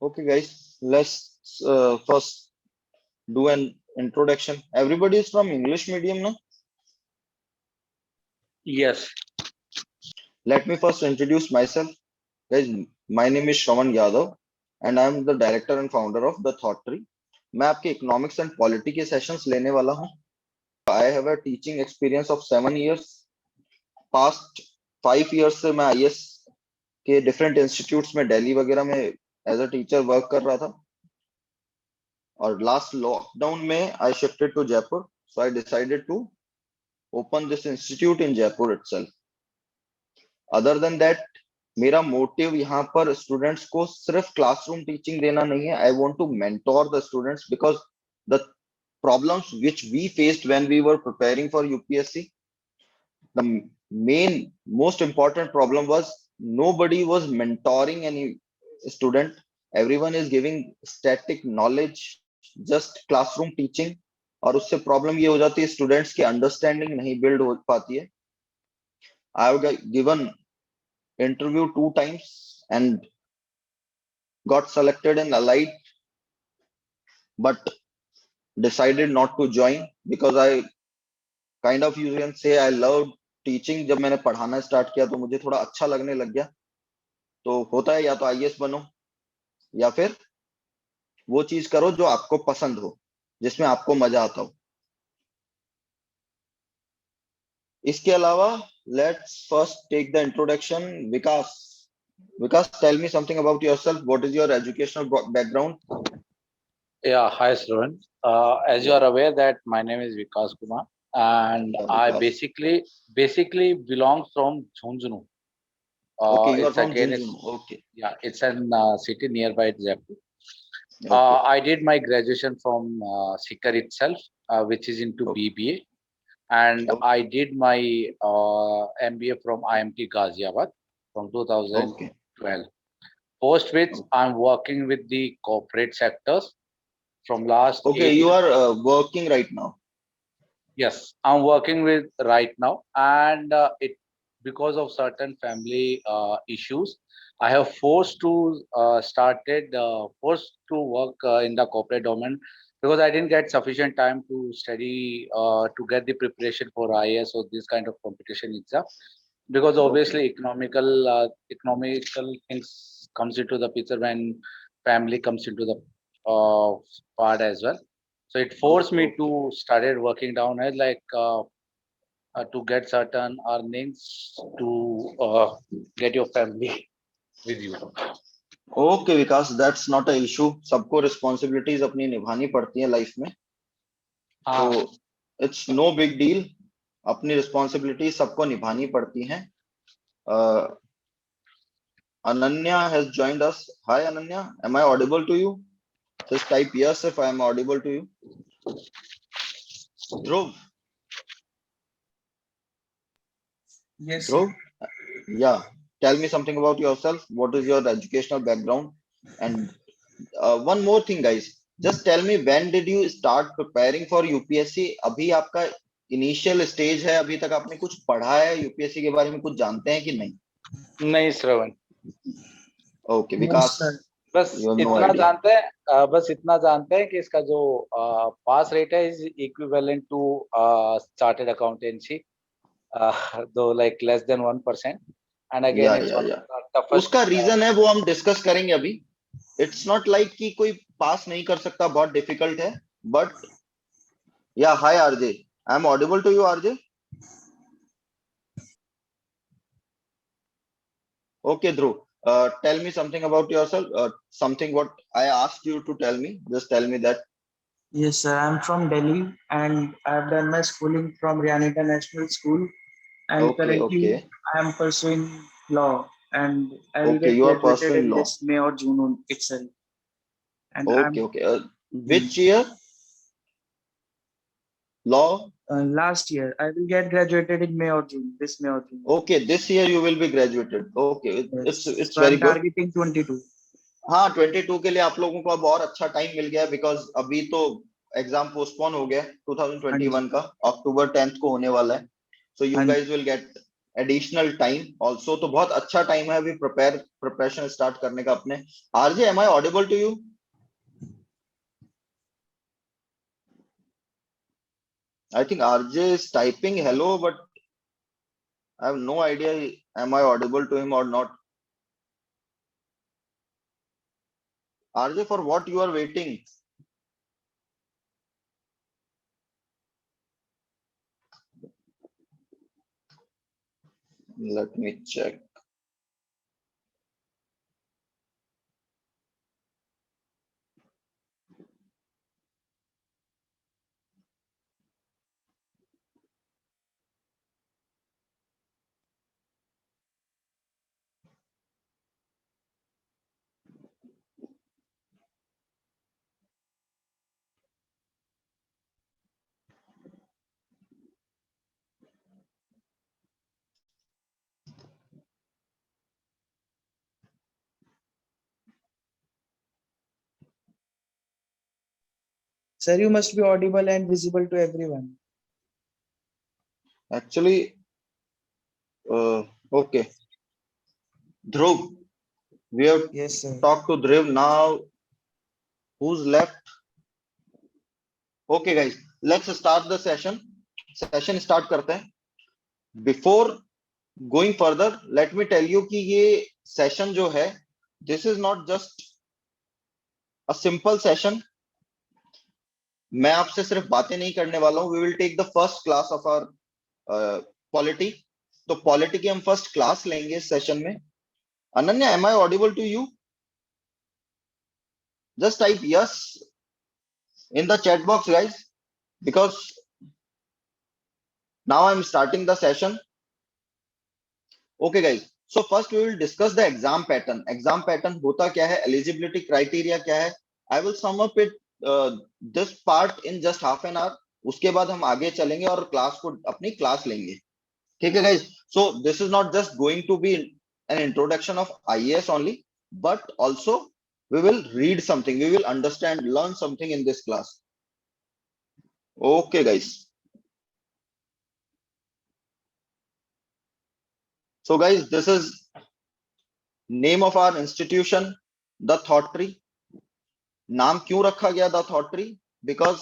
Okay, guys, let's first do an introduction. Everybody is from English medium, no? Yes. Let me first introduce myself. Guys, my name is Shravan Yadav and I am the director and founder of The Thought Tree. मैं आपके economics and polity के sessions लेने वाला हूँ. I have a teaching experience of 7 years. Past 5 years से मैं IAS के different institutes में दिल्ली वगैरह में एज अ टीचर वर्क कर रहा था. और लास्ट लॉकडाउन में I shifted to Jaipur, so I decided to open this institute in Jaipur itself. Other than that, मेरा मोटिव यहाँ पर स्टूडेंट्स को सिर्फ क्लासरूम टीचिंग देना नहीं है. I want to mentor the students because the problems which we faced when we were preparing for UPSC, the main most important problem was nobody was mentoring any student. Everyone is giving static knowledge, just classroom teaching. और उससे problem ये हो जाती है students की understanding नहीं build हो पाती है. I have given interview 2 times and got selected in allied, but decided not to join because I kind of, you can say, I loved teaching. जब मैंने पढ़ाना स्टार्ट किया तो मुझे थोड़ा अच्छा लगने लग गया. तो होता है या तो आईएएस बनो या फिर वो चीज करो जो आपको पसंद हो, जिसमें आपको मजा आता हो. इसके अलावा let's first take the introduction. Vikas, tell me something about yourself. What is your educational background? Yeah. Hi, Shravan. As you are aware that my name is Vikas Kumar, and Yeah, I Vikas. basically belong from Jhunjhunu. Okay, you are It's from again, Jhunjhunu. Okay. yeah, it's an city nearby Jaipur. Okay. I did my graduation from Sikar itself, which is into Okay. BBA, and Okay. I did my MBA from IMT Ghaziabad from Okay. 2012. Post which I'm working with the corporate sectors from last Okay, 8 you years. are working right now. Yes, I'm working with right now, and it because of certain family issues, I have forced to work in the corporate domain because I didn't get sufficient time to study to get the preparation for IAS or this kind of competition exam. Because Okay. obviously economical things comes into the picture when family comes into the part as well. So it forced me Okay. to started working down as to get certain earnings to get your family with you. Okay Vikas, that's not a issue. सबको responsibilities अपनी निभानी पड़ती हैं life में, तो हाँ. It's no big deal. अपनी responsibility सबको निभानी पड़ती हैं. Ananya has joined us. Hi Ananya, am I audible to you? Just type yes if I am audible to you. Dhruv. Yes, sir. Dhruv, yeah, tell me something about yourself. What is your educational background? And one more thing, guys, just tell me, when did you start preparing for UPSC? अभी आपका initial stage है, अभी तक आपने कुछ पढ़ा है UPSC के बारे में, कुछ जानते हैं कि नहीं? नहीं Shravan. Okay No, Vikas, sir. बस यू हैव नो इतना आइडिया. जानते हैं बस इतना जानते हैं कि इसका जो पास रेट है is equivalent to chartered accountancy, though like less than 1%. And again it's one of the toughest. उसका रीजन है वो हम डिस्कस करेंगे अभी. इट्स नॉट लाइक कि कोई पास नहीं कर सकता, बहुत डिफिकल्ट है. But yeah hi RJ, I am audible to you RJ? Okay, Dhruv. Tell me something about yourself. Something what I asked you to tell me. Just tell me that. Yes, sir. I'm from Delhi and I've done my schooling from Riyan International School. And Okay, currently okay, I am pursuing law and I will okay. get You are graduated pursuing in law. this May or June itself. And Okay, I'm okay. Mhm. Which year? Law. Last year. I will get graduated in May or June. This May or June. Okay, this year you will be graduated. Okay, it's Yes. it's So I'm very good. targeting 22. हाँ, 22 के लिए आप लोगों को अब और अच्छा time मिल गया, बिकॉज अभी तो एग्जाम पोस्टपोन हो गया. हाँ जी. 2021 का अक्टूबर 10th को होने वाला है. So you हाँ जी. guys will get additional time also, तो बहुत अच्छा टाइम है अभी प्रिपरेशन स्टार्ट करने का अपने। RJ, am I audible to you? I think RJ is typing hello, but I have no idea am I audible to him or not. RJ, for what you are waiting? Let me check. Sir, you must be audible and visible to everyone. Actually, okay. Dhruv, we have Yes, sir. talked to Dhruv now. Who's left? Okay, guys, let's start the session. Session start करते हैं. Before going further, let me tell you कि ये session जो है, this is not just a simple session. मैं आपसे सिर्फ बातें नहीं करने वाला हूँ. We will take the first class of our polity. तो पॉलिटी की हम फर्स्ट क्लास लेंगे इस सेशन में. Ananya, am I audible to you? Just type yes in the chat box guys, because now I am starting the session. Okay guys, so first we will discuss the exam pattern. Exam pattern होता क्या है, eligibility criteria क्या है. I will sum up it this part in just half an hour. उसके बाद हम आगे चलेंगे और क्लास को अपनी क्लास लेंगे. ठीक है guys, so this is not just going to be an introduction of IAS only, but also we will read something, we will understand, learn something in this class. Okay guys, so guys, this is name of our institution, the Thought Tree. नाम क्यों रखा गया the thought tree? Because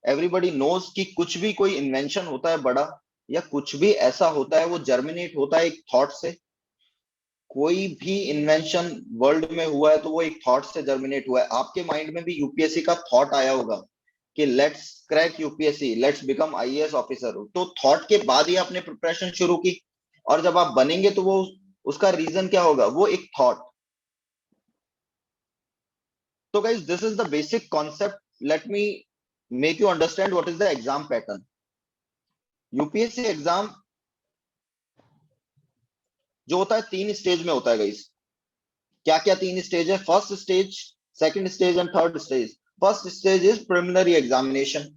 everybody knows कि कुछ भी कोई invention होता है बड़ा, या कुछ भी ऐसा होता है, वो जर्मिनेट होता है एक थॉट से. कोई भी इन्वेंशन वर्ल्ड में हुआ है तो वो एक थॉट से जर्मिनेट हुआ है. आपके माइंड में भी यूपीएससी का थॉट आया होगा कि let's crack UPSC, let's become IAS officer. तो थॉट के बाद ही आपने प्रिपरेशन शुरू की, और जब आप बनेंगे तो वो उसका रीजन क्या होगा, वो एक थॉट. तो guys, this is the basic concept. Let me make you understand what is the exam pattern. UPSC exam जो होता है 3 स्टेज में होता है गाइस. क्या क्या 3 स्टेज है? First stage, second stage and third stage. First stage is preliminary examination.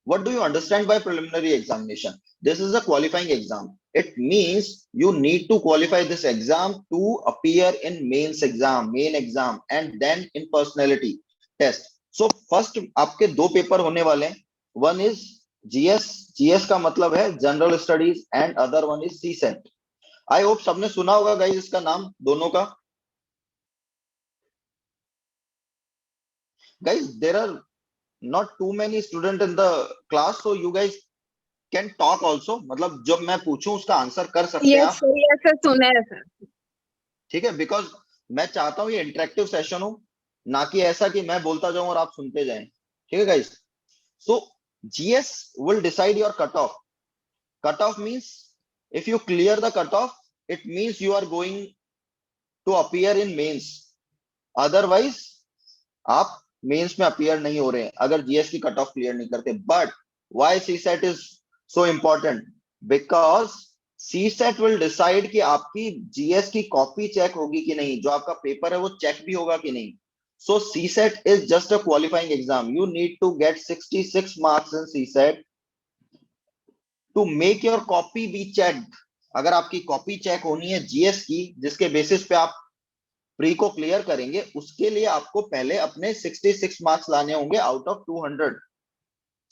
What do you understand by preliminary examination? This is a qualifying exam. It means you need to qualify this exam to appear in main exam, and then in personality test. So first आपके 2 paper होने वाले हैं. One is GS. GS का मतलब है general studies, and other one is CSET. I hope सबने सुना होगा गाइस इसका नाम दोनों का. Guys, there are not too many student in the class, so you guys can talk also. मतलब जब मैं पूछूं उसका आंसर कर सकते हैं आप. yes sir, सुना है सर. ठीक है, बिकॉज मैं चाहता हूं ये इंटरेक्टिव सेशन हो, ना कि ऐसा कि मैं बोलता जाऊं और आप सुनते जाएं. ठीक है guys, so GS will decide your cutoff. Cutoff means if you clear the cutoff, it means you are going to appear in mains. Otherwise आप मेंस में अपीयर नहीं हो रहे हैं अगर जीएस की कट ऑफ क्लियर नहीं करते. But why CSAT is so important? Because CSAT will decide कि आपकी जीएस की कॉपी चेक होगी कि नहीं, जो आपका पेपर है वो चेक भी होगा कि नहीं. So CSAT is just a qualifying exam. You need to get 66 marks in CSAT to make your copy be checked. अगर आपकी कॉपी चेक होनी है जीएस की, जिसके बेसिस पे आप प्री को क्लियर करेंगे, उसके लिए आपको पहले अपने 66 मार्क्स लाने होंगे आउट ऑफ 200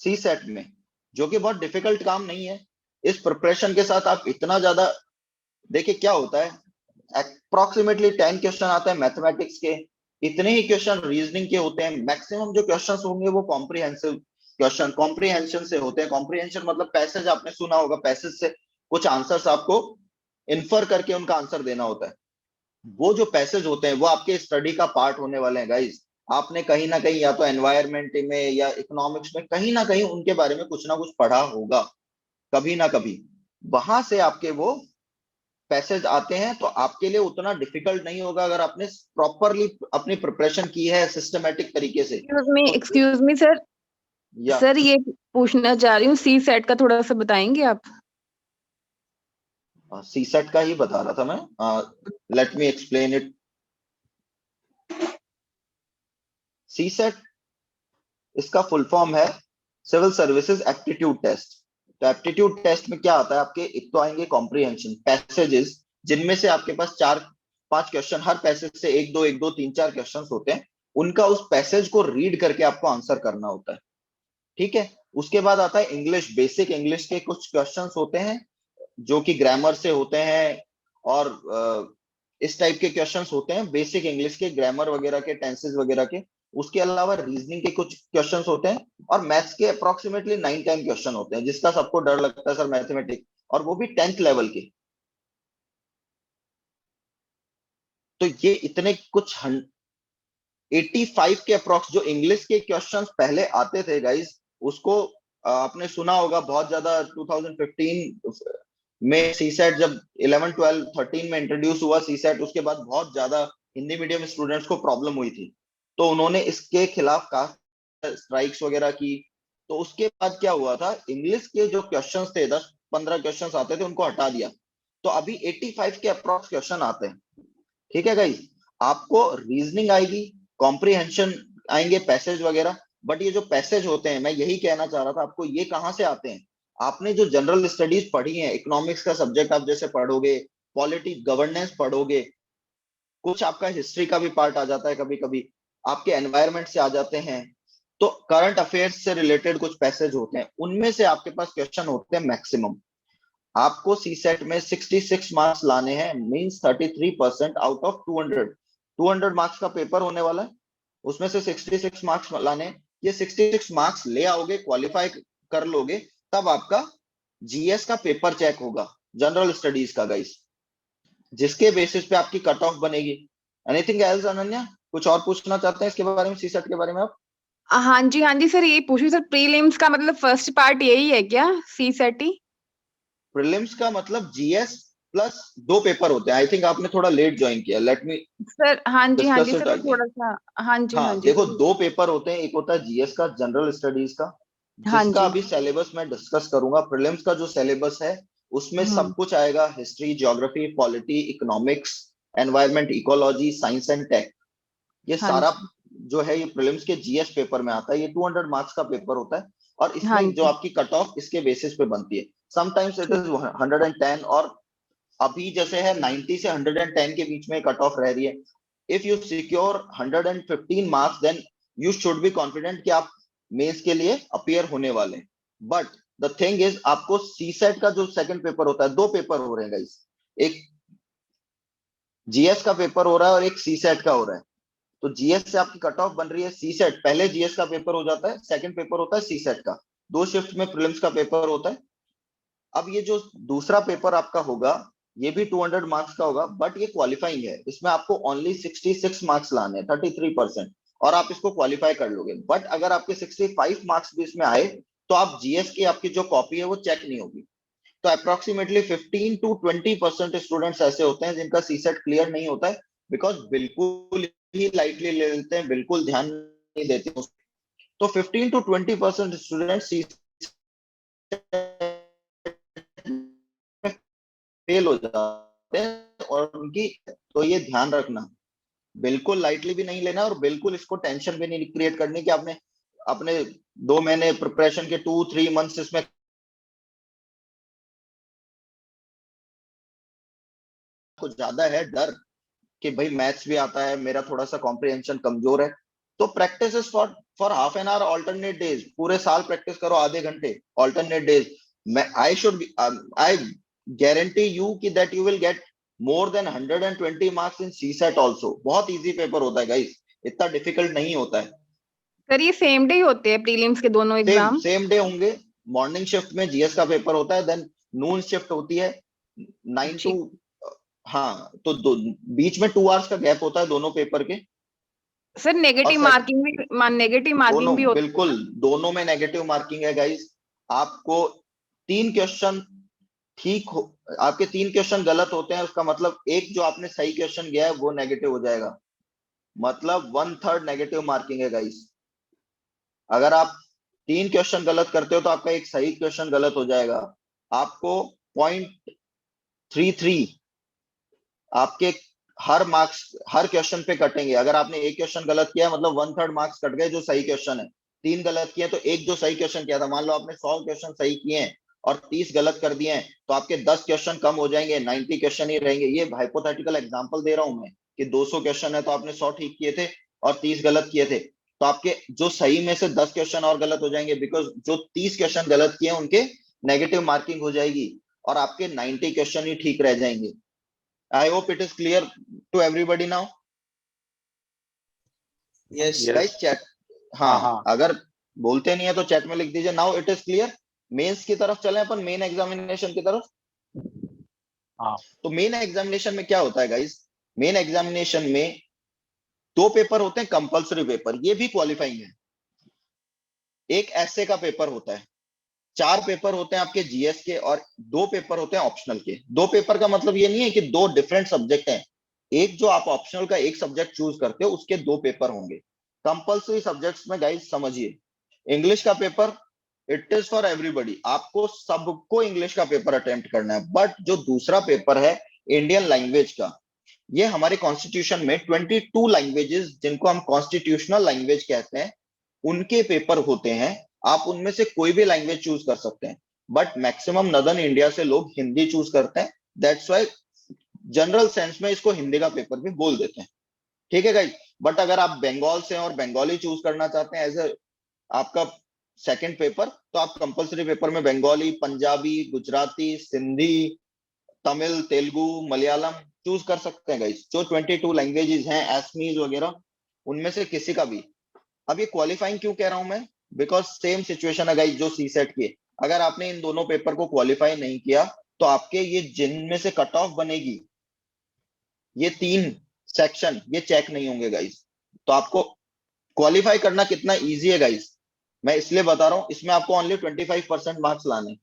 सीसेट में, जो कि बहुत डिफिकल्ट काम नहीं है. इस प्रिपरेशन के साथ आप इतना ज्यादा देखिए क्या होता है, अप्रोक्सीमेटली 10 क्वेश्चन आते हैं मैथमेटिक्स के, इतने ही क्वेश्चन रीजनिंग के होते हैं। मैक्सिमम जो क्वेश्चन होंगे वो कॉम्प्रिहेंसिव क्वेश्चन, कॉम्प्रिहेंशन से होते हैं। कॉम्प्रिहेंशन मतलब पैसेज आपने सुना होगा, पैसेज से कुछ आंसर्स आपको इन्फर करके उनका आंसर देना होता है। वो जो पैसेज होते हैं वो आपके स्टडी का पार्ट होने वाले हैं गाइस। आपने कहीं ना कहीं या तो एनवायरमेंट में या इकोनॉमिक्स में कहीं ना कहीं उनके बारे में कुछ ना कुछ पढ़ा होगा, कभी ना कभी। वहां से आपके वो पैसेज आते हैं, तो आपके लिए उतना डिफिकल्ट नहीं होगा अगर आपने प्रॉपरली अपनी प्रिपरेशन की है सिस्टमेटिक तरीके से। तो एक्सक्यूज मी सर, या सर ये पूछना चाह रही हूँ, सी सेट का थोड़ा सा बताएंगे आप? सी सेट का ही बता रहा था मैं, let me explain it. CSAT, इसका फुल फॉर्म है सिविल सर्विसेज एप्टीट्यूड टेस्ट। तो एप्टीट्यूड टेस्ट में क्या आता है, आपके एक तो आएंगे कॉम्प्रिहेंशन पैसेजेस, जिनमें से आपके पास 4-5 क्वेश्चन, हर पैसेज से एक दो 3-4 क्वेश्चन होते हैं, उनका उस पैसेज को रीड करके आपको आंसर करना होता है। ठीक है, उसके बाद आता है इंग्लिश, बेसिक इंग्लिश के कुछ क्वेश्चंस होते हैं जो कि ग्रामर से होते हैं, और इस टाइप के क्वेश्चंस होते हैं बेसिक इंग्लिश के, ग्रामर वगैरह के, टेंसेस वगैरह के। उसके अलावा रीजनिंग के कुछ क्वेश्चंस होते हैं, और मैथ्स के अप्रोक्सीमेटली 9-10 क्वेश्चन होते हैं, जिसका सबको डर लगता है सर मैथमेटिक्स, और वो भी 10th लेवल के। तो ये इतने कुछ 85 के अप्रोक्स जो इंग्लिश के क्वेश्चंस पहले आते थे गाइस, उसको आपने सुना होगा बहुत ज्यादा। 2015 में सी सेट जब 11, 12, 13 में इंट्रोड्यूस हुआ सी सेट, उसके बाद बहुत ज्यादा हिंदी मीडियम स्टूडेंट्स को प्रॉब्लम हुई थी, तो उन्होंने इसके खिलाफ काफी स्ट्राइक्स वगैरह की। तो उसके बाद क्या हुआ था, इंग्लिश के जो क्वेश्चंस थे 10-15 क्वेश्चंस आते थे, उनको हटा दिया। तो अभी 85 के अप्रोक्स क्वेश्चन आते हैं। ठीक है गाइस, आपको रीजनिंग आएगी, कॉम्प्रिहेंशन आएंगे, पैसेज वगैरह। बट ये जो पैसेज होते हैं, मैं यही कहना चाह रहा था आपको, ये कहां से आते हैं। आपने जो जनरल स्टडीज पढ़ी है, इकोनॉमिक्स का सब्जेक्ट आप जैसे पढ़ोगे, पॉलिटी गवर्नेंस पढ़ोगे, कुछ आपका हिस्ट्री का भी पार्ट आ जाता है, कभी कभी आपके एनवायरमेंट से आ जाते हैं, तो करंट अफेयर्स से रिलेटेड कुछ पैसेज होते हैं, उनमें से आपके पास क्वेश्चन होते हैं मैक्सिमम। आपको सी सेट में 66 मार्क्स लाने हैं, मींस 33% आउट ऑफ 200 मार्क्स का पेपर होने वाला है, उसमें से 66 मार्क्स लाने हैं। ये 66 मार्क्स ले आओगे, क्वालिफाई कर लोगे, तब आपका जीएस का पेपर चेक होगा, जनरल स्टडीज का गाइस, जिसके बेसिस पे आपकी कट ऑफ बनेगी। एनीथिंग एल्स अनन्या, कुछ और पूछना चाहते हैं इसके बारे में, सी सेट के बारे में आप? हाँ जी सर, यही पूछी सर, प्रीलिम्स का मतलब फर्स्ट पार्ट यही है क्या, सी सेट ही? प्रीलिम्स का मतलब जीएस प्लस 2 पेपर होते हैं। आई थिंक आपने थोड़ा लेट ज्वाइन किया, लेट मी सर हाँ डिस्कस जी इट सर, वो अगेन। थोड़ा सा, हाँ हाँ जी देखो, 2 पेपर होते हैं, एक होता है जीएस का, जनरल स्टडीज का, हाँ जिसका जी। अभी सिलेबस मैं डिस्कस करूंगा। प्रीलिम्स का जो सिलेबस है उसमें सब हम्म। कुछ आएगा, history, geography, polity, economics, environment, ecology, science and tech, ये हाँ सारा जी। जो है ये प्रीलिम्स के जीएस पेपर में आता है। ये 200 मार्क्स का पेपर होता है, और हाँ इसमें जो जी। आपकी कट ऑफ इसके बेसिस पे बनती है। समटाइम्स इट इज 110, और अभी जैसे है 90 से 110 के बीच में कट ऑफ रह रही है। If you secure 115 marks, then you should be confident कि आप मेंस के लिए अपीयर होने वाले हैं। बट द थिंग इज, आपको सी सेट का जो सेकंड पेपर होता है, 2 पेपर हो रहे हैं गाइस, एक जीएस का पेपर हो रहा है और एक सी सेट का हो रहा है। तो जीएस से आपकी कट ऑफ बन रही है, सी सेट पहले जीएस का पेपर हो जाता है, सेकंड पेपर होता है सी सेट का, 2 शिफ्ट में प्रीलिम्स का पेपर होता है। अब ये जो दूसरा पेपर आपका होगा, ये भी 200 मार्क्स का होगा, बट ये क्वालिफाइंग है, इसमें आपको ओनली 66 मार्क्स लाने हैं, 33%, और आप इसको क्वालिफाई कर लोगे। बट अगर आपके 65 मार्क्स भी इसमें आए, तो आप जीएस की आपकी जो कॉपी है वो चेक नहीं होगी। तो अप्रोक्सीमेटली 15 to 20% स्टूडेंट्स ऐसे होते हैं जिनका सी सेट क्लियर नहीं होता है, बिकॉज बिल्कुल ही लाइटली ले लेते हैं, बिल्कुल ध्यान नहीं देते उस। तो 15 to 20% स्टूडेंट सी फेल हो जाते हैं, और उनकी, तो ये ध्यान रखना, बिल्कुल लाइटली भी नहीं लेना, और बिल्कुल इसको टेंशन भी नहीं क्रिएट करनी कि आपने अपने 2 महीने प्रिपरेशन के 2-3 मंथ्स इसमें कुछ ज्यादा है डर कि भाई मैथ्स भी आता है, मेरा थोड़ा सा कॉम्प्रिहेंशन कमजोर है। तो practice is for half an hour alternate days, पूरे साल प्रैक्टिस करो आधे घंटे ऑल्टरनेट डेज। मैं I should I guarantee you कि that you will get more than 120 marks in CSAT also. बहुत easy पेपर होता है guys, इतना difficult नहीं होता है. सर ये सेम डे होते हैं प्रीलिम्स के दोनों एग्जाम? सेम डे होंगे. मॉर्निंग शिफ्ट में जीएस का पेपर होता है, देन नून शिफ्ट होती है 9 to, हाँ तो बीच में 2 hours का गैप होता है दोनों पेपर के. सर नेगेटिव मार्किंग भी होती है? बिल्कुल, दोनों में नेगेटिव मार्किंग है गाइस. आपको 3 क्वेश्चन ठीक हो, आपके 3 क्वेश्चन गलत होते हैं, उसका मतलब एक जो आपने सही क्वेश्चन गया है वो नेगेटिव हो जाएगा, मतलब 1/3 नेगेटिव मार्किंग है गाइस. अगर आप 3 क्वेश्चन गलत करते हो तो आपका एक सही क्वेश्चन गलत हो जाएगा, आपको 0.33 आपके हर मार्क्स हर क्वेश्चन पे कटेंगे. अगर आपने एक क्वेश्चन गलत किया मतलब 1/3 मार्क्स कट गए जो सही क्वेश्चन है. 3 गलत किए तो एक जो सही क्वेश्चन किया था, मान लो आपने 100 क्वेश्चन सही किए हैं और 30 गलत कर दिए हैं, तो आपके 10 क्वेश्चन कम हो जाएंगे, 90 क्वेश्चन ही रहेंगे. ये हाइपोथेटिकल एग्जांपल दे रहा हूं मैं कि 200 क्वेश्चन है तो आपने 100 ठीक किए थे और 30 गलत किए थे, तो आपके जो सही में से 10 क्वेश्चन और गलत हो जाएंगे, बिकॉज जो 30 क्वेश्चन गलत किए उनके नेगेटिव मार्किंग हो जाएगी और आपके 90 क्वेश्चन ही ठीक रह जाएंगे. I hope it is clear to everybody now. Yes. Guys, chat. हाँ, अगर बोलते नहीं है तो चैट में लिख दीजिए. Now it is clear. Mains की तरफ चलें अपन, मेन एग्जामिनेशन की तरफ. हाँ. तो मेन एग्जामिनेशन में क्या होता है गाइस? मेन एग्जामिनेशन में 2 पेपर होते हैं कंपल्सरी पेपर, ये भी क्वालिफाइंग है. एक एसे का पेपर होता है, 4 पेपर होते हैं आपके जीएस के और 2 पेपर होते हैं ऑप्शनल के. 2 पेपर का मतलब ये नहीं है कि 2 डिफरेंट सब्जेक्ट हैं. एक जो आप ऑप्शनल का एक सब्जेक्ट चूज करते हो उसके 2 पेपर होंगे. कंपल्सरी सब्जेक्ट्स में गाइस समझिए, इंग्लिश का paper it is for everybody, आपको सबको इंग्लिश का पेपर अटेम्प्ट करना है. बट जो दूसरा पेपर है इंडियन लैंग्वेज का, ये हमारे कॉन्स्टिट्यूशन में 22 लैंग्वेजेस जिनको हम कॉन्स्टिट्यूशनल लैंग्वेज कहते हैं उनके पेपर होते हैं. आप उनमें से कोई भी लैंग्वेज चूज कर सकते हैं, बट मैक्सिमम नदर्न इंडिया से लोग हिंदी चूज करते हैं. दैट्स व्हाई जनरल सेंस में इसको हिंदी का पेपर भी बोल देते हैं. ठीक है गाइस. बट अगर आप बंगाल से और बंगाली चूज करना चाहते हैं एज ए आपका सेकंड पेपर, तो आप कंपलसरी पेपर में बंगाली, पंजाबी, गुजराती, सिंधी, तमिल, तेलुगु, मलयालम चूज कर सकते हैं गाइस. जो 22 लैंग्वेजेस हैं एसमीज वगैरह, उनमें से किसी का भी. अब ये क्वालिफाइंग क्यों कह रहा हूं मैं? बिकॉज सेम सिचुएशन है गाइस जो सीसेट की. अगर आपने इन दोनों पेपर को क्वालिफाई नहीं किया तो आपके ये जिनमें से कट ऑफ बनेगी, ये 3 सेक्शन ये चेक नहीं होंगे गाइस. तो आपको क्वालिफाई करना कितना इजी है गाइस, मैं इसलिए बता रहा हूं. इसमें आपको ओनली 25% मार्क्स लाने.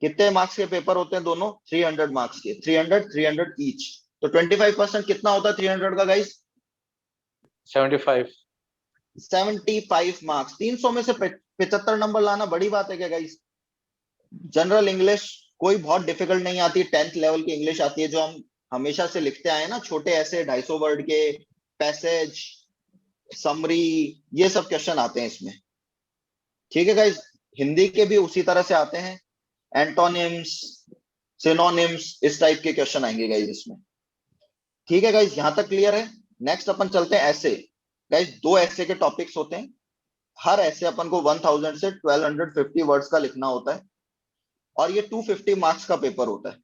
कितने मार्क्स के पेपर होते हैं दोनों? 300 मार्क्स के, 300 ईच. तो 25% कितना होता है 300 का गाइस? 75 मार्क्स. 300 में से 75 नंबर लाना बड़ी बात है क्या गाइस? जनरल इंग्लिश कोई बहुत डिफिकल्ट नहीं आती, 10th लेवल की इंग्लिश आती है जो हम हमेशा से लिखते आए ना, छोटे ऐसे 250 वर्ड के, पैसेज, समरी, ये सब क्वेश्चन आते हैं इसमें. ठीक है गाइस. हिंदी के भी उसी तरह से आते हैं, एंटोनिम्स, सिनोनिम्स, इस टाइप के क्वेश्चन आएंगे गाइस इसमें. ठीक है गाइस, यहां तक क्लियर है. नेक्स्ट अपन चलते हैं ऐसे. गाइस 2 ऐसे के टॉपिक्स होते हैं, हर ऐसे अपन को 1000 से 1250 वर्ड्स का लिखना होता है और ये 250 मार्क्स का पेपर होता है.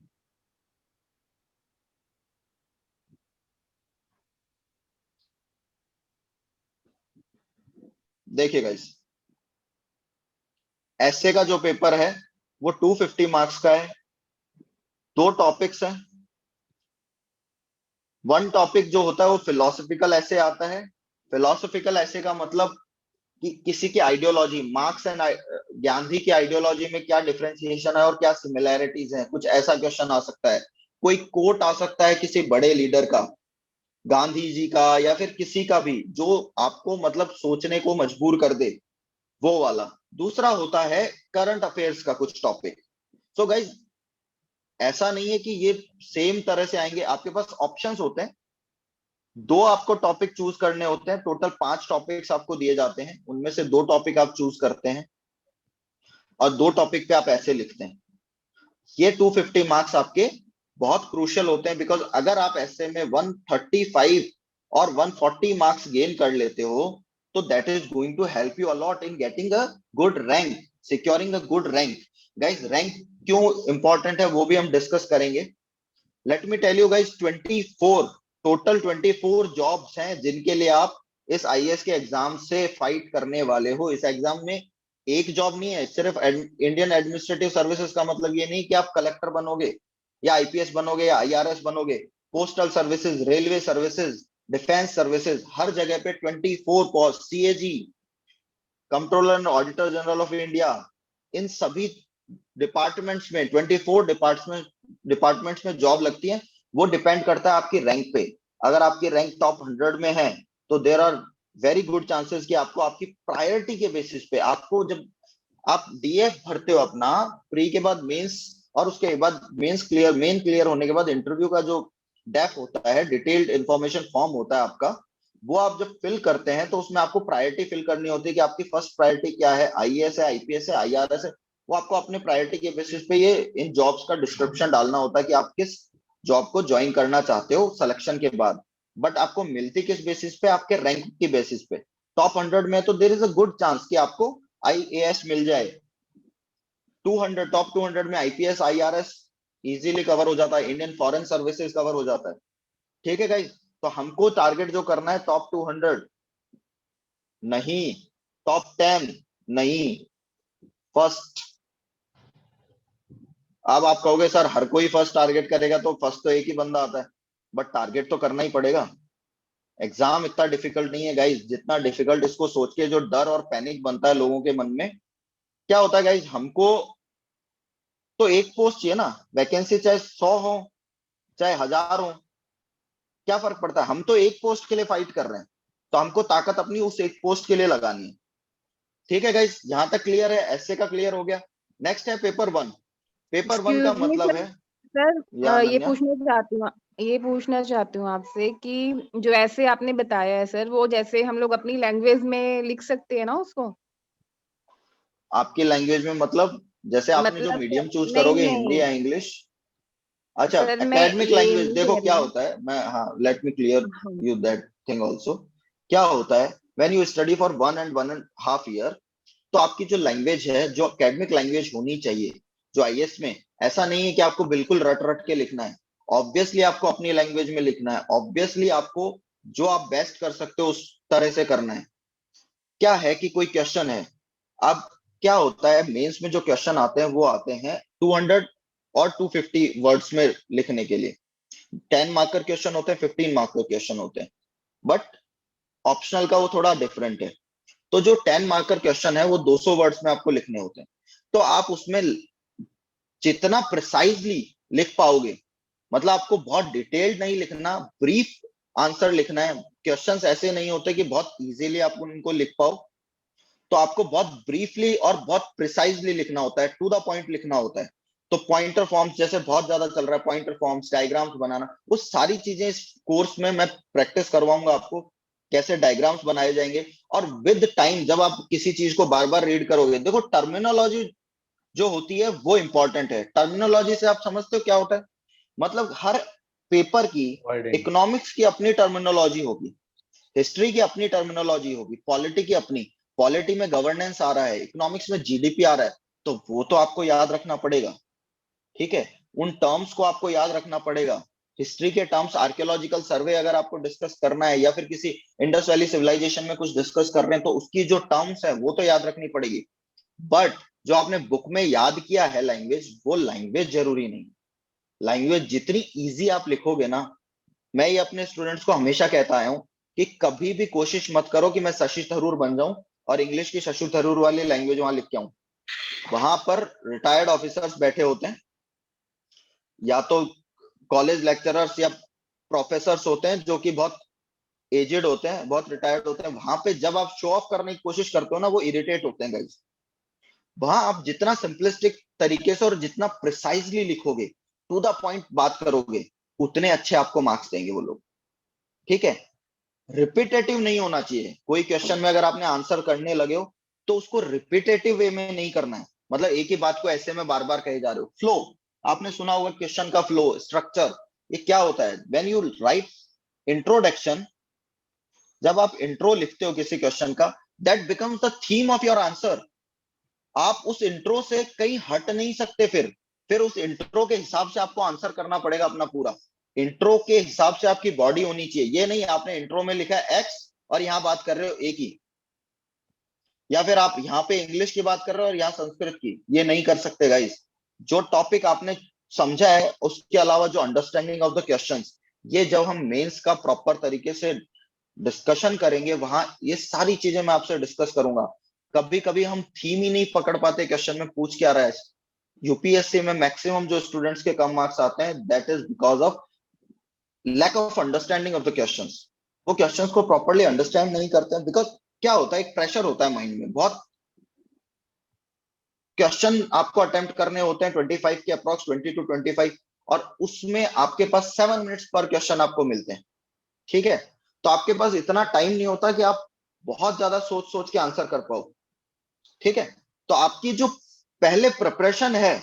देखिए गाइस, ऐसे का जो पेपर है वो 250 मार्क्स का है. 2 टॉपिक्स हैं. 1 टॉपिक जो होता है वो फिलोसॉफिकल ऐसे आता है. फिलोसॉफिकल ऐसे का मतलब कि किसी की आइडियोलॉजी, मार्क्स एंड गांधी की आइडियोलॉजी में क्या डिफरेंशिएशन है और क्या सिमिलैरिटीज हैं, कुछ ऐसा क्वेश्चन आ सकता है. कोई कोट आ सकता है किसी बड़े लीडर का, गांधी जी का या फिर किसी का भी, जो आपको मतलब सोचने को मजबूर कर दे, वो वाला. दूसरा होता है करंट अफेयर्स का कुछ टॉपिक. सो गाइज ऐसा नहीं है कि ये सेम तरह से आएंगे, आपके पास ऑप्शंस होते हैं. 2 आपको टॉपिक चूज करने होते हैं. टोटल 5 टॉपिक्स आपको दिए जाते हैं, उनमें से 2 टॉपिक आप चूज करते हैं और 2 टॉपिक पे आप ऐसे लिखते हैं. ये 250 मार्क्स आपके बहुत क्रूशियल होते हैं, बिकॉज अगर आप ऐसे में 135 और 140 मार्क्स गेन कर लेते हो तो that is going to help you a lot in getting a good rank, securing a good rank. Guys rank क्यों इंपॉर्टेंट है वो भी हम डिस्कस करेंगे। Let me tell you guys, 24 jobs हैं जिनके लिए आप इस आईएएस के एग्जाम से फाइट करने वाले हो। इस एग्जाम में एक जॉब नहीं है सिर्फ। इंडियन एडमिनिस्ट्रेटिव सर्विसेज का मतलब ये नहीं कि आप कलेक्टर बनोगे या आईपीएस बनोगे या आईआरएस बनोगे। Postal services, railway services, defence services, हर जगह पे 24 post, CAG, controller and auditor general of India, इन सभी डिपार्टमेंट्स में 24 डिपार्टमेंट्स में जॉब लगती है। वो डिपेंड करता है आपकी रैंक पे। अगर आपकी रैंक टॉप 100 में है तो there are very good chances कि आपको आपकी प्रायोरिटी के बेसिस पे, आपको जब आप डीएफ भरते हो अपना प्री के बाद मेंस, और उसके बाद मेन क्लियर होने के बाद इंटरव्यू का जो डेफ होता है, डिटेल्ड इंफॉर्मेशन फॉर्म होता है आपका, वो आप जब फिल करते हैं तो उसमें आपको प्रायोरिटी फिल करनी होती है कि आपकी फर्स्ट प्रायोरिटी क्या है, आईएएस है, आईपीएस है, आईआरएस है। वो आपको अपने प्रायोरिटी के बेसिस पे ये इन जॉब्स का डिस्क्रिप्शन डालना होता है कि आप किस जॉब को ज्वाइन करना चाहते हो सिलेक्शन के बाद। बट आपको मिलती किस बेसिस पे, आपके रैंक की बेसिस पे। टॉप 100 में तो there is a good chance कि आपको आईएएस मिल जाए। 200 टॉप 200 में आईपीएस आईआरएस इजीली कवर हो जाता है, इंडियन फॉरेन सर्विसेज कवर हो जाता है। ठीक है गाइस, तो हमको टारगेट जो करना है टॉप 200 नहीं, टॉप 10 नहीं, फर्स्ट। अब आप कहोगे सर हर कोई फर्स्ट टारगेट करेगा तो फर्स्ट तो एक ही बंदा आता है, बट टारगेट तो करना ही पड़ेगा। एग्जाम इतना डिफिकल्ट नहीं है गाइस जितना डिफिकल्ट इसको सोच के जो डर और पैनिक बनता है लोगों के मन में। क्या होता है गाइस, हमको तो एक पोस्ट चाहिए ना, वैकेंसी चाहे 100 हो चाहे 1000 हो, क्या फर्क पड़ता है। हम तो एक पोस्ट के लिए फाइट कर रहे हैं, तो हमको ताकत अपनी उस एक पोस्ट के लिए लगानी है। ठीक है गाइस, यहां तक क्लियर है, ऐसे का क्लियर हो गया। नेक्स्ट है पेपर 1। पेपर 1 का एक्सक्यूज मी मतलब सर। है, सर या ये अनन्या, पूछना चाहती हूँ आपसे कि जो ऐसे आपने बताया है सर, वो जैसे हम लोग अपनी लैंग्वेज में लिख सकते हैं ना उसको? आपकी लैंग्वेज में मतलब जैसे आपने जो मतलब मीडियम चूज नहीं करोगे, हिंदी नहीं या इंग्लिश। अच्छा, सर, मैं एकेडमिक ये लैंग्वेज नहीं देखो कह क्या रही हूँ। होता है, मैं, हाँ, लेट मी क्लियर हाँ, यू दैट थिंग आल्सो। क्या होता है, when you study for 1 and 1.5 year, तो आपकी जो लैंग्वेज है, जो एकेडमिक लैंग्वेज होनी चाहिए, जो आईएएस में, ऐसा नहीं है कि आपको बिल्कुल रट रट के लिखना है। ऑब्वियसली आपको अपनी लैंग्वेज में लिखना है, ऑब्वियसली आपको जो आप बेस्ट कर सकते हो उस तरह से करना है। क्या है कि कोई क्वेश्चन है, अब क्या होता है मेंस में जो क्वेश्चन आते हैं वो आते हैं 200 और 250 वर्ड्स में लिखने के लिए। 10 मार्कर क्वेश्चन होते हैं, 15 मार्कर क्वेश्चन होते हैं, बट ऑप्शनल का वो थोड़ा डिफरेंट है। तो जो 10 मार्कर क्वेश्चन है वो 200 वर्ड्स में आपको लिखने होते हैं। तो आप उसमें जितना प्रिसाइजली लिख पाओगे, मतलब आपको बहुत डिटेल्ड नहीं लिखना, ब्रीफ आंसर लिखना है। क्वेश्चंस ऐसे नहीं होते कि बहुत इजीली आप उनको लिख पाओ, तो आपको बहुत ब्रीफली और बहुत प्रिसाइजली लिखना होता है, टू द पॉइंट लिखना होता है। तो पॉइंटर फॉर्म्स जैसे बहुत ज्यादा चल रहा है, पॉइंटर फॉर्म्स, डायग्राम्स बनाना, वो सारी चीजें इस कोर्स में मैं प्रैक्टिस करवाऊंगा आपको, कैसे डायग्राम्स बनाए जाएंगे। और विद टाइम जब आप किसी चीज को बार बार रीड करोगे, देखो टर्मिनोलॉजी जो होती है वो इंपॉर्टेंट है। टर्मिनोलॉजी से आप समझते हो क्या होता है, मतलब हर पेपर की, वर्डिंग। इकोनॉमिक्स की अपनी टर्मिनोलॉजी होगी, हिस्ट्री की अपनी टर्मिनोलॉजी होगी, पॉलिटी की अपनी। पॉलिटी में गवर्नेंस आ रहा है, इकोनॉमिक्स में जीडीपी आ रहा है, तो वो तो आपको याद रखना पड़ेगा। ठीक है, उन टर्म्स को आपको याद रखना पड़ेगा। हिस्ट्री के टर्म्स, आर्कियोलॉजिकल सर्वे अगर आपको डिस्कस करना है, या फिर किसी इंडस वैली सिविलाइजेशन में कुछ डिस्कस कर रहे हैं, तो उसकी जो टर्म्स है वो तो याद रखनी पड़ेगी। बट जो आपने बुक में याद किया है लैंग्वेज, वो लैंग्वेज जरूरी नहीं। लैंग्वेज जितनी इजी आप लिखोगे ना, मैं ये अपने स्टूडेंट्स को हमेशा कहता आया हूं कि कभी भी कोशिश मत करो कि मैं शशि थरूर बन जाऊं और इंग्लिश की शशि थरूर वाली लैंग्वेज वहां लिख के आऊं। वहां पर रिटायर्ड ऑफिसर्स बैठे होते हैं, या तो कॉलेज लेक्चरर्स या प्रोफेसर्स होते हैं जो कि बहुत एजेड होते हैं, बहुत रिटायर्ड होते हैं। वहां पे जब आप शो ऑफ करने की कोशिश करते हो ना, वो इरिटेट होते हैं गाइस। वहां आप जितना सिंपलिस्टिक तरीके से और जितना प्रिसाइजली लिखोगे, टू द पॉइंट बात करोगे, उतने अच्छे आपको मार्क्स देंगे वो लोग। ठीक है, रिपीटेटिव नहीं होना चाहिए। कोई क्वेश्चन में अगर आपने आंसर करने लगे हो तो उसको रिपीटेटिव वे में नहीं करना है, मतलब एक ही बात को ऐसे में बार बार कहे जा रहे हो। फ्लो, आपने सुना होगा क्वेश्चन का फ्लो, स्ट्रक्चर। ये क्या होता है, व्हेन यू राइट इंट्रोडक्शन, जब आप इंट्रो लिखते हो किसी क्वेश्चन का, that becomes the theme of your answer. आप उस इंट्रो से कहीं हट नहीं सकते फिर। फिर उस इंट्रो के हिसाब से आपको आंसर करना पड़ेगा अपना पूरा। इंट्रो के हिसाब से आपकी बॉडी होनी चाहिए, ये नहीं आपने इंट्रो में लिखा है एक्स और यहाँ बात कर रहे हो ए की, या फिर आप यहाँ पे इंग्लिश की बात कर रहे हो और यहाँ संस्कृत की, ये नहीं कर सकते गाइस। जो टॉपिक आपने समझा है उसके अलावा जो अंडरस्टैंडिंग ऑफ द क्वेश्चंस, ये जब हम मेंस का प्रॉपर तरीके से डिस्कशन करेंगे वहां ये सारी चीजें मैं आपसे डिस्कस करूंगा। कभी कभी हम थीम ही नहीं पकड़ पाते क्वेश्चन में पूछ क्या रहा है। यूपीएससी में मैक्सिमम जो स्टूडेंट्स के कम मार्क्स आते हैं that is because of lack of understanding of the questions. वो क्वेश्चंस को प्रॉपरली अंडरस्टैंड नहीं करते हैं, बिकॉज क्या होता है, एक प्रेशर होता है माइंड में, बहुत क्वेश्चन आपको अटेम्प्ट करने होते हैं 25 के अप्रॉक्स, 20 to 25, और उसमें आपके पास 7 मिनट्स पर क्वेश्चन आपको मिलते हैं, ठीक है। तो आपके पास इतना टाइम नहीं होता कि आप बहुत ज्यादा सोच सोच के आंसर कर पाओ, ठीक है। तो आपकी जो पहले प्रिपरेशन है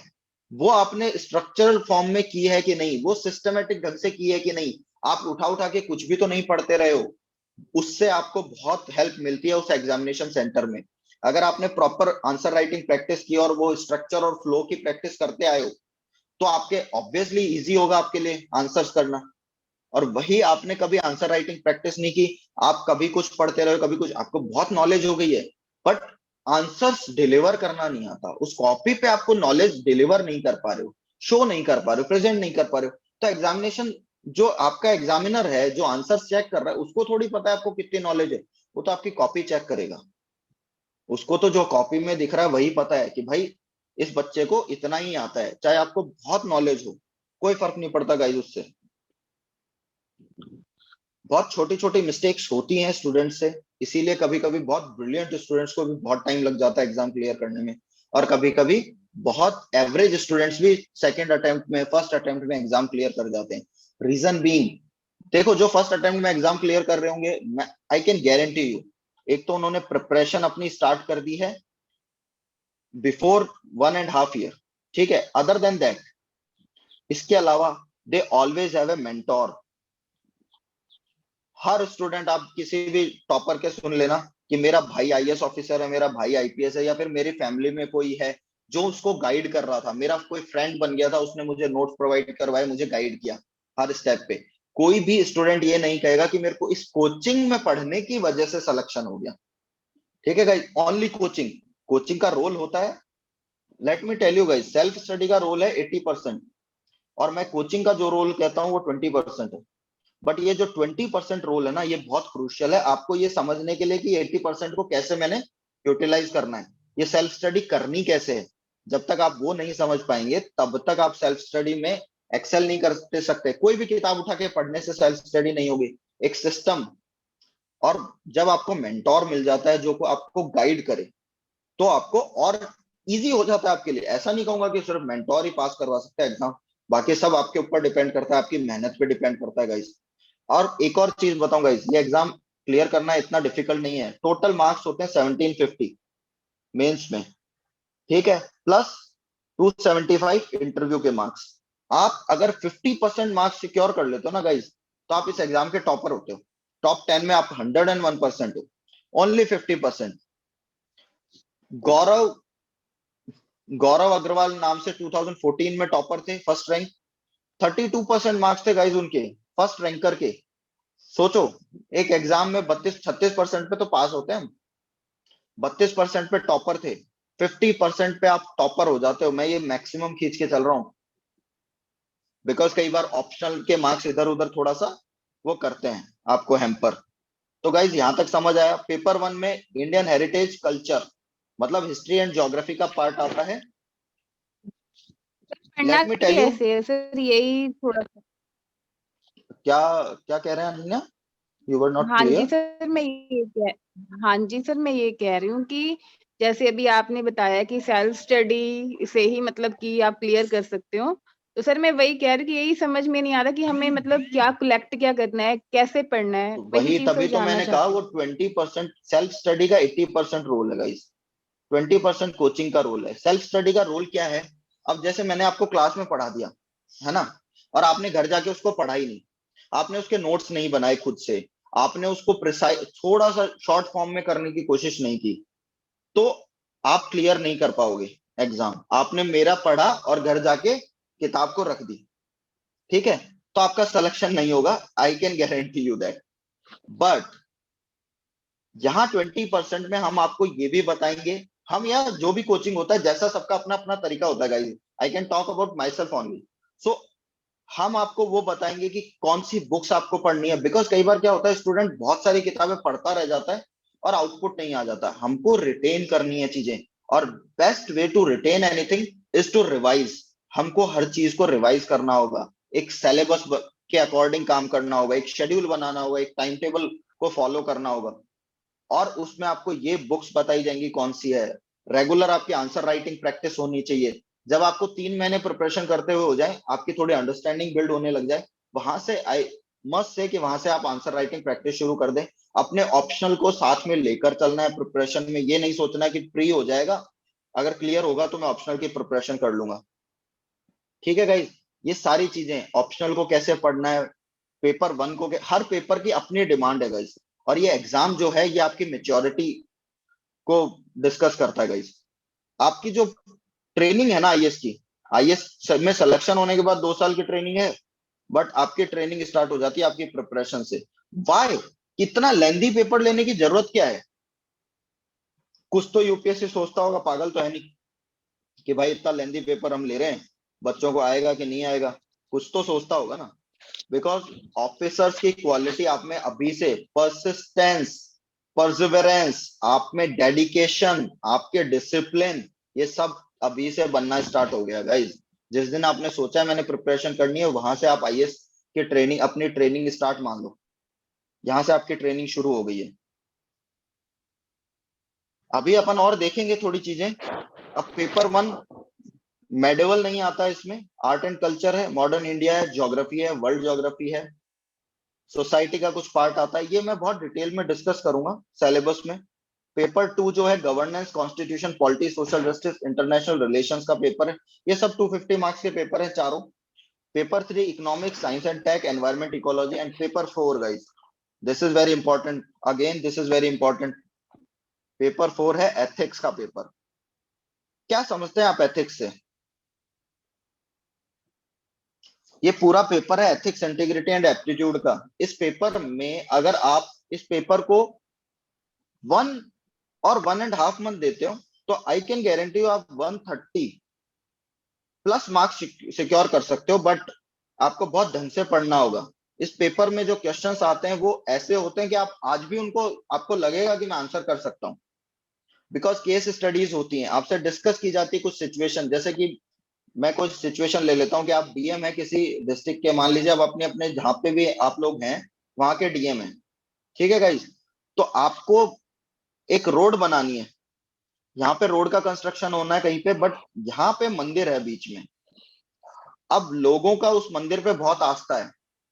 वो आपने स्ट्रक्चरल फॉर्म में की है कि नहीं, वो सिस्टमेटिक ढंग से की है कि नहीं, आप उठा उठा के कुछ भी तो नहीं पढ़ते रहे हो। उससे आपको बहुत हेल्प मिलती है उस एग्जामिनेशन सेंटर में। अगर आपने प्रॉपर आंसर राइटिंग प्रैक्टिस की और वो स्ट्रक्चर और फ्लो की प्रैक्टिस करते आए हो तो आपके ऑब्वियसली इजी होगा आपके लिए आंसर्स करना। और वही आपने कभी आंसर राइटिंग प्रैक्टिस नहीं की, आप कभी कुछ पढ़ते रहे, कभी कुछ, आपको बहुत नॉलेज हो गई है बट आंसर्स डिलीवर करना नहीं आता, उस कॉपी पे आपको नॉलेज डिलीवर नहीं कर पा रहे हो, शो नहीं कर पा रहे हो, प्रेजेंट नहीं कर पा रहे हो। तो एग्जामिनेशन जो आपका एग्जामिनर है जो आंसर चेक कर रहा है उसको थोड़ी पता है आपको कितनी नॉलेज है, वो तो आपकी कॉपी चेक करेगा। उसको तो जो कॉपी में दिख रहा है वही पता है कि भाई इस बच्चे को इतना ही आता है, चाहे आपको बहुत नॉलेज हो, कोई फर्क नहीं पड़ता गाइस उससे। बहुत छोटी छोटी मिस्टेक्स होती हैं स्टूडेंट्स से, इसीलिए कभी कभी बहुत ब्रिलियंट स्टूडेंट्स को भी बहुत टाइम लग जाता है एग्जाम क्लियर करने में, और कभी कभी बहुत एवरेज स्टूडेंट्स भी सेकंड अटेम्प्ट में, फर्स्ट अटेम्प्ट में एग्जाम क्लियर कर जाते हैं। रीजन बीइंग, देखो जो फर्स्ट अटेम्प्ट में एग्जाम क्लियर कर रहे होंगे, मैं आई कैन गारंटी यू, एक तो उन्होंने प्रिपरेशन अपनी स्टार्ट कर दी है बिफोर 1.5 ईयर, ठीक है। अदर देन दैट, इसके अलावा they always have a mentor. Her student, आप किसी भी टॉपर के सुन लेना कि मेरा भाई आईएएस ऑफिसर है, मेरा भाई आईपीएस है, या फिर मेरी फैमिली में कोई है जो उसको गाइड कर रहा था, मेरा कोई फ्रेंड बन गया था, उसने मुझे नोट्स प्रोवाइड करवाए, मुझे गाइड किया हर स्टेप पे। कोई भी स्टूडेंट ये नहीं कहेगा कि मेरे को इस कोचिंग में पढ़ने की वजह से सिलेक्शन हो गया, ठीक है गाइस। ओनली कोचिंग, कोचिंग का रोल होता है, let me tell you guys, self study का रोल है 80% और मैं कोचिंग का जो रोल कहता हूँ वो 20% है। बट ये जो 20% रोल है ना, ये बहुत क्रूशियल है आपको ये समझने के लिए कि 80% को कैसे मैंने यूटिलाइज करना है, ये सेल्फ स्टडी करनी कैसे है। जब तक आप वो नहीं समझ पाएंगे तब तक आप सेल्फ स्टडी में एक्सेल नहीं कर सकते। कोई भी किताब उठा के पढ़ने से सेल्फ स्टडी नहीं होगी, एक सिस्टम। और जब आपको मेंटोर मिल जाता है जो को आपको गाइड करे तो आपको और इजी हो जाता है आपके लिए। ऐसा नहीं कहूंगा कि सिर्फ मेंटोर ही पास करवा सकता है एग्जाम, बाकी सब आपके ऊपर डिपेंड करता है, आपकी मेहनत पे डिपेंड करता है गाइस। और एक और चीज बताऊं गाइस, ये एग्जाम क्लियर करना इतना डिफिकल्ट नहीं है। टोटल मार्क्स होते हैं 1750 मेंस में, ठीक है, प्लस 275 इंटरव्यू के मार्क्स। आप अगर 50% मार्क्स सिक्योर कर लेते हो ना गाइस, तो आप इस एग्जाम के टॉपर होते हो। टॉप 10 में आप 101% हो, ओनली 50%। गौरव गौरव अग्रवाल नाम से 2014 में टॉपर थे, फर्स्ट रैंक, 32% मार्क्स थे गाइस उनके, फर्स्ट रैंकर के। सोचो, एक एग्जाम में 32-36% पे तो पास होते हैं हम, 32% पे टॉपर थे, 50% पे आप टॉपर हो जाते हो। मैं ये मैक्सिमम खींच के चल रहा हूँ बिकॉज कई बार ऑप्शनल के मार्क्स इधर उधर थोड़ा सा वो करते हैं आपको हैम्पर। तो गाइज यहां तक समझ आया। पेपर 1 में इंडियन हेरिटेज कल्चर मतलब हिस्ट्री एंड ज्योग्राफी का पार्ट आता है। पढ़ना लेट मी टेल यू, कैसे है सर, यही थोड़ा सा। क्या क्या कह रहे हैं अनन्या, यू वर नॉट हाँ जी क्लियर। सर, हाँ जी सर, मैं ये कह रही हूँ कि जैसे अभी आपने बताया कि सेल्फ स्टडी से ही मतलब कि आप क्लियर कर सकते हो, तो सर मैं वही कह रही कि यही समझ में नहीं आ रहा कि हमें मतलब क्या कलेक्ट क्या करना है, कैसे पढ़ना है, वही वही चीज सर तभी तो जानना मैंने कहा चाहती वो हूँ। 20% सेल्फ स्टडी का 80% रोल है गाइस, 20% कोचिंग का रोल है। सेल्फ स्टडी का रोल क्या है, अब जैसे मैंने आपको क्लास में पढ़ा दिया है ना, और आपने घर जाके उसको पढ़ा ही नहीं, आपने उसके नोट्स नहीं बनाए खुद से, आपने उसको प्रिसाइज थोड़ा सा शॉर्ट फॉर्म में करने की कोशिश नहीं की, तो आप क्लियर नहीं कर पाओगे। एग्जाम, आपने मेरा पढ़ा और घर जाके किताब को रख दी, ठीक है, तो आपका सिलेक्शन नहीं होगा, I can guarantee you that. But यहाँ 20% में हम आपको ये भी बताएंगे, हम यहाँ जो भी कोचिंग होता है, जैसा सबका अपना अपना तरीका होता है guys, I can talk about myself only. So हम आपको वो बताएंगे कि कौन सी बुक्स आपको पढ़नी है, बिकॉज कई बार क्या होता है, स्टूडेंट बहुत सारी किताबें पढ़ता रह जाता है और आउटपुट नहीं आ जाता। हमको रिटेन करनी है चीजें, और best way to retain anything is to revise. हमको हर चीज को रिवाइज करना होगा, एक सिलेबस के अकॉर्डिंग काम करना होगा, एक शेड्यूल बनाना होगा, एक टाइम टेबल को फॉलो करना होगा, और उसमें आपको ये बुक्स बताई जाएंगी कौन सी है। रेगुलर आपकी आंसर राइटिंग प्रैक्टिस होनी चाहिए। जब आपको 3 महीने प्रिपरेशन करते हुए हो जाए, आपकी थोड़ी अंडरस्टैंडिंग बिल्ड होने लग जाए, वहां से आई मस्ट से कि वहां से आप आंसर राइटिंग प्रैक्टिस शुरू कर दें। अपने ऑप्शनल को साथ में लेकर चलना है प्रिपरेशन में, ये नहीं सोचना कि प्री हो जाएगा, अगर क्लियर होगा तो मैं ऑप्शनल की प्रिपरेशन कर लूंगा। ठीक है गाइज, ये सारी चीजें, ऑप्शनल को कैसे पढ़ना है, पेपर 1 को, हर पेपर की अपनी डिमांड है गाइज, और ये एग्जाम जो है ये आपकी मेच्योरिटी को डिस्कस करता है गाइज। आपकी जो ट्रेनिंग है ना आईएएस की, आईएएस में सिलेक्शन होने के बाद 2 साल की ट्रेनिंग है, बट आपकी ट्रेनिंग स्टार्ट हो जाती है आपकी प्रिपरेशन से। वाई, कितना लेंदी पेपर लेने की जरूरत क्या है? कुछ तो यूपीएससी सोचता होगा, पागल तो है नहीं कि भाई इतना लेंदी पेपर हम ले रहे हैं, बच्चों को आएगा कि नहीं आएगा, कुछ तो सोचता होगा ना। बिकॉज ऑफिसर्स की क्वालिटी आप में अभी से, परसिस्टेंस, परसिवरेंस, आप में डेडिकेशन, आपके डिसिप्लिन, ये सब अभी से बनना स्टार्ट हो गया गाइज। जिस दिन आपने सोचा है मैंने प्रिपरेशन करनी है, वहां से आप आईएएस की ट्रेनिंग, अपनी ट्रेनिंग स्टार्ट मान लो, यहां से आपकी ट्रेनिंग शुरू हो गई है। अभी अपन और देखेंगे थोड़ी चीजें। अब पेपर 1 मेडिवल नहीं आता है, इसमें आर्ट एंड कल्चर है, मॉडर्न इंडिया है, ज्योग्राफी है, वर्ल्ड ज्योग्राफी है, सोसाइटी का कुछ पार्ट आता है, ये मैं बहुत डिटेल में डिस्कस करूंगा सिलेबस में। पेपर 2 जो है governance, constitution, polity, social justice, international relations का पेपर है, ये सब 250 मार्क्स के पेपर है चारों। Paper 3 economics, science and tech, environment, ecology, and paper 4 guys, this is very important, again this is very important, paper 4 है एथिक्स का paper. क्या समझते हैं आप एथिक्स से? ये पूरा पेपर है एथिक्स, इंटीग्रिटी एंड एप्टीट्यूड का। इस पेपर में अगर आप इस पेपर को 1 और 1.5 मंथ देते हो, तो आई कैन गारंटी यू आप 130 प्लस मार्क्स सिक्योर कर सकते हो। बट आपको बहुत ढंग से पढ़ना होगा। इस पेपर में जो क्वेश्चंस आते हैं वो ऐसे होते हैं कि आप आज भी उनको, आपको लगेगा कि मैं आंसर कर सकता हूं, बिकॉज केस स्टडीज होती हैं, आपसे डिस्कस की जाती है कुछ सिचुएशन। जैसे कि मैं कुछ सिचुएशन ले लेता हूं कि आप डीएम है किसी डिस्ट्रिक्ट के, मान लीजिए आप अपने अपने जहां पे भी आप लोग हैं वहां के डीएम है, ठीक है गाइज, तो आपको एक रोड बनानी है, यहाँ पे रोड का कंस्ट्रक्शन होना है कहीं पे, बट यहाँ पे मंदिर है बीच में। अब लोगों का उस मंदिर पे बहुत आस्था है,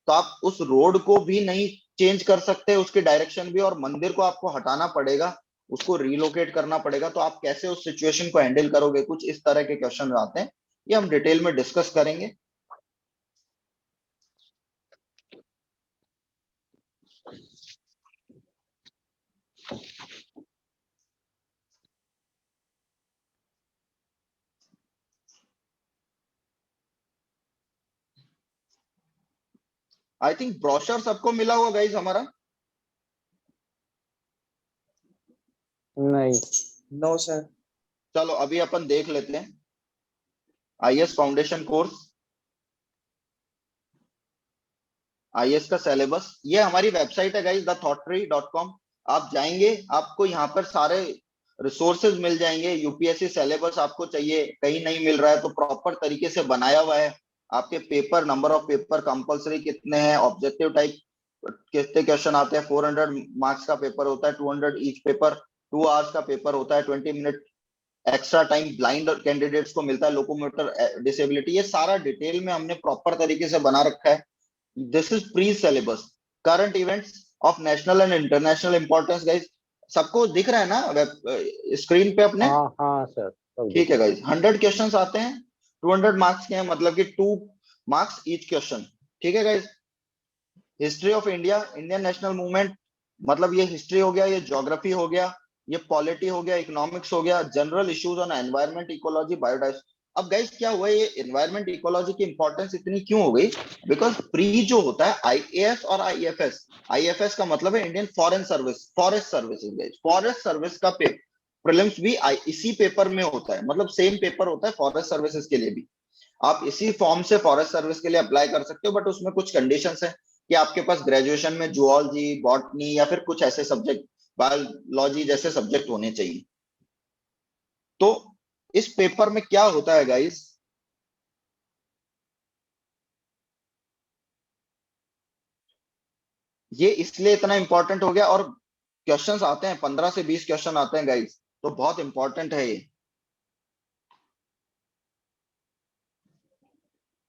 तो आप उस रोड को भी नहीं चेंज कर सकते, उसकी डायरेक्शन भी, और मंदिर को आपको हटाना पड़ेगा, उसको रिलोकेट करना पड़ेगा। तो आप कैसे उस सिचुएशन को हैंडल करोगे, कुछ इस तरह के क्वेश्चन आते हैं, ये हम डिटेल में डिस्कस करेंगे। आई थिंक ब्रोशर सबको मिला होगा गाइज हमारा। नहीं। No, sir. चलो अभी अपन देख लेते हैं आईएएस फाउंडेशन कोर्स, आईएएस का सिलेबस। ये हमारी वेबसाइट है गाइज, thethoughttree.com। आप जाएंगे, आपको यहाँ पर सारे रिसोर्सेज मिल जाएंगे। यूपीएससी सिलेबस आपको चाहिए, कहीं नहीं मिल रहा है तो प्रॉपर तरीके से बनाया हुआ है। आपके paper, number of paper compulsory कितने हैं, ऑब्जेक्टिव टाइप कितने क्वेश्चन आते हैं, 400 मार्क्स का पेपर होता है, 200 ईच पेपर, 2 आवर्स का पेपर होता है, 20 minute extra time blind candidates को मिलता है, लोकोमोटर डिसेबिलिटी, ये सारा डिटेल में हमने प्रॉपर तरीके से बना रखा है। This is pre syllabus, current events of national and international importance guys, सबको दिख रहा है ना स्क्रीन पे अपने? हाँ हाँ सर, ठीक है गाइज, 100 क्वेश्चंस आते हैं, 200 मार्क्स के हैं, मतलब कि 2 मार्क्स ईच क्वेश्चन। ठीक है guys, history of India, Indian national movement, मतलब ये हिस्ट्री हो गया, ये ज्योग्राफी हो गया, ये पॉलिटी हो गया, इकोनॉमिक्स हो गया, general issues on environment, ecology, biodiversity. अब गाइस क्या हुआ, ये एनवायरमेंट इकोलॉजी की इंपॉर्टेंस इतनी क्यों हो गई? बिकॉज प्री जो होता है आईएएस और आईएफएस, आईएफएस का मतलब है Indian foreign service, forest services guys, forest service का प्रीलिम्स भी इसी पेपर में होता है, मतलब सेम पेपर होता है फॉरेस्ट सर्विसेज के लिए भी। आप इसी फॉर्म से फॉरेस्ट सर्विस के लिए अप्लाई कर सकते हो, बट उसमें कुछ कंडीशंस है कि आपके पास ग्रेजुएशन में जूलॉजी, बॉटनी या फिर कुछ ऐसे सब्जेक्ट, बायोलॉजी जैसे सब्जेक्ट होने चाहिए। तो इस पेपर में क्या होता है गाइस, ये इसलिए इतना इंपॉर्टेंट हो गया, और क्वेश्चंस आते हैं 15 से 20 क्वेश्चन आते हैं गाइस, तो बहुत इंपॉर्टेंट है ये।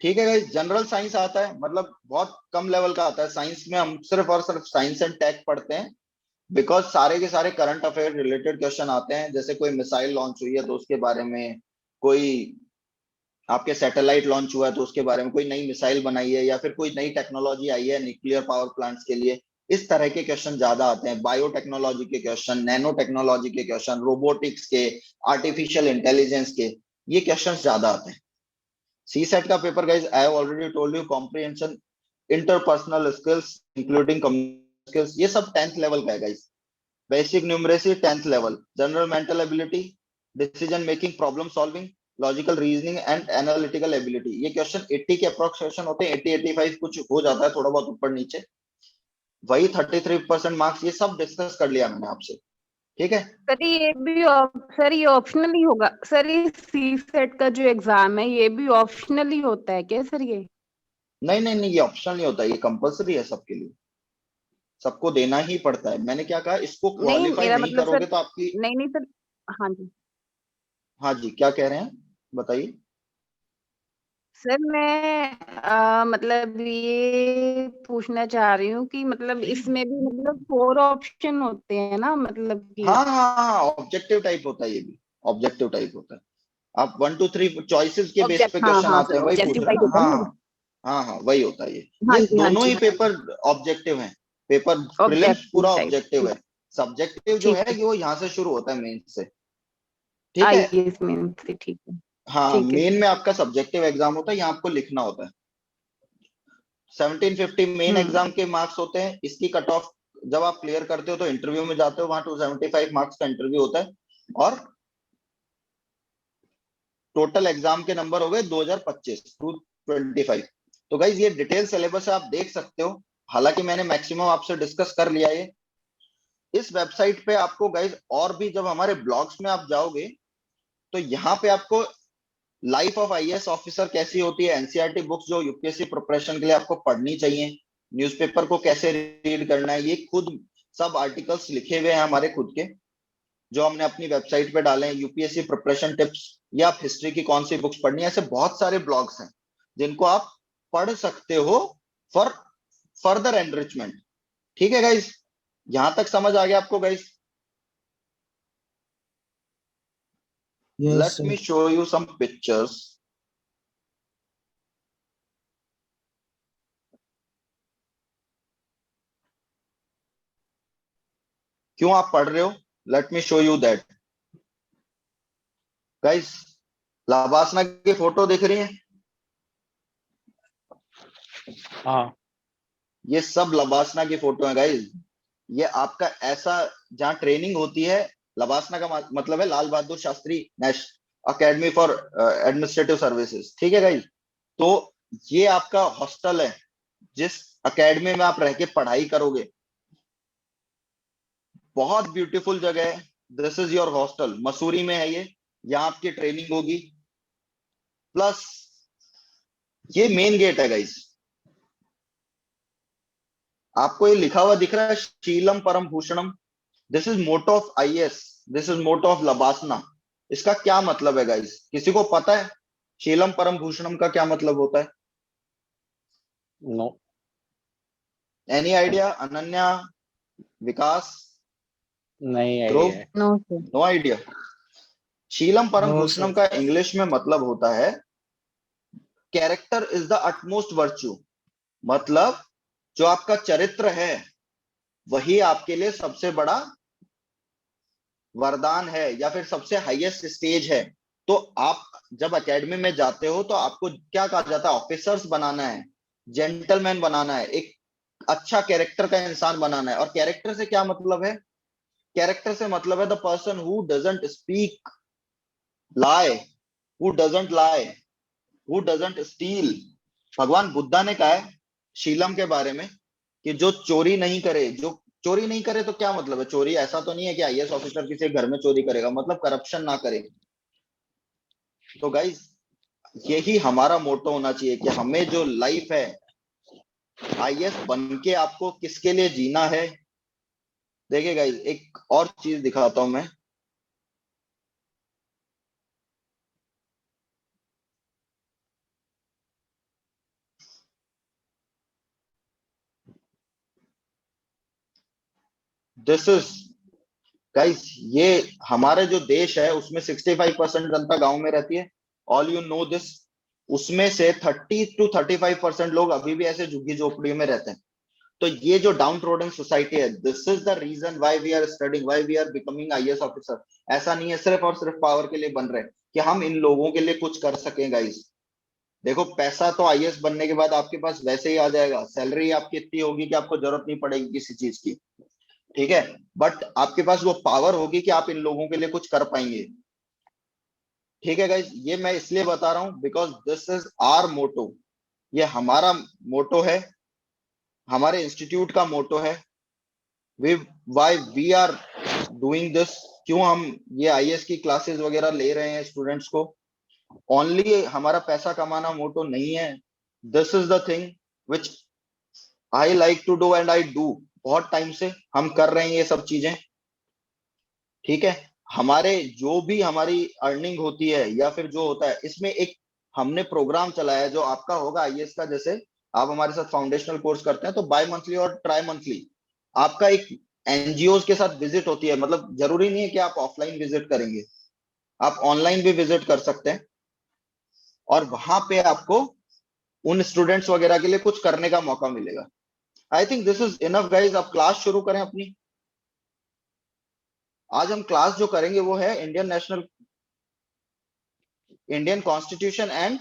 ठीक है गाइस, जनरल साइंस आता है, मतलब बहुत कम लेवल का आता है। साइंस में हम सिर्फ और सिर्फ साइंस एंड टेक पढ़ते हैं, बिकॉज सारे के सारे करंट अफेयर रिलेटेड क्वेश्चन आते हैं। जैसे कोई मिसाइल लॉन्च हुई है तो उसके बारे में, कोई आपके सैटेलाइट लॉन्च हुआ है तो उसके बारे में, कोई नई मिसाइल बनाई है या फिर कोई नई टेक्नोलॉजी आई है न्यूक्लियर पावर प्लांट्स के लिए, इस तरह के क्वेश्चन ज्यादा आते हैं। बायोटेक्नोलॉजी के क्वेश्चन, नैनो टेक्नोलॉजी के क्वेश्चन, रोबोटिक्स के, आर्टिफिशियल इंटेलिजेंस के, ये क्वेश्चन ज्यादा आते हैं। सी सेट का paper guys, I have already told you, comprehension, interpersonal skills including communication skills, ये सब 10th लेवल का है guys. Basic numeracy 10th level, general mental ability, decision making, problem solving, logical reasoning and analytical ability, ये question 80 के approximation होते हैं, 80-85 कुछ हो जाता है थोड़ा बहुत ऊपर नीचे, वही 33% मार्क्स। ये सब डिस्कस कर लिया मैंने आपसे, ठीक है। सर ये भी सर ये ऑप्शनल ही होगा सर, ये सी सेट का जो एग्जाम है ये भी ऑप्शनल ही होता है क्या सर? ये नहीं नहीं नहीं, ये ऑप्शनल नहीं होता, ये कंपलसरी है सबके लिए, सबको देना ही पड़ता है। मैंने क्या कहा, इसको नहीं, क्वालिफाई मेरा नहीं मतलब सर, करोगे तो आपकी। नहीं नहीं सर, हाँ जी हाँ जी, क्या कह रहे हैं बताइए। सर, मैं मतलब ये पूछना चाह रही हूँ कि मतलब इसमें भी मतलब 4 ऑप्शन होते हैं ना, मतलब कि हाँ हाँ हाँ, ऑब्जेक्टिव टाइप होता है ये भी, ऑब्जेक्टिव टाइप होता है। आप 1 2 3 चॉइसेस के बेस पे ऑब्जेक्ट, हाँ क्वेश्चन हाँ आते सर, हैं, वही पूछ ऑब्जेक्टिव रहे हैं टाइप ना। होता है हाँ ना। हाँ हाँ हाँ, वही होता है ये। हाँ ये जी हाँ दोनों जी ही हाँ पेपर ऑब्जेक्टिव हैं, पेपर प्रीलिम्स ऑब्जेक्टिव पूरा टाइप, ऑब्जेक्टिव ठीक है। सब्जेक्टिव जो ठीक है है, ये वो यहाँ से शुरू होता है, मेन से, ठीक है। आईएएस में से, ठीक है हाँ, ठीक है। मेन में आपका सब्जेक्टिव एग्जाम होता है, यहाँ आपको लिखना होता है। 1750 मेन एग्जाम के मार्क्स होते हैं, इसकी कट ऑफ जब आप क्लियर करते हो तो इंटरव्यू में जाते हो, वहां 275 मार्क्स का इंटरव्यू होता है, और टोटल एग्जाम के नंबर हो गए 2025 225। तो गाइज ये डिटेल सिलेबस है, आप देख सकते हो। हालांकि मैंने मैक्सिमम आपसे डिस्कस कर लिया है। इस वेबसाइट पे आपको गाइज और भी, जब हमारे ब्लॉग्स में आप जाओगे तो यहाँ पे आपको लाइफ ऑफ आईएएस ऑफिसर कैसी होती है, एनसीईआरटी बुक्स जो यूपीएससी प्रिपरेशन के लिए आपको पढ़नी चाहिए, न्यूज़पेपर को कैसे रीड करना है, ये खुद सब आर्टिकल्स लिखे हुए हैं हमारे खुद के, जो हमने अपनी वेबसाइट पे डाले हैं। यूपीएससी प्रिपरेशन टिप्स, या आप हिस्ट्री की कौन सी बुक्स पढ़नी है, ऐसे बहुत सारे ब्लॉग्स हैं जिनको आप पढ़ सकते हो फॉर फर्दर एनरिचमेंट। ठीक है गाइस, यहां तक समझ आ गया आपको guys? Yes, let sir. Me show you some pictures. क्यों आप पढ़ रहे हो, let me show you that. Guys, LBSNAA की फोटो दिख रही है? हाँ ये सब लबासना की फोटो है गाइस। ये आपका ऐसा, जहाँ ट्रेनिंग होती है, लबासना का मतलब है Lal Bahadur Shastri national academy for administrative services, ठीक है गाइस। तो ये आपका हॉस्टल है, जिस एकेडमी में आप रह के पढ़ाई करोगे। बहुत ब्यूटीफुल जगह है। This is your hostel, Mussoorie में है ये, यहाँ आपकी ट्रेनिंग होगी। प्लस ये मेन गेट है गाइस, आपको ये लिखा हुआ दिख रहा है, शीलम परम भूषणम। This is motto of IAS, this is motto of LBSNAA. इसका क्या मतलब है गाइस, किसी को पता है शीलम परम भूषणम का क्या मतलब होता है? No any idea? Ananya, Vikas, नहीं ध्रुव? आइडिया है। No sir. No idea. शीलम परम No, भूषणम sir. का इंग्लिश में मतलब होता है character is the utmost virtue, मतलब जो आपका चरित्र है वही आपके लिए सबसे बड़ा वरदान है या फिर सबसे हाईएस्ट स्टेज है, तो आप जब एकेडमी में जाते हो तो आपको क्या कहा जाता है, ऑफिसर्स बनाना है, जेंटलमैन बनाना है, एक अच्छा कैरेक्टर का इंसान बनाना है। और कैरेक्टर से क्या मतलब है, कैरेक्टर से मतलब है the person who doesn't speak lie, who doesn't lie, who doesn't steal। भगवान बुद्धा ने कहा है शीलम के बारे में कि जो चोरी नहीं करे, जो चोरी नहीं करे, तो क्या मतलब है, चोरी ऐसा तो नहीं है कि आईएएस ऑफिसर किसी घर में चोरी करेगा, मतलब करप्शन ना करे। तो गाइस यही हमारा मोटो होना चाहिए कि हमें जो लाइफ है आईएएस बन के आपको किसके लिए जीना है। देखिए गाइस एक और चीज दिखाता हूं मैं, दिस इज गाइस, ये हमारे जो देश है उसमें 65% जनता गांव में रहती है, ऑल यू नो दिस। उसमें से 30 to 35% लोग अभी भी ऐसे झुग्गी झोपड़ी में रहते हैं। तो ये जो डाउन ट्रोडन सोसाइटी है, this is the reason why we are studying, why we are becoming IAS officer. ऐसा नहीं है सिर्फ और सिर्फ पावर के लिए बन रहे कि हम इन लोगों के लिए कुछ कर सकें। गाइस देखो पैसा तो आईएएस बनने के बाद आपके पास वैसे ही आ जाएगा, सैलरी आपकी इतनी होगी कि आपको जरूरत नहीं पड़ेगी किसी चीज की, ठीक है, बट आपके पास वो पावर होगी कि आप इन लोगों के लिए कुछ कर पाएंगे। ठीक है गाइज, ये मैं इसलिए बता रहा हूं because this is our motto, ये हमारा मोटो है, हमारे इंस्टीट्यूट का मोटो है। We why we are doing this, क्यों हम ये आईएएस की क्लासेस वगैरह ले रहे हैं स्टूडेंट्स को, ओनली हमारा पैसा कमाना मोटो नहीं है। This is the thing which I like to do and I do, बहुत टाइम से हम कर रहे हैं ये सब चीजें, ठीक है। हमारे जो भी हमारी अर्निंग होती है या फिर जो होता है, इसमें एक हमने प्रोग्राम चलाया है जो आपका होगा आईएएस का, जैसे आप हमारे साथ फाउंडेशनल कोर्स करते हैं तो बाय मंथली और ट्राई मंथली आपका एक एनजीओ के साथ विजिट होती है। मतलब जरूरी नहीं है कि आप ऑफलाइन विजिट करेंगे, आप ऑनलाइन भी विजिट कर सकते हैं, और वहां पे आपको उन स्टूडेंट्स वगैरह के लिए कुछ करने का मौका मिलेगा। I think this is enough guys, अब क्लास शुरू करें अपनी। आज हम क्लास जो करेंगे वो है इंडियन कॉन्स्टिट्यूशन एंड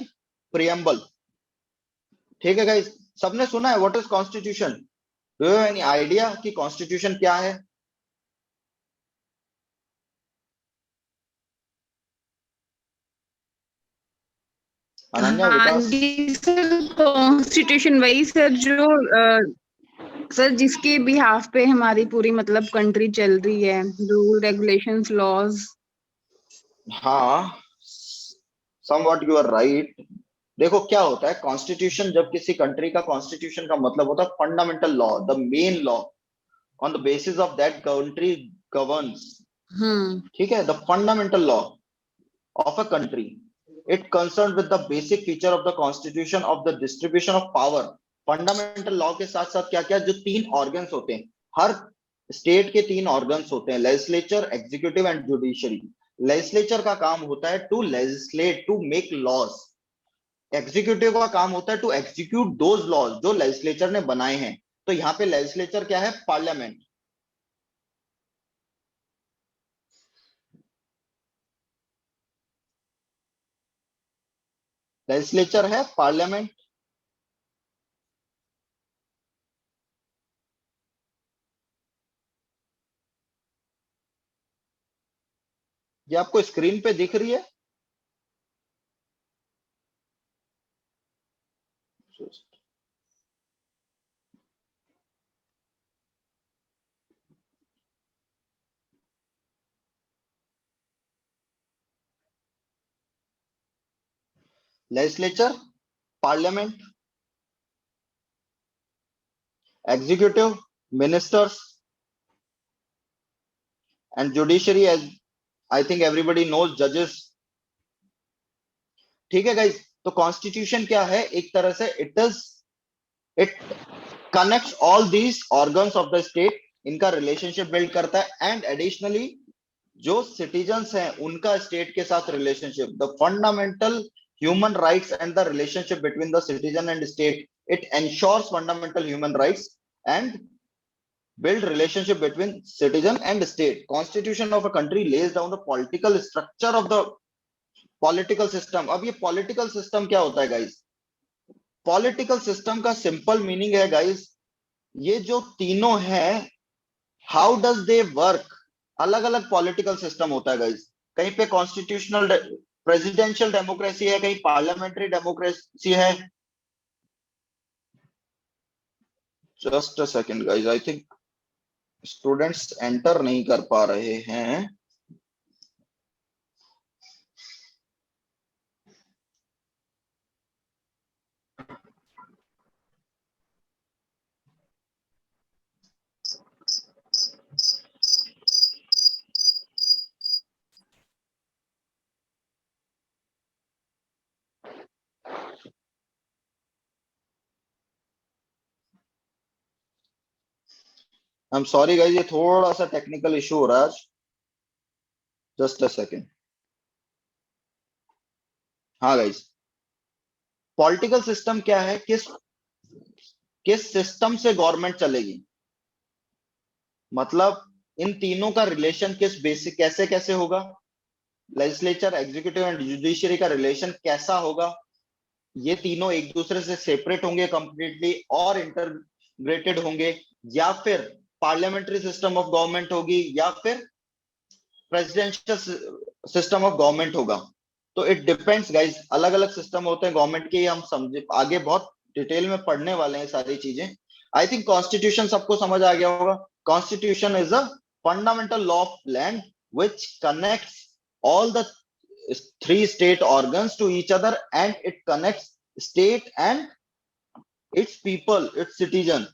प्रियम्बल। ठीक है गाइस, सबने सुना है what is constitution? Do you have any idea कि कॉन्स्टिट्यूशन क्या है? अनन्या, हाँ विकास। जी सर, कॉन्स्टिट्यूशन वही सर जो सर जिसके बिहाफ पे हमारी पूरी मतलब कंट्री चल रही है, रूल रेगुलेशंस लॉज। हाँ, समवॉट यू आर राइट। देखो क्या होता है कॉन्स्टिट्यूशन, जब किसी कंट्री का कॉन्स्टिट्यूशन का मतलब होता है fundamental law, the main law on the basis of that country governs. ठीक है, the fundamental law of a country, it concerned with the basic feature of the constitution of the distribution of power। Fundamental law के साथ साथ क्या क्या जो तीन organs होते हैं, हर स्टेट के तीन ऑर्गन्स होते हैं, legislature, executive and judiciary. Legislature का काम होता है to legislate, to make laws. Executive का काम होता है टू एग्जीक्यूट दोज लॉज जो लेजिस्लेचर ने बनाए हैं। तो यहाँ पे लेजिस्लेचर क्या है? पार्लियामेंट। लेजिस्लेचर है पार्लियामेंट। ये आपको स्क्रीन पे दिख रही है? Legislature, parliament, executive, ministers, and judiciary, as I think everybody knows, जजेस। ठीक है गाइस, तो कॉन्स्टिट्यूशन क्या है? एक तरह से it connects all these organs of the state, इनका रिलेशनशिप बिल्ड करता है, एंड एडिशनली जो सिटीजन्स हैं उनका स्टेट के साथ relationship, the fundamental human rights and the relationship between the citizen and state, it ensures fundamental human rights and build relationship between citizen and state. Constitution of a country lays down the political structure of the political system. अब ये political system क्या होता है guys? Political system का simple meaning है guys, ये जो तीनों है, how does they work? अलग अलग पॉलिटिकल सिस्टम होता है गाइस. कहीं पे कॉन्स्टिट्यूशनल प्रेसिडेंशियल डेमोक्रेसी है, कहीं पार्लियामेंट्री डेमोक्रेसी है. Just a second guys, I think students enter नहीं कर पा रहे हैं. आई एम सॉरी गाइस, ये थोड़ा सा टेक्निकल इशू हो रहा है आज. Just a second. हाँ गाइस, पॉलिटिकल सिस्टम क्या है, किस सिस्टम से गवर्नमेंट चलेगी, मतलब इन तीनों का रिलेशन किस बेसिक कैसे कैसे होगा, लेजिस्लेचर, एग्जीक्यूटिव एंड जुडिशरी का रिलेशन कैसा होगा, ये तीनों एक दूसरे से सेपरेट होंगे कंप्लीटली और इंटरग्रेटेड होंगे, या फिर पार्लियामेंट्री सिस्टम ऑफ गवर्नमेंट होगी, या फिर प्रेसिडेंशियल सिस्टम ऑफ गवर्नमेंट होगा. तो इट डिपेंड्स गाइस, अलग अलग सिस्टम होते हैं गवर्नमेंट के, हम समझे आगे बहुत डिटेल में पढ़ने वाले हैं सारी चीजें. आई थिंक कॉन्स्टिट्यूशन सबको समझ आ गया होगा. Constitution is a fundamental law of land which connects all the three state organs to each other, and it connects state and its people, its citizen.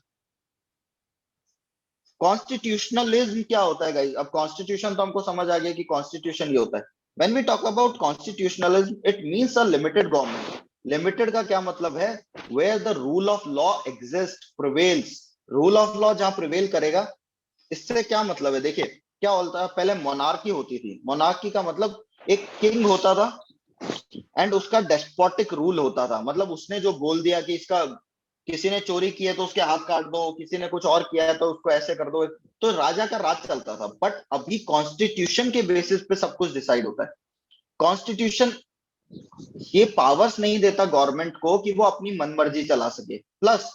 Constitutionalism क्या होता है गाइस? अब constitution तो हमको समझ आ गया कि कॉन्स्टिट्यूशन ये होता है. When we talk about constitutionalism, it means a limited government. Limited का क्या मतलब है? Where the rule of law exist, prevails. Rule of law जहां प्रिवेल करेगा. इससे क्या मतलब है? देखिए क्या होता है, पहले मोनार्की होती थी. मोनार्की का मतलब एक किंग होता था एंड उसका डेस्पोटिक रूल होता था, मतलब उसने जो बोल दिया कि इसका किसी ने चोरी की है तो उसके हाथ काट दो, किसी ने कुछ और किया है तो उसको ऐसे कर दो. तो राजा का राज चलता था. बट अभी कॉन्स्टिट्यूशन के बेसिस पे सब कुछ डिसाइड होता है. कॉन्स्टिट्यूशन ये पावर्स नहीं देता गवर्नमेंट को कि वो अपनी मनमर्जी चला सके. प्लस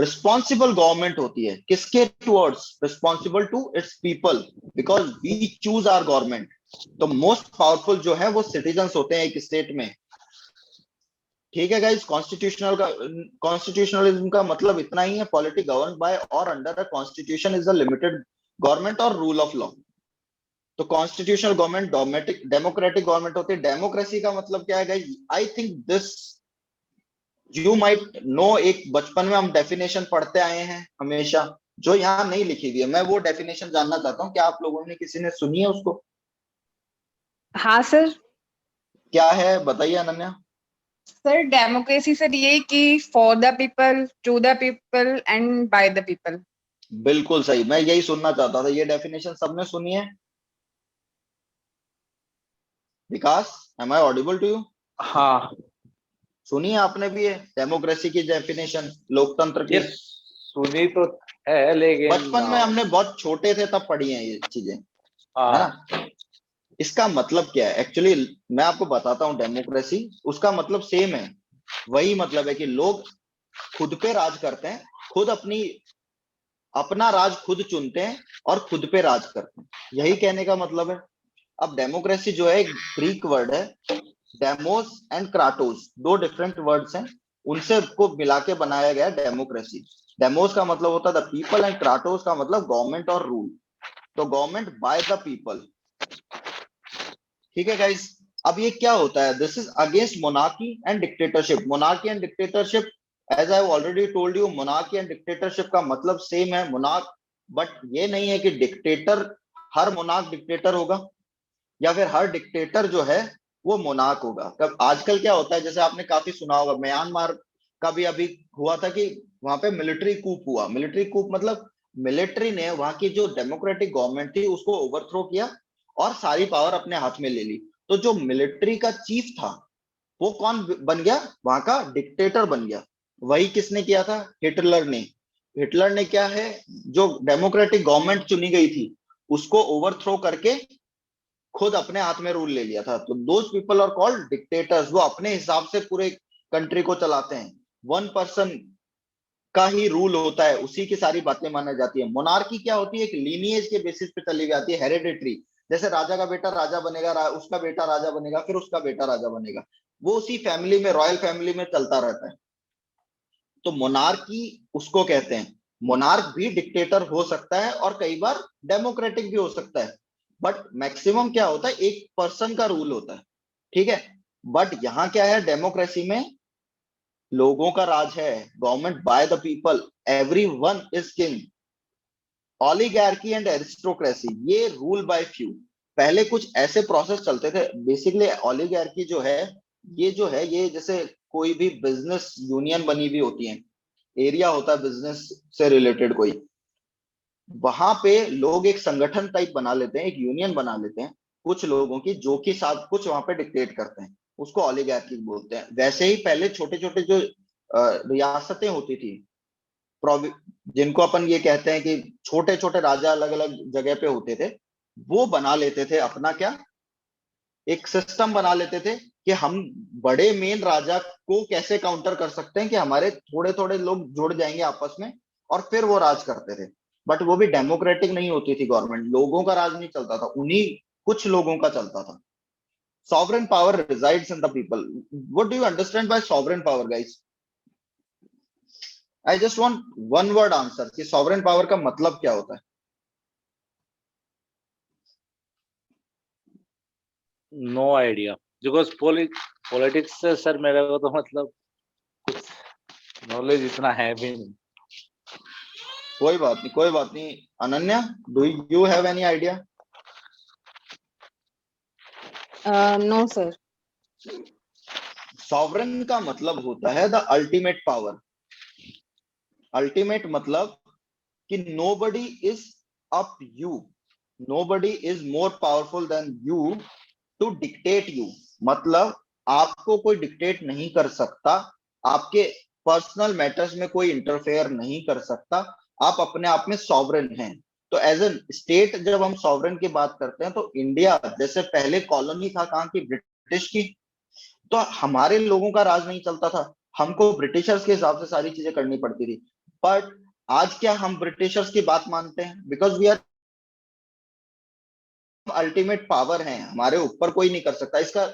रिस्पॉन्सिबल गवर्नमेंट होती है किसके towards? Responsible to its people, because we choose our government. तो मोस्ट पावरफुल जो है वो सिटीजन्स होते हैं एक स्टेट में. ठीक है गाइस, कॉन्स्टिट्यूशनलिज्म का मतलब इतना ही है. पॉलिटी गवर्न बाय और under a constitution is a limited government और रूल ऑफ लॉ. तो कॉन्स्टिट्यूशनल गवर्नमेंट डेमोक्रेटिक गवर्नमेंट होती है. डेमोक्रेसी का मतलब क्या है guys? I think this you might know. एक बचपन में हम डेफिनेशन पढ़ते आए हैं हमेशा, जो यहाँ नहीं लिखी हुई है. मैं वो डेफिनेशन जानना चाहता हूँ, क्या आप लोगों ने किसी ने सुनी है उसको? हाँ सर. क्या है बताइए अनन्या. सर डेमोक्रेसी सर ये कि for the people, to the people and by the people. बिल्कुल सही, मैं यही सुनना चाहता था. ये डेफिनेशन सबने सुनी है? Vikas, am I audible to you? हाँ, सुनी है आपने भी ये डेमोक्रेसी की डेफिनेशन, लोकतंत्र की? ये सुनी तो है लेकिन बचपन में हमने बहुत छोटे थे तब पढ़ी है ये चीजें, है ना? इसका मतलब क्या है एक्चुअली? मैं आपको बताता हूँ. डेमोक्रेसी उसका मतलब सेम है, वही मतलब है कि लोग खुद पे राज करते हैं, खुद अपना राज खुद चुनते हैं और खुद पे राज करते हैं. यही कहने का मतलब है. अब डेमोक्रेसी जो है एक ग्रीक वर्ड है. डेमोस एंड क्राटोस दो डिफरेंट वर्ड्स हैं, उनसे को मिला के बनाया गया डेमोक्रेसी. डेमोस का मतलब होता है द पीपल एंड क्राटोस का मतलब गवर्नमेंट और रूल. तो गवर्नमेंट बाय द पीपल. ठीक है गाइस, अब ये क्या होता है? This is against monarchy and dictatorship. Monarchy and dictatorship, as I have already told you, monarchy and dictatorship का मतलब सेम है. मोनार्क, बट ये नहीं है कि डिक्टेटर, हर मोनार्क डिक्टेटर होगा या फिर हर डिक्टेटर जो है वो मोनार्क होगा. कब आजकल क्या होता है, जैसे आपने काफी सुना होगा, म्यांमार का भी अभी हुआ था कि वहां पे मिलिट्री कूप हुआ. मिलिट्री कूप मतलब मिलिट्री ने वहां की जो डेमोक्रेटिक गवर्नमेंट थी उसको ओवरथ्रो किया और सारी पावर अपने हाथ में ले ली. तो जो मिलिट्री का चीफ था वो कौन बन गया? वहां का डिक्टेटर बन गया. वही किसने किया था? हिटलर ने. हिटलर ने क्या है, जो डेमोक्रेटिक गवर्नमेंट चुनी गई थी उसको ओवरथ्रो करके खुद अपने हाथ में रूल ले लिया था। तो those people are called dictators. वो अपने हिसाब से पूरे कंट्री को चलाते हैं, वन पर्सन का ही रूल होता है, उसी की सारी बातें मानी जाती है। मोनार्की क्या होती है, एक लीनिएज के बेसिस पे चली जाती है, हेरिडिटरी। जैसे राजा का बेटा राजा बनेगा, उसका बेटा राजा बनेगा, फिर उसका बेटा राजा बनेगा, वो उसी फैमिली में, रॉयल फैमिली में चलता रहता है। तो मोनार्की उसको कहते हैं। मोनार्क भी डिक्टेटर हो सकता है और कई बार डेमोक्रेटिक भी हो सकता है, बट मैक्सिमम क्या होता है, एक पर्सन का रूल होता है, ठीक है। बट यहाँ क्या है, डेमोक्रेसी में लोगों का राज है, government by the people, everyone is king. Oligarchy and aristocracy, ये रूल बाय फ्यू। पहले कुछ ऐसे प्रोसेस चलते थे। बेसिकली ऑलिगार्की जो है, ये जैसे कोई भी बिजनेस यूनियन बनी हुई होती है, एरिया होता है बिजनेस से रिलेटेड कोई, वहां पे लोग एक संगठन टाइप बना लेते हैं, एक यूनियन बना लेते हैं कुछ लोगों की, जो कि साथ कुछ वहां पे डिक्टेट करते हैं, उसको ऑलिगार्की बोलते हैं। वैसे ही पहले छोटे छोटे जो रियासतें होती थी, जिनको अपन ये कहते हैं कि छोटे छोटे राजा अलग अलग जगह पे होते थे, वो बना लेते थे अपना क्या, एक सिस्टम बना लेते थे कि हम बड़े मेन राजा को कैसे काउंटर कर सकते हैं, कि हमारे थोड़े थोड़े लोग जुड़ जाएंगे आपस में और फिर वो राज करते थे। बट वो भी डेमोक्रेटिक नहीं होती थी गवर्नमेंट, लोगों का राज नहीं चलता था, उन्हीं कुछ लोगों का चलता था। Sovereign power resides in the people. What do you understand by sovereign power guys? I just want one word answer कि सॉवरेन पावर का मतलब क्या होता है। नो आइडिया, बिकॉज पॉलिटिक्स से सर मेरे को तो मतलब कुछ नॉलेज इतना है भी नहीं। कोई बात नहीं, कोई बात नहीं। Ananya, do you have any idea? No sir. Sovereign का मतलब होता है द अल्टीमेट पावर। अल्टीमेट मतलब कि nobody is up you, nobody is more powerful than you to dictate you. मतलब आपको कोई डिक्टेट नहीं कर सकता, आपके पर्सनल मैटर्स में कोई इंटरफेयर नहीं कर सकता, आप अपने आप में सॉवरेन हैं। तो एज ए स्टेट जब हम सॉवरेन की बात करते हैं, तो इंडिया जैसे पहले कॉलोनी था कहाँ की, ब्रिटिश की, तो हमारे लोगों का राज नहीं चलता था, हमको ब्रिटिशर्स के हिसाब से सारी चीजें करनी पड़ती थी। बट आज क्या हम ब्रिटिशर्स की बात मानते हैं? Because we are ultimate power है, हमारे ऊपर कोई नहीं कर सकता। इसका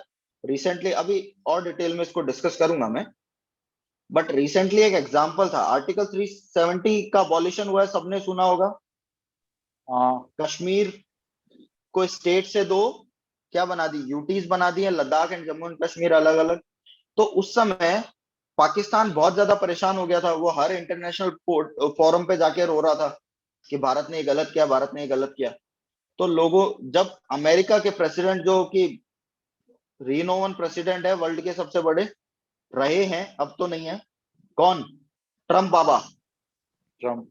रिसेंटली, अभी और डिटेल में इसको डिस्कस करूंगा मैं, बट रिसेंटली एक एग्जांपल था, आर्टिकल 370 का अबॉलिशन हुआ है, सबने सुना होगा। हाँ, कश्मीर को स्टेट से दो क्या बना दी, यूटीज बना दी है, लद्दाख एंड जम्मू एंड कश्मीर अलग अलग। तो उस समय पाकिस्तान बहुत ज्यादा परेशान हो गया था, वो हर इंटरनेशनल फोरम पे जाके रो रहा था कि भारत ने ये गलत किया, भारत ने ये गलत किया। तो लोगों, जब अमेरिका के प्रेसिडेंट, जो कि रिनोवन प्रेसिडेंट है, वर्ल्ड के सबसे बड़े रहे हैं, अब तो नहीं है, कौन? ट्रम्प बाबा। ट्रम्प।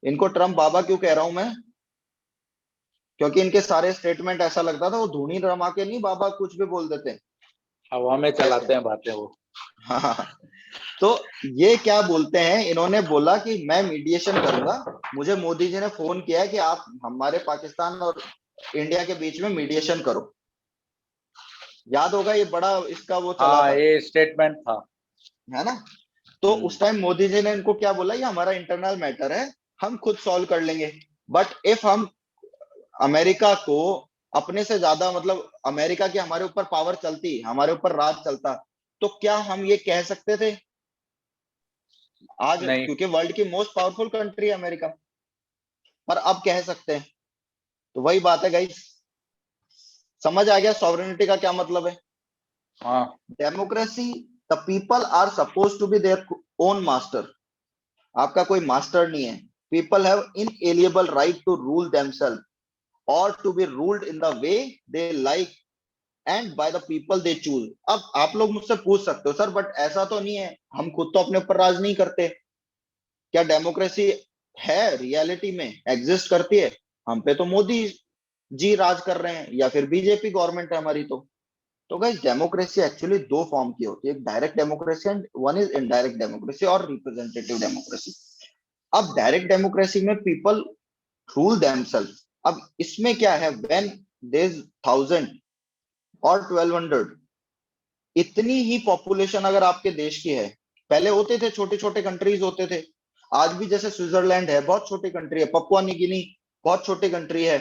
इनको ट्रम्प बाबा क्यों कह रहा हूं मैं? क्योंकि इनके सारे स्टेटमेंट ऐसा लगता था वो धूनी रमा के नहीं, बाबा कुछ भी बोल देते हैं, हवा में चलाते हैं बातें वो। हाँ। तो ये क्या बोलते हैं, इन्होंने बोला कि मैं मीडिएशन करूंगा, मुझे मोदी जी ने फोन किया है कि आप हमारे पाकिस्तान और इंडिया के बीच में मीडिएशन करो। याद होगा, ये बड़ा इसका वो चला हाँ, था, ये स्टेटमेंट था। है ना। तो उस टाइम मोदी जी ने इनको क्या बोला, ये हमारा इंटरनल मैटर है, हम खुद सॉल्व कर लेंगे। बट इफ हम अमेरिका को अपने से ज्यादा, मतलब अमेरिका की हमारे ऊपर पावर चलती, हमारे ऊपर राज चलता, तो क्या हम ये कह सकते थे आज? नहीं। क्योंकि वर्ल्ड की मोस्ट पावरफुल कंट्री है अमेरिका, पर अब कह सकते हैं। तो वही बात है गाइस, समझ आ गया सॉवरेनिटी का क्या मतलब है? हाँ, democracy, the people are suppose to be their own master. आपका कोई मास्टर नहीं है। People have inalienable right to rule themselves और to be ruled in the way they like and by the people they choose. अब आप लोग मुझसे पूछ सकते हो, सर बट ऐसा तो नहीं है, हम खुद तो अपने ऊपर राज नहीं करते, क्या डेमोक्रेसी है रियलिटी में एग्जिस्ट करती है? हम पे तो मोदी जी राज कर रहे हैं, या फिर बीजेपी गवर्नमेंट है हमारी। तो गाइस, डेमोक्रेसी एक्चुअली दो फॉर्म की होती है, एक direct democracy and one is indirect democracy और रिप्रेजेंटेटिव डेमोक्रेसी। अब डायरेक्ट डेमोक्रेसी में पीपल रूल देमसेल्फ। अब इसमें क्या है, व्हेन देयर इज 1000 और 1200, इतनी ही पॉपुलेशन अगर आपके देश की है, पहले होते थे छोटे छोटे कंट्रीज होते थे, आज भी जैसे स्विट्जरलैंड है बहुत छोटी कंट्री है, पपुआ न्यू गिनी बहुत छोटी कंट्री है,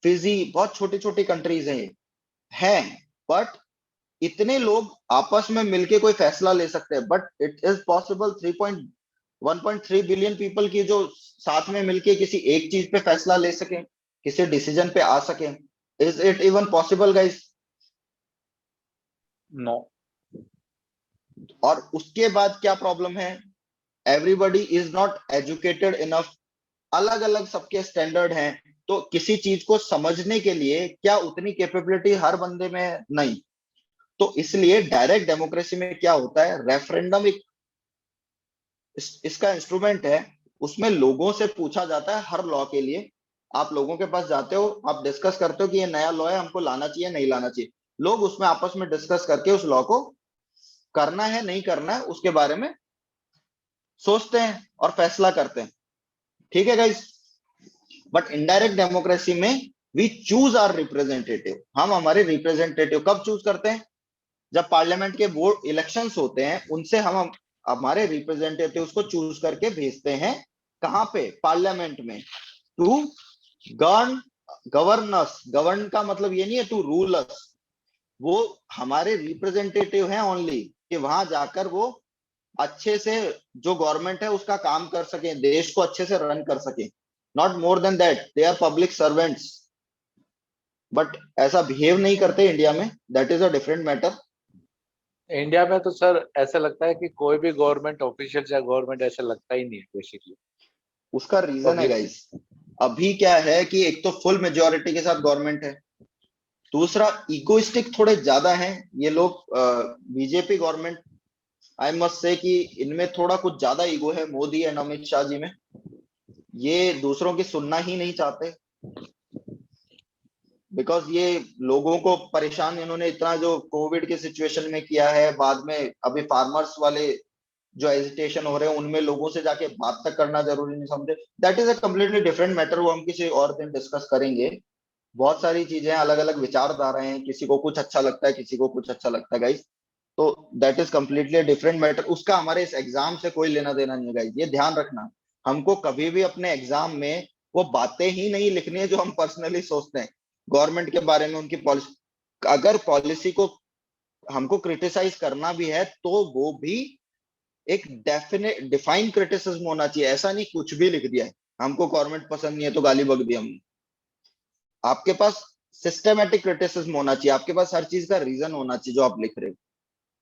फिजी बहुत छोटी छोटी कंट्रीज हैं, बट इतने लोग आपस में मिलके कोई फैसला ले सकते हैं। But it is possible 1.3 billion people की जो साथ में मिलके किसी एक चीज पे फैसला ले सके, किसी डिसीजन पे आ सके? Is it even possible guys? No. और उसके बाद क्या प्रॉब्लम है, everybody is not educated enough, अलग अलग सबके स्टैंडर्ड हैं, तो किसी चीज को समझने के लिए क्या उतनी कैपेबिलिटी हर बंदे में नहीं। तो इसलिए डायरेक्ट डेमोक्रेसी में क्या होता है, रेफरेंडम एक इसका इंस्ट्रूमेंट है, उसमें लोगों से पूछा जाता है हर लॉ के लिए। आप लोगों के पास जाते हो, आप डिस्कस करते हो कि ये नया लॉ है, हमको लाना चाहिए नहीं लाना चाहिए, लोग उसमें आपस में डिस्कस करके उस लॉ को करना है नहीं करना है उसके बारे में सोचते हैं और फैसला करते हैं। ठीक है गाइस? बट इनडायरेक्ट डेमोक्रेसी में वी चूज आवर रिप्रेजेंटेटिव, हम हमारे रिप्रेजेंटेटिव कब चूज करते हैं, जब पार्लियामेंट के वोट इलेक्शंस होते हैं, उनसे हम हमारे रिप्रेजेंटेटिव्स को चूज करके भेजते हैं कहां पे, पार्लियामेंट में, टू गवर्नर्स। गवर्न का मतलब ये नहीं है टू रूल अस, वो हमारे रिप्रेजेंटेटिव हैं ओनली, कि वहां जाकर वो अच्छे से जो गवर्नमेंट है उसका काम कर सके, देश को अच्छे से रन कर सके, not more than that, they are public servants. But ऐसा बिहेव नहीं करते इंडिया में, that is a different matter. India में तो सर ऐसा लगता है कि कोई भी गवर्नमेंट ऑफिशियल या गवर्नमेंट ऐसा लगता ही नहीं है बेसिकली। उसका रीजन है गाइस, अभी क्या है कि एक तो फुल मेजोरिटी के साथ गवर्नमेंट है, दूसरा इगोइस्टिक थोड़े ज्यादा हैं ये लोग। BJP government, I must say कि इनमें थोड़ा कुछ ज्यादा ईगो है, मोदी एंड अमित शाह जी में, ये दूसरों की सुनना ही नहीं चाहते, बिकॉज ये लोगों को परेशान इन्होंने इतना जो कोविड के सिचुएशन में किया है, बाद में अभी फार्मर्स वाले जो एजिटेशन हो रहे हैं उनमें लोगों से जाके बात तक करना जरूरी नहीं समझे। That is a completely different matter, वो हम किसी और दिन डिस्कस करेंगे। बहुत सारी चीजें, अलग अलग विचारधाराएं हैं, किसी को कुछ अच्छा लगता है, किसी को कुछ अच्छा लगता है गाइस, तो that is completely different matter, उसका हमारे इस एग्जाम से कोई लेना देना नहीं है गाइस, ये ध्यान रखना। हमको कभी भी अपने एग्जाम में वो बातें ही नहीं लिखनी है जो हम पर्सनली सोचते हैं गवर्नमेंट के बारे में, उनकी पॉलिसी। अगर पॉलिसी को हमको क्रिटिसाइज करना भी है तो वो भी एक डेफिनेट डिफाइन क्रिटिसिज्म होना चाहिए, ऐसा नहीं कुछ भी लिख दिया है, हमको गवर्नमेंट पसंद नहीं है तो गाली बक दी हमने। आपके पास सिस्टमेटिक क्रिटिसिज्म होना चाहिए, आपके पास हर चीज का रीजन होना चाहिए जो आप लिख रहे हो।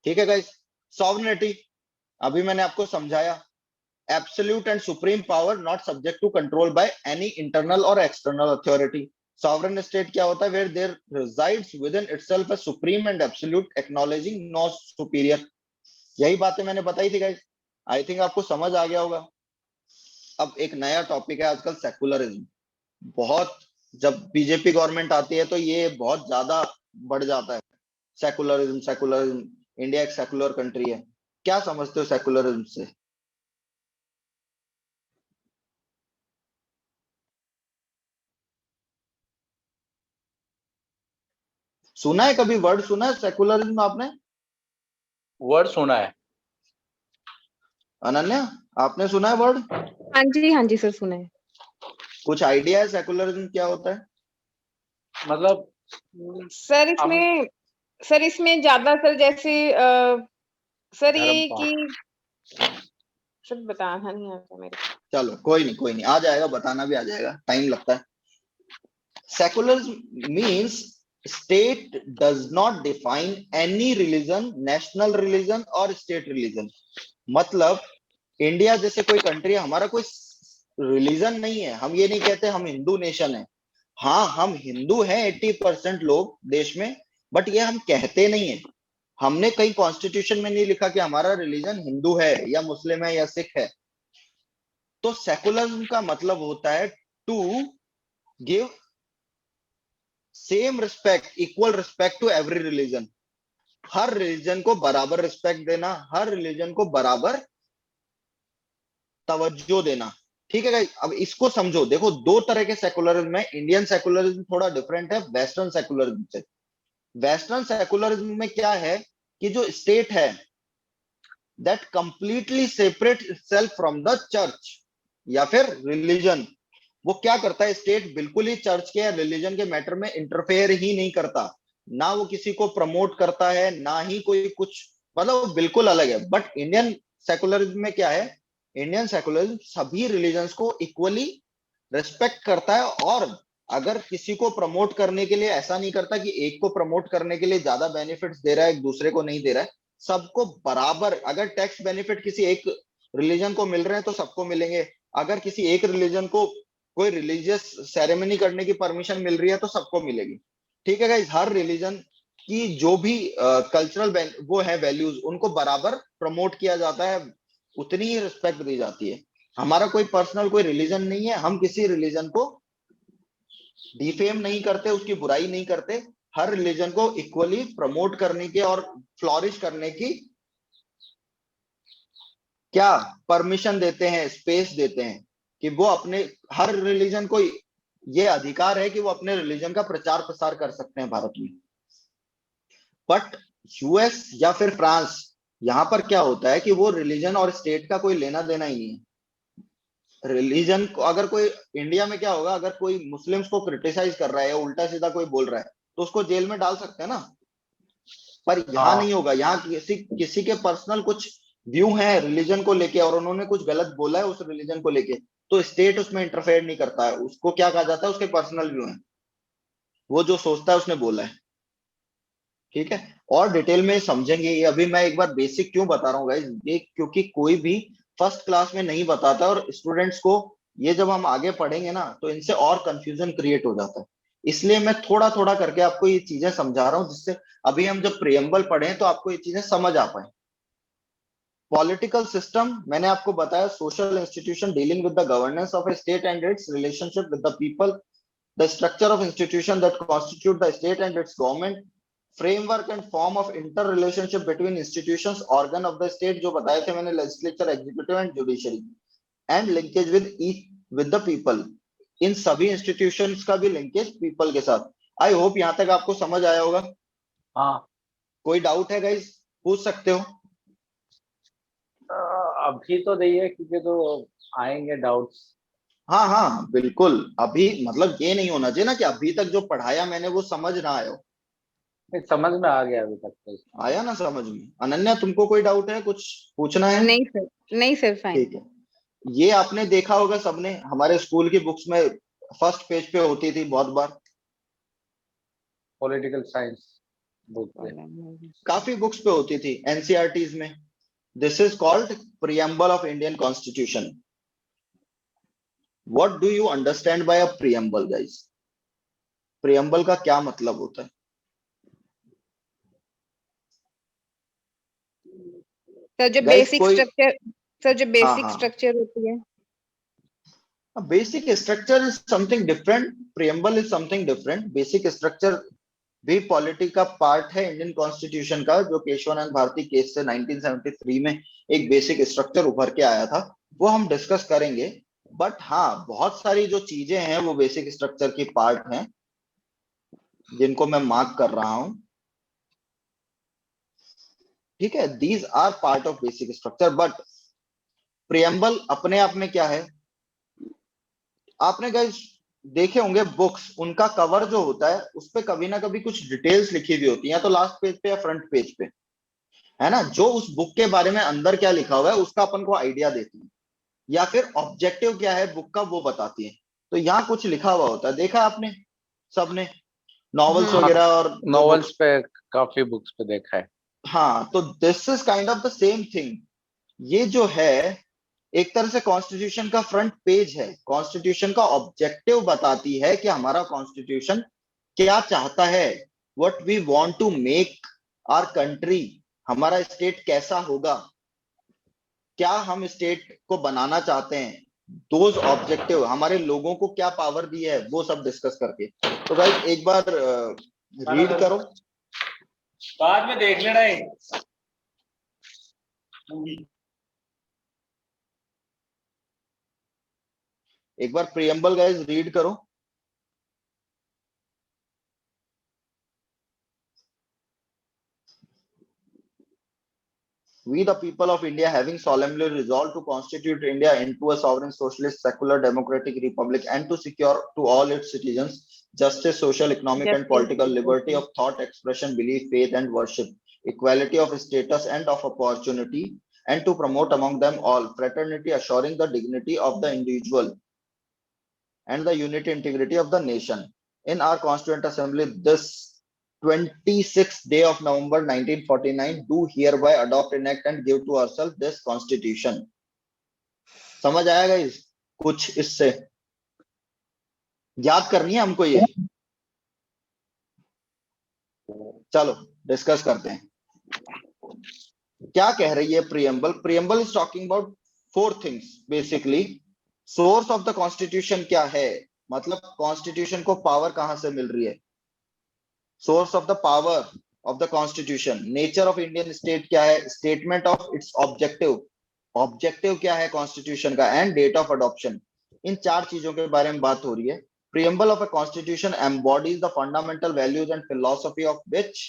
ठीक है गाइस? सॉवरेनिटी, अभी मैंने आपको समझाया, absolute and supreme power not subject to control by any internal और एक्सटर्नल अथॉरिटी। सॉवरेन स्टेट क्या होता है, where there resides within itself a supreme and absolute acknowledging no superior. यही बातें मैंने बताई थी गाइस, आई थिंक आपको समझ आ गया होगा। अब एक नया टॉपिक है आजकल, सेकुलरिज्म। बहुत, जब बीजेपी गवर्नमेंट आती है तो ये बहुत ज्यादा बढ़ जाता है, सेकुलरिज्म सेकुलरिज्म, इंडिया एक सेकुलर कंट्री है। क्या समझते हो सेकुलरिज्म से? सुना है कभी वर्ड, सुना है सेकुलरिज्म आपने? वर्ड सुना है। अनन्या, आपने सुना है वर्ड? हाँ जी सर सुना है। कुछ आइडिया है सेकुलरिज्म क्या होता है? मतलब सर इसमें ज्यादा सर जैसे सर धर्म ये का। कि सर बताना नहीं आता मेरे को। चलो कोई नहीं कोई नहीं, आ जाएगा, बताना भी आ जाएगा, टाइम लगता है। Secularism means state does not define any religion, national religion और स्टेट रिलीजन। मतलब इंडिया जैसे कोई कंट्री है, हमारा कोई रिलीजन नहीं है, हम ये नहीं कहते हम हिंदू नेशन है। हाँ हम हिंदू हैं 80% लोग देश में, बट ये हम कहते नहीं है, हमने कहीं कॉन्स्टिट्यूशन में नहीं लिखा कि हमारा रिलीजन हिंदू है या मुस्लिम है या सिख है। तो सेकुलरिज्म का मतलब होता है to give same respect, equal respect to every religion. हर रिलीजन को बराबर रिस्पेक्ट देना, हर रिलीजन को बराबर तवज्जो देना। ठीक है गाइस, अब इसको समझो। देखो दो तरह के सेकुलरिज्म है। इंडियन सेकुलरिज्म थोड़ा डिफरेंट है वेस्टर्न सेकुलरिज्म से। वेस्टर्न सेकुलरिज्म में क्या है कि जो स्टेट है that completely separate self from the church या फिर रिलीजन। वो क्या करता है, स्टेट बिल्कुल ही चर्च के या रिलीजन के मैटर में इंटरफेयर ही नहीं करता, ना वो किसी को प्रमोट करता है, ना ही कोई कुछ, मतलब वो बिल्कुल अलग है। बट इंडियन सेकुलरिज्म में क्या है, इंडियन सेकुलरिज्म सभी रिलीजन्स को इक्वली रिस्पेक्ट करता है, और अगर किसी को प्रमोट करने के लिए ऐसा नहीं करता कि एक को प्रमोट करने के लिए ज्यादा बेनिफिट्स दे रहा है, एक दूसरे को नहीं दे रहा है। सबको बराबर, अगर टैक्स बेनिफिट किसी एक रिलीजन को मिल रहे हैं तो सबको मिलेंगे। अगर किसी एक रिलीजन को कोई रिलीजियस सेरेमनी करने की परमिशन मिल रही है तो सबको मिलेगी। ठीक है गाइस, हर रिलीजन की जो भी कल्चरल वो है वैल्यूज, उनको बराबर प्रमोट किया जाता है, उतनी ही रिस्पेक्ट दी जाती है। हमारा कोई पर्सनल कोई रिलीजन नहीं है, हम किसी रिलीजन को डिफेम नहीं करते, उसकी बुराई नहीं करते। हर रिलीजन को इक्वली प्रमोट करने की और फ्लॉरिश करने की क्या परमिशन देते हैं, स्पेस देते हैं कि वो अपने, हर रिलीजन को ये अधिकार है कि वो अपने रिलीजन का प्रचार प्रसार कर सकते हैं भारत में। बट यूएस या फिर फ्रांस, यहां पर क्या होता है कि वो रिलीजन और स्टेट का कोई लेना देना ही नहीं है। रिलीजन को अगर कोई, इंडिया में क्या होगा, अगर कोई मुस्लिम्स को क्रिटिसाइज कर रहा है या उल्टा सीधा कोई बोल रहा है तो उसको जेल में डाल सकते हैं ना। पर यहाँ नहीं होगा, यहाँ किसी किसी के पर्सनल कुछ व्यू है रिलीजन को लेके और उन्होंने कुछ गलत बोला है उस रिलीजन को लेके, तो स्टेट उसमें इंटरफेयर नहीं करता है। उसको क्या कहा जाता है, उसके पर्सनल व्यू है, वो जो सोचता है उसने बोला है। ठीक है, और डिटेल में समझेंगे ये। अभी मैं एक बार बेसिक क्यों बता रहा हूँ गाइस, ये क्योंकि कोई भी फर्स्ट क्लास में नहीं बताता, और स्टूडेंट्स को ये जब हम आगे पढ़ेंगे ना तो इनसे और कंफ्यूजन क्रिएट हो जाता है। इसलिए मैं थोड़ा थोड़ा करके आपको ये चीजें समझा रहा हूँ, जिससे अभी हम जब प्रियम्बल पढ़ें तो आपको ये चीजें समझ आ पाए। पॉलिटिकल सिस्टम मैंने आपको बताया, social institution dealing with the governance of a state and its relationship with the people, the structure of institution that constitute the state and its government, framework and form of inter relationship between institutions organ of the state, जो बताए थे मैंने, legislature, executive and judiciary, and linkage with each with the people. इन सभी institutions का भी linkage people के साथ। आई होप यहां तक आपको समझ आया होगा। हाँ। कोई डाउट है गाइस, पूछ सकते हो। अभी तो नहीं है क्योंकि तो आएंगे डाउट्स। हाँ हाँ बिल्कुल, अभी मतलब ये नहीं होना चाहिए ना कि अभी तक जो पढ़ाया मैंने वो समझ ना आयो। समझ में आ गया अभी तक तो। आया ना समझ में। अनन्या तुमको कोई डाउट है, कुछ पूछना है? नहीं सर, नहीं सर, फाइन। ठीक है, ये आपने देखा होगा सबने, हमारे स्कूल की बुक्स में फर्स्ट पेज पे होती थी बहुत बार, पॉलिटिकल साइंस बुक पे। काफी बुक्स पे होती थी एनसीईआरटीज में। This is called preamble of Indian constitution. What do you understand by a preamble guys? Preamble का क्या मतलब होता है? सर जो गाइस बेसिक कोई, स्ट्रक्चर, सर जो हाँ बेसिक हाँ, स्ट्रक्चर होती है। Basic structure is something different, preamble is something different. Basic structure भी पॉलिटी का पार्ट है इंडियन कॉन्स्टिट्यूशन का, जो केशवानंद भारती केस से 1973 में एक बेसिक स्ट्रक्चर उभर के आया था, वो हम डिस्कस करेंगे। बट हाँ, बहुत सारी जो चीजें हैं वो बेसिक स्ट्रक्चर की पार्ट हैं, जिनको मैं मार्क कर रहा हूं। ठीक है, these are part of basic structure. But preamble अपने आप में क्या है, आपने गाइस देखे होंगे बुक्स, उनका कवर जो होता है उस पे कभी ना कभी कुछ डिटेल्स लिखी हुई होती है, या तो लास्ट पेज पे या फ्रंट पेज पे, है ना, जो उस बुक के बारे में अंदर क्या लिखा हुआ है उसका अपन को आइडिया देती है, या फिर ऑब्जेक्टिव क्या है बुक का वो बताती है। तो यहाँ कुछ लिखा हुआ होता है, देखा आपने सबने, नॉवेल्स हाँ, वगैरह और जो नॉवेल्स बुक्स। पे काफी बुक्स पे देखा है। हाँ, तो this is kind of the same thing. ये जो है एक तरह से कॉन्स्टिट्यूशन का फ्रंट पेज है, कॉन्स्टिट्यूशन का ऑब्जेक्टिव बताती है कि हमारा कॉन्स्टिट्यूशन क्या चाहता है, what we want to make our country, हमारा स्टेट कैसा होगा, क्या हम स्टेट को बनाना चाहते हैं, दोज ऑब्जेक्टिव, हमारे लोगों को क्या पावर दी है, वो सब डिस्कस करके। तो भाई एक बार रीड करो। बाद में देख लेना है। एक बार प्रियम्बल गाइस रीड करो। We, the people of India, having solemnly resolved to constitute India into a sovereign, socialist, secular, democratic republic, and to secure to all its citizens justice, social, economic, and political liberty of thought, expression, belief, faith, and worship, equality of status and of opportunity, and to promote among them all fraternity, assuring the dignity of the individual and the unity integrity of the nation. In our Constituent Assembly, this 26th day of November 1949, do hereby adopt, enact, and give to ourselves this Constitution. समझ आएगा इस कुछ इससे याद करनी है हमको ये। चलो डिस्कस करते हैं क्या कह रही है preamble. Preamble is talking about 4 things basically. Source of the constitution क्या है, मतलब कॉन्स्टिट्यूशन को पावर कहां से मिल रही है। Source of the power of the constitution, nature of Indian state क्या है, statement of its objective, objective क्या है कॉन्स्टिट्यूशन का, एंड डेट ऑफ अडॉप्शन। इन 4 चीजों के बारे में बात हो रही है। Preamble of a constitution embodies the fundamental values and philosophy of which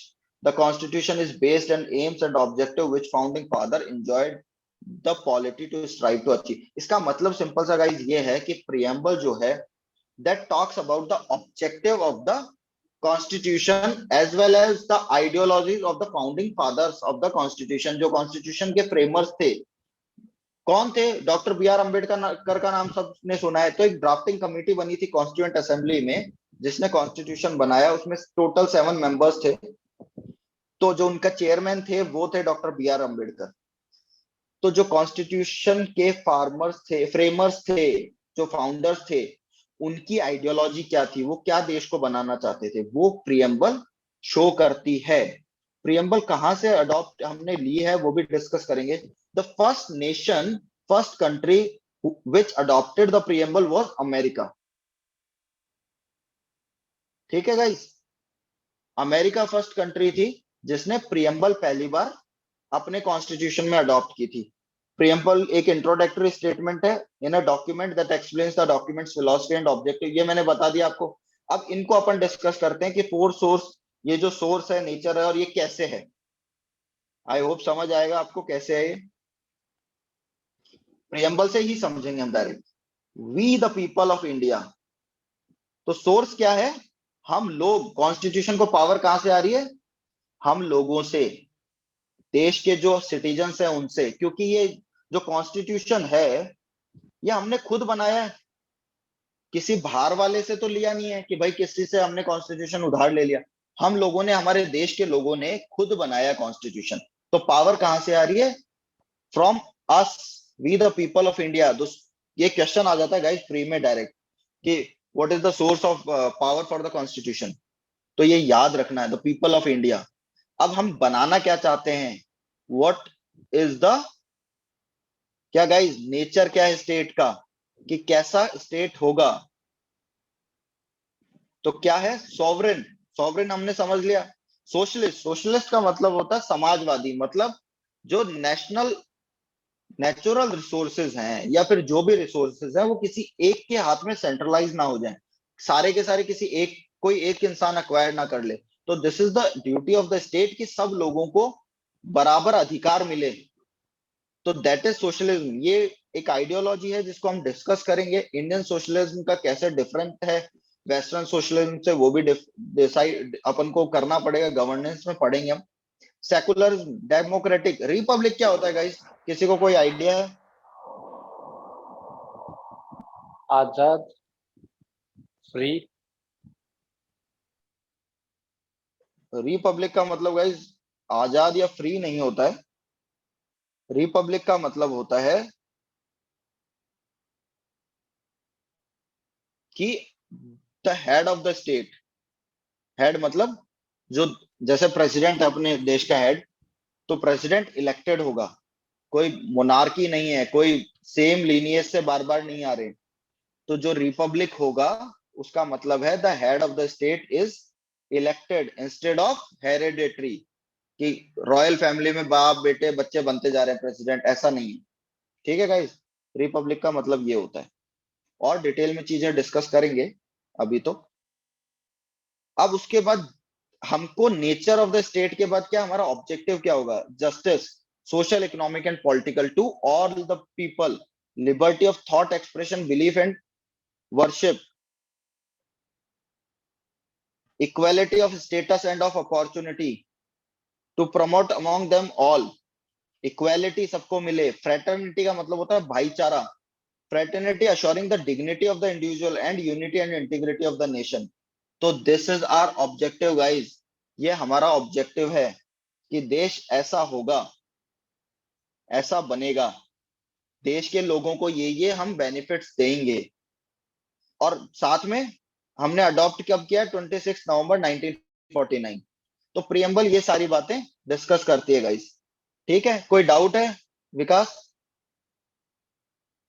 the constitution is based and aims and objective which founding father enjoyed the polity to strive to achieve. इसका मतलब सिंपल सा guys ये है कि preamble जो है that talks about the objective of the constitution as well as the ideologies of the founding fathers of the constitution। जो constitution के framers थे कौन थे, डॉक्टर बी आर अम्बेडकर का नाम सबने सुना है। तो एक ड्राफ्टिंग कमेटी बनी थी कॉन्स्टिट्यूएंट असेंबली में जिसने कॉन्स्टिट्यूशन बनाया, उसमें टोटल 7 मेंबर्स थे। तो जो उनका चेयरमैन थे वो थे डॉक्टर बी आर अम्बेडकर। तो जो कॉन्स्टिट्यूशन के फार्मर्स थे, फ्रेमर्स थे, जो फाउंडर्स थे, उनकी आइडियोलॉजी क्या थी, वो क्या देश को बनाना चाहते थे, वो प्रियम्बल शो करती है। प्रियम्बल कहां से अडॉप्ट हमने ली है वो भी डिस्कस करेंगे। The first nation, first country which adopted the preamble was America. ठीक है गाइस, अमेरिका फर्स्ट कंट्री थी जिसने प्रियम्बल पहली बार अपने कॉन्स्टिट्यूशन में अडॉप्ट की थी। प्रियम्बल एक इंट्रोडक्टरी स्टेटमेंट है in a document that explains the document's philosophy and objective. ये मैंने बता दिया आपको। अब इनको अपन डिस्कस करते हैं कि 4 सोर्स, ये जो सोर्स है, नेचर है, और ये कैसे है। आई होप समझ आएगा आपको कैसे है ये। प्रियम्बल से ही समझेंगे हम direct. We the people of India, तो सोर्स क्या है, हम लोग। कॉन्स्टिट्यूशन को पावर कहां से आ रही है, हम लोगों से, देश के जो सिटीजन्स हैं उनसे। क्योंकि ये जो कॉन्स्टिट्यूशन है ये हमने खुद बनाया है, किसी बाहर वाले से तो लिया नहीं है कि भाई किसी से हमने कॉन्स्टिट्यूशन उधार ले लिया। हम लोगों ने, हमारे देश के लोगों ने खुद बनाया कॉन्स्टिट्यूशन। तो पावर कहां से आ रही है, from us, we the people of India. ये क्वेश्चन आ जाता है गाइस फ्री में डायरेक्ट कि what is the source of power for the constitution. तो ये याद रखना है, द पीपल ऑफ इंडिया। अब हम बनाना क्या चाहते हैं, व्हाट इज द, क्या गाइस नेचर क्या है स्टेट का, कि कैसा स्टेट होगा। तो क्या है, सॉवरेन। सॉवरेन हमने समझ लिया। सोशलिस्ट, सोशलिस्ट का मतलब होता है समाजवादी, मतलब जो नेचुरल रिसोर्सेज हैं या फिर जो भी रिसोर्सेज हैं वो किसी एक के हाथ में सेंट्रलाइज ना हो जाए, सारे के सारे किसी एक, कोई एक इंसान अक्वायर ना कर ले। तो this is the duty of the state कि सब लोगों को बराबर अधिकार मिले। तो दैट इज सोशलिज्म। ये एक आइडियोलॉजी है जिसको हम डिस्कस करेंगे। इंडियन सोशलिज्म का कैसे डिफरेंट है वेस्टर्न सोशलिज्म से, वो भी डिसाइड अपन को करना पड़ेगा, गवर्नेंस में पढ़ेंगे हम। सेकुलरिज्म, डेमोक्रेटिक, रिपब्लिक क्या होता है गाइस, किसी को कोई आइडिया है। आजाद, फ्री। रिपब्लिक का मतलब गाइस आजाद या फ्री नहीं होता है। रिपब्लिक का मतलब होता है कि the head of the state, head मतलब जो, जैसे प्रेसिडेंट है अपने देश का हेड, तो प्रेसिडेंट इलेक्टेड होगा, कोई मोनार्की नहीं है, कोई सेम लीनियज से बार बार नहीं आ रहे। तो जो रिपब्लिक होगा उसका मतलब है the head of the state is elected instead of hereditary, कि रॉयल फैमिली में बाप बेटे बच्चे बनते जा रहे हैं प्रेसिडेंट, ऐसा नहीं है। ठीक है गाइस, रिपब्लिक का मतलब ये होता है। और डिटेल में चीजें डिस्कस करेंगे अभी तो। अब उसके बाद हमको नेचर ऑफ द स्टेट के बाद क्या हमारा ऑब्जेक्टिव क्या होगा, justice social economic and political to all the people, liberty of thought expression belief and worship, equality of status and of opportunity to promote among them all, equality सबको मिले, fraternity का मतलब होता है भाईचारा, fraternity assuring the dignity of the individual and unity and integrity of the nation। तो this is our objective guys, ये हमारा ऑब्जेक्टिव है कि देश ऐसा होगा, ऐसा बनेगा, देश के लोगों को ये हम बेनिफिट्स देंगे। और साथ में हमने अडॉप्ट कब किया, 26 नवंबर 1949। तो प्रियम्बल ये सारी बातें डिस्कस करती है गाइस। ठीक है, कोई डाउट है विकास?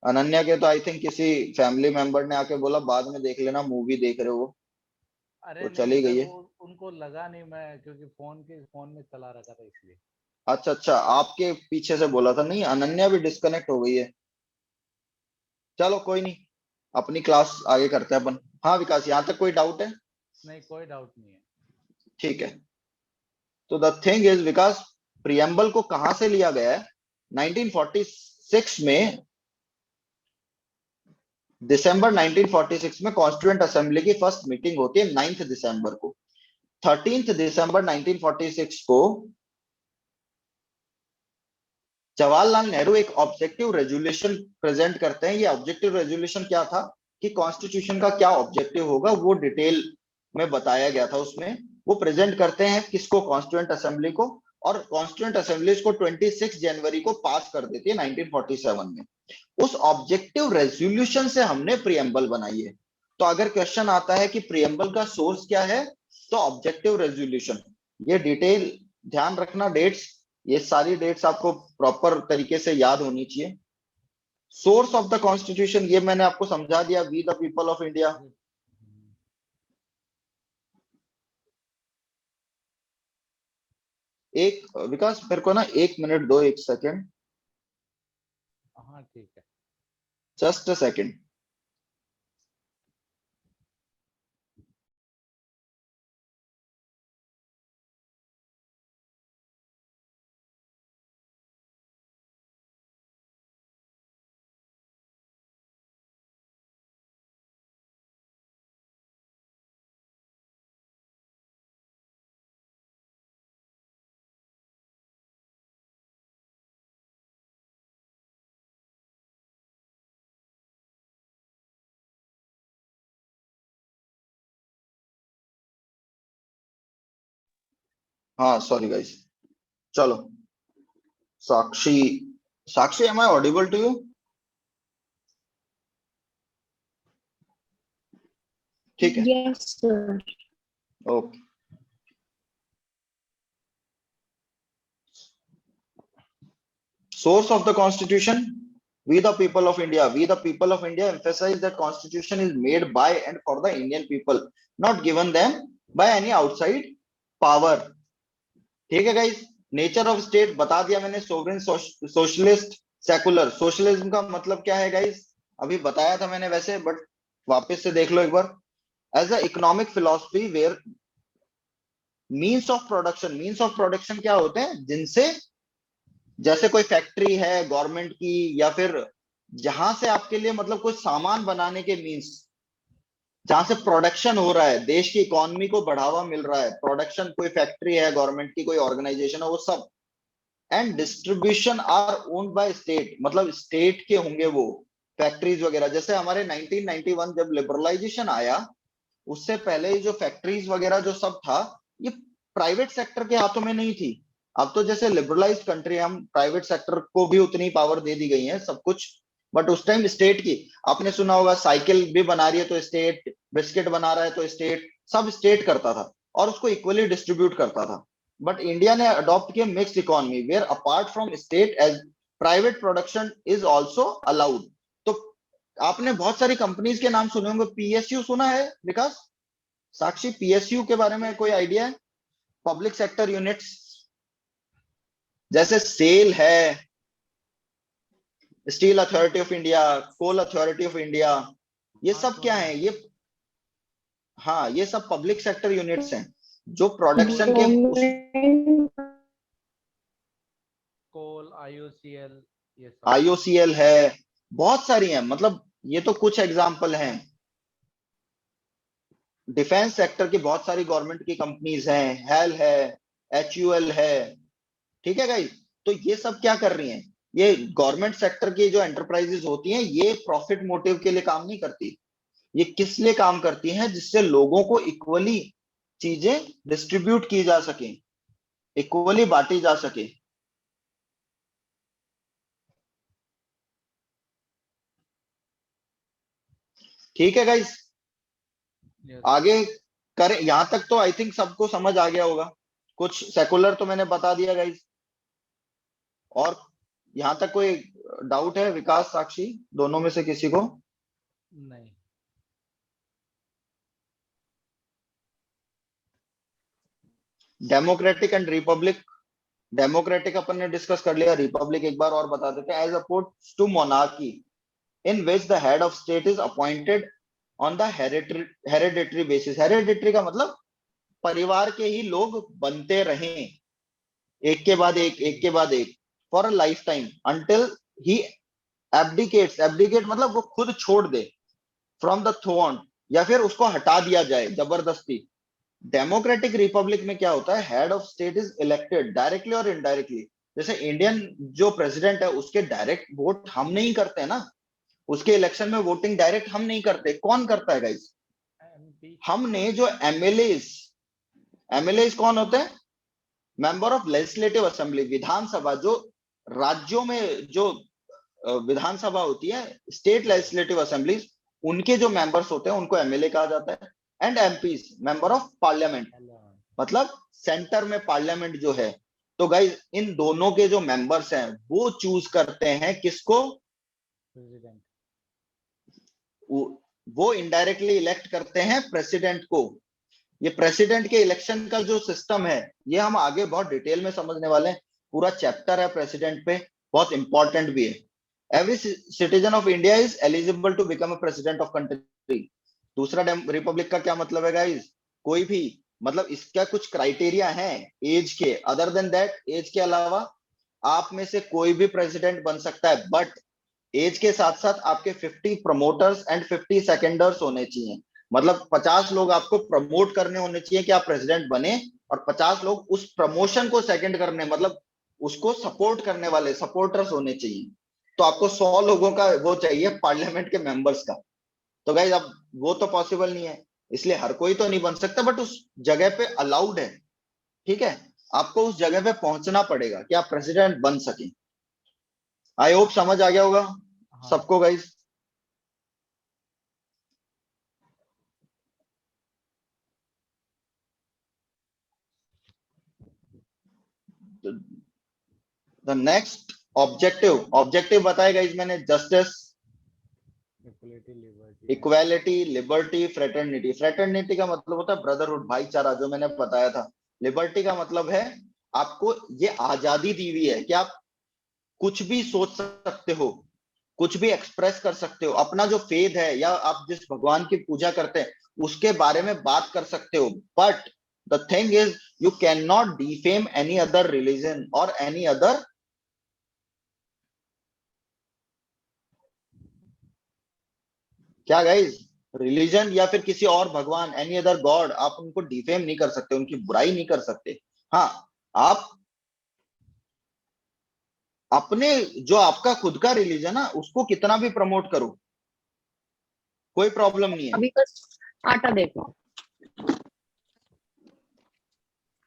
अनन्या के तो आई थिंक किसी फैमिली मेंबर ने आके बोला बाद में देख लेना, मूवी देख रहे हो, अरे तो नहीं चली सर, गई है। वो उनको लगा नहीं, मैं क्योंकि फोन में चला रखा था इसलिए। अच्छा अच्छा, आपके पीछे से बोला था। नहीं, अनन्या भी डिस्कनेक्ट हो गई है। चलो कोई नहीं, अपनी क्लास आगे करते हैं अपन। हाँ विकास, यहाँ तक कोई डाउट है? नहीं, कोई डाउट नहीं है। ठीक है, तो the thing is Vikas, preamble को कहां से लिया गया है? 1946 में, दिसंबर 1946 में कॉन्स्टिट्यूएंट असेंबली की फर्स्ट मीटिंग होती है 9 दिसंबर को। 13 दिसंबर 1946 को जवाहरलाल नेहरू एक ऑब्जेक्टिव रेजोल्यूशन प्रेजेंट करते हैं। ये ऑब्जेक्टिव रेजोल्यूशन क्या था कि कॉन्स्टिट्यूशन का क्या ऑब्जेक्टिव होगा वो डिटेल में बताया गया था उसमें। वो प्रेजेंट करते हैं किसको, कॉन्स्टिट्यूएंट असेंबली को, और कॉन्स्टिट्यूएंट असेंबली इसको 26 जनवरी को पास कर देती है 1947 में। उस ऑब्जेक्टिव रेजोल्यूशन से हमने प्रियम्बल बनाई है। तो अगर क्वेश्चन आता है कि प्रियम्बल का सोर्स क्या है, तो ऑब्जेक्टिव रेजोल्यूशन। ये डिटेल ध्यान रखना, डेट्स, ये सारी डेट्स आपको प्रॉपर तरीके से याद होनी चाहिए। सोर्स ऑफ द कॉन्स्टिट्यूशन ये मैंने आपको समझा दिया, we the people of India. एक विकास, मेरे को ना 1 मिनट दो, 1 सेकेंड। हाँ ठीक है। Just a second. हाँ सॉरी गाइस, चलो। Sakshi, Sakshi am I audible to you? ठीक है, Yes, sir. Okay. Source of the Constitution, we the people of India. We the people of India emphasize that Constitution is made by and for the Indian people, not given them by any outside power। ठीक है guys, nature of state बता दिया मैंने, sovereign, socialist, secular. Socialism का मतलब क्या है guys, अभी बताया था मैंने वैसे, बट वापस से देख लो एक बार। As a economic philosophy where means of production, means of production क्या होते हैं, जिनसे, जैसे कोई फैक्ट्री है गवर्नमेंट की, या फिर जहां से आपके लिए मतलब कोई सामान बनाने के मींस, जहां से प्रोडक्शन हो रहा है, देश की इकोनॉमी को बढ़ावा मिल रहा है, प्रोडक्शन, कोई फैक्ट्री है गवर्नमेंट की, कोई ऑर्गेनाइजेशन है, वो सब। And distribution are owned by state, मतलब स्टेट के होंगे वो फैक्ट्रीज वगैरह। जैसे हमारे 1991 जब लिबरलाइजेशन आया, उससे पहले ये जो फैक्ट्रीज वगैरह जो सब था, ये प्राइवेट सेक्टर के हाथों में नहीं थी। अब तो जैसे लिबरलाइज कंट्री, हम प्राइवेट सेक्टर को भी उतनी पावर दे दी गई है सब कुछ, बट उस टाइम स्टेट की, आपने सुना होगा साइकिल भी बना रही है तो स्टेट, बिस्किट बना रहा है तो स्टेट, सब स्टेट करता था और उसको इक्वली डिस्ट्रीब्यूट करता था। बट इंडिया ने अडॉप्ट किया mixed economy where apart from state as private production is also allowed. तो आपने बहुत सारी कंपनीज के नाम सुने होंगे, पीएसयू सुना है विकास? साक्षी, पीएसयू के बारे में कोई आइडिया है? पब्लिक सेक्टर यूनिट्स, जैसे सेल है, steel authority of India, coal authority of India, ये सब क्या है? ये हाँ, ये सब पब्लिक सेक्टर यूनिट्स हैं जो प्रोडक्शन के कोल, IOCL, ये सब IOCL है, बहुत सारी हैं, मतलब ये तो कुछ एग्जाम्पल हैं। डिफेंस सेक्टर की बहुत सारी गवर्नमेंट की कंपनीज हैं, हेल है, HUL है, ठीक है गाइस। तो ये सब क्या कर रही हैं? ये गवर्नमेंट सेक्टर की जो एंटरप्राइजेस होती हैं, ये प्रॉफिट मोटिव के लिए काम नहीं करती। ये किस लिए काम करती हैं? जिससे लोगों को इक्वली चीजें डिस्ट्रीब्यूट की जा सके, इक्वली बांटी जा सके। ठीक है गाइस, आगे करें। यहां तक तो आई थिंक सबको समझ आ गया होगा। कुछ सेकुलर तो मैंने बता दिया गाइस। और यहां तक कोई डाउट है? विकास, साक्षी, दोनों में से किसी को? नहीं। Democratic and Republic. डेमोक्रेटिक अपन ने डिस्कस कर लिया, रिपब्लिक एक बार और बता देते हैं। As oppose to monarchy in which the head of state is appointed on the hereditary basis. Hereditary का मतलब परिवार के ही लोग बनते रहें, एक के बाद एक, एक के बाद एक, for a lifetime, until he abdicates. Abdicate मतलब वो खुद छोड़ दे, फ्रॉम द थ्रोन, या फिर उसको हटा दिया जाए जबरदस्ती। डेमोक्रेटिक रिपब्लिक में क्या होता है? Head of state is elected directly और इनडायरेक्टली। जैसे इंडियन जो प्रेसिडेंट है उसके डायरेक्ट वोट हम नहीं करते ना, उसके इलेक्शन में वोटिंग डायरेक्ट हम नहीं करते। कौन करता है गाइस? हमने जो एमएलए कौन होते हैं? मेंबर ऑफ लेजिस्लेटिव असेंबली, विधानसभा। जो राज्यों में जो विधानसभा होती है, स्टेट लेजिस्लेटिव असेंबलीज, उनके जो मेंबर्स होते हैं उनको एमएलए कहा जाता है। And MPs, member of parliament, मतलब सेंटर में पार्लियामेंट जो है। तो गाइस इन दोनों के जो मेंबर्स हैं वो चूज करते हैं किसको? प्रेसिडेंट। वो इनडायरेक्टली इलेक्ट करते हैं प्रेसिडेंट को। ये प्रेसिडेंट के इलेक्शन का जो सिस्टम है, ये हम आगे बहुत डिटेल में समझने वाले हैं। पूरा चैप्टर है प्रेसिडेंट पे, बहुत इंपॉर्टेंट भी है। Every citizen of India is eligible to become a president of country. दूसरा रिपब्लिक का क्या मतलब है गाइस? कोई भी, मतलब इसका कुछ क्राइटेरिया है एज के। अदर देन दैट, एज के अलावा आप में से कोई भी प्रेसिडेंट बन सकता है, बट एज के साथ साथ आपके 50 प्रमोटर्स एंड 50 सेकेंडर्स होने चाहिए। मतलब 50 लोग आपको प्रमोट करने होने चाहिए कि आप प्रेसिडेंट बने, और 50 लोग उस प्रमोशन को सेकंड करने, मतलब उसको सपोर्ट करने वाले सपोर्टर्स होने चाहिए। तो आपको 100 लोगों का वो चाहिए, पार्लियामेंट के मेंबर्स का। तो गाइस अब वो तो पॉसिबल नहीं है, इसलिए हर कोई तो नहीं बन सकता, बट उस जगह पे अलाउड है। ठीक है, आपको उस जगह पे पहुंचना पड़ेगा कि आप प्रेसिडेंट बन सके। आई होप समझ आ गया होगा सबको गाइस। द नेक्स्ट ऑब्जेक्टिव बताएगा इस मैंने, justice, equality, liberty, fraternity. Fraternity का मतलब होता है ब्रदरहुड, भाईचारा, जो मैंने बताया था। लिबर्टी का मतलब है आपको ये आजादी दी हुई है कि आप कुछ भी सोच सकते हो, कुछ भी एक्सप्रेस कर सकते हो, अपना जो फेथ है या आप जिस भगवान की पूजा करते हैं उसके बारे में बात कर सकते हो। But the thing is you can not defame any other religion और एनी अदर, क्या गाइज, रिलीजन या फिर किसी और भगवान, एनी अदर गॉड, आप उनको डिफेम नहीं कर सकते, उनकी बुराई नहीं कर सकते। हाँ, आप अपने जो आपका खुद का रिलीजन है उसको कितना भी प्रमोट करो, कोई प्रॉब्लम नहीं है। अभी बस आटा देखो।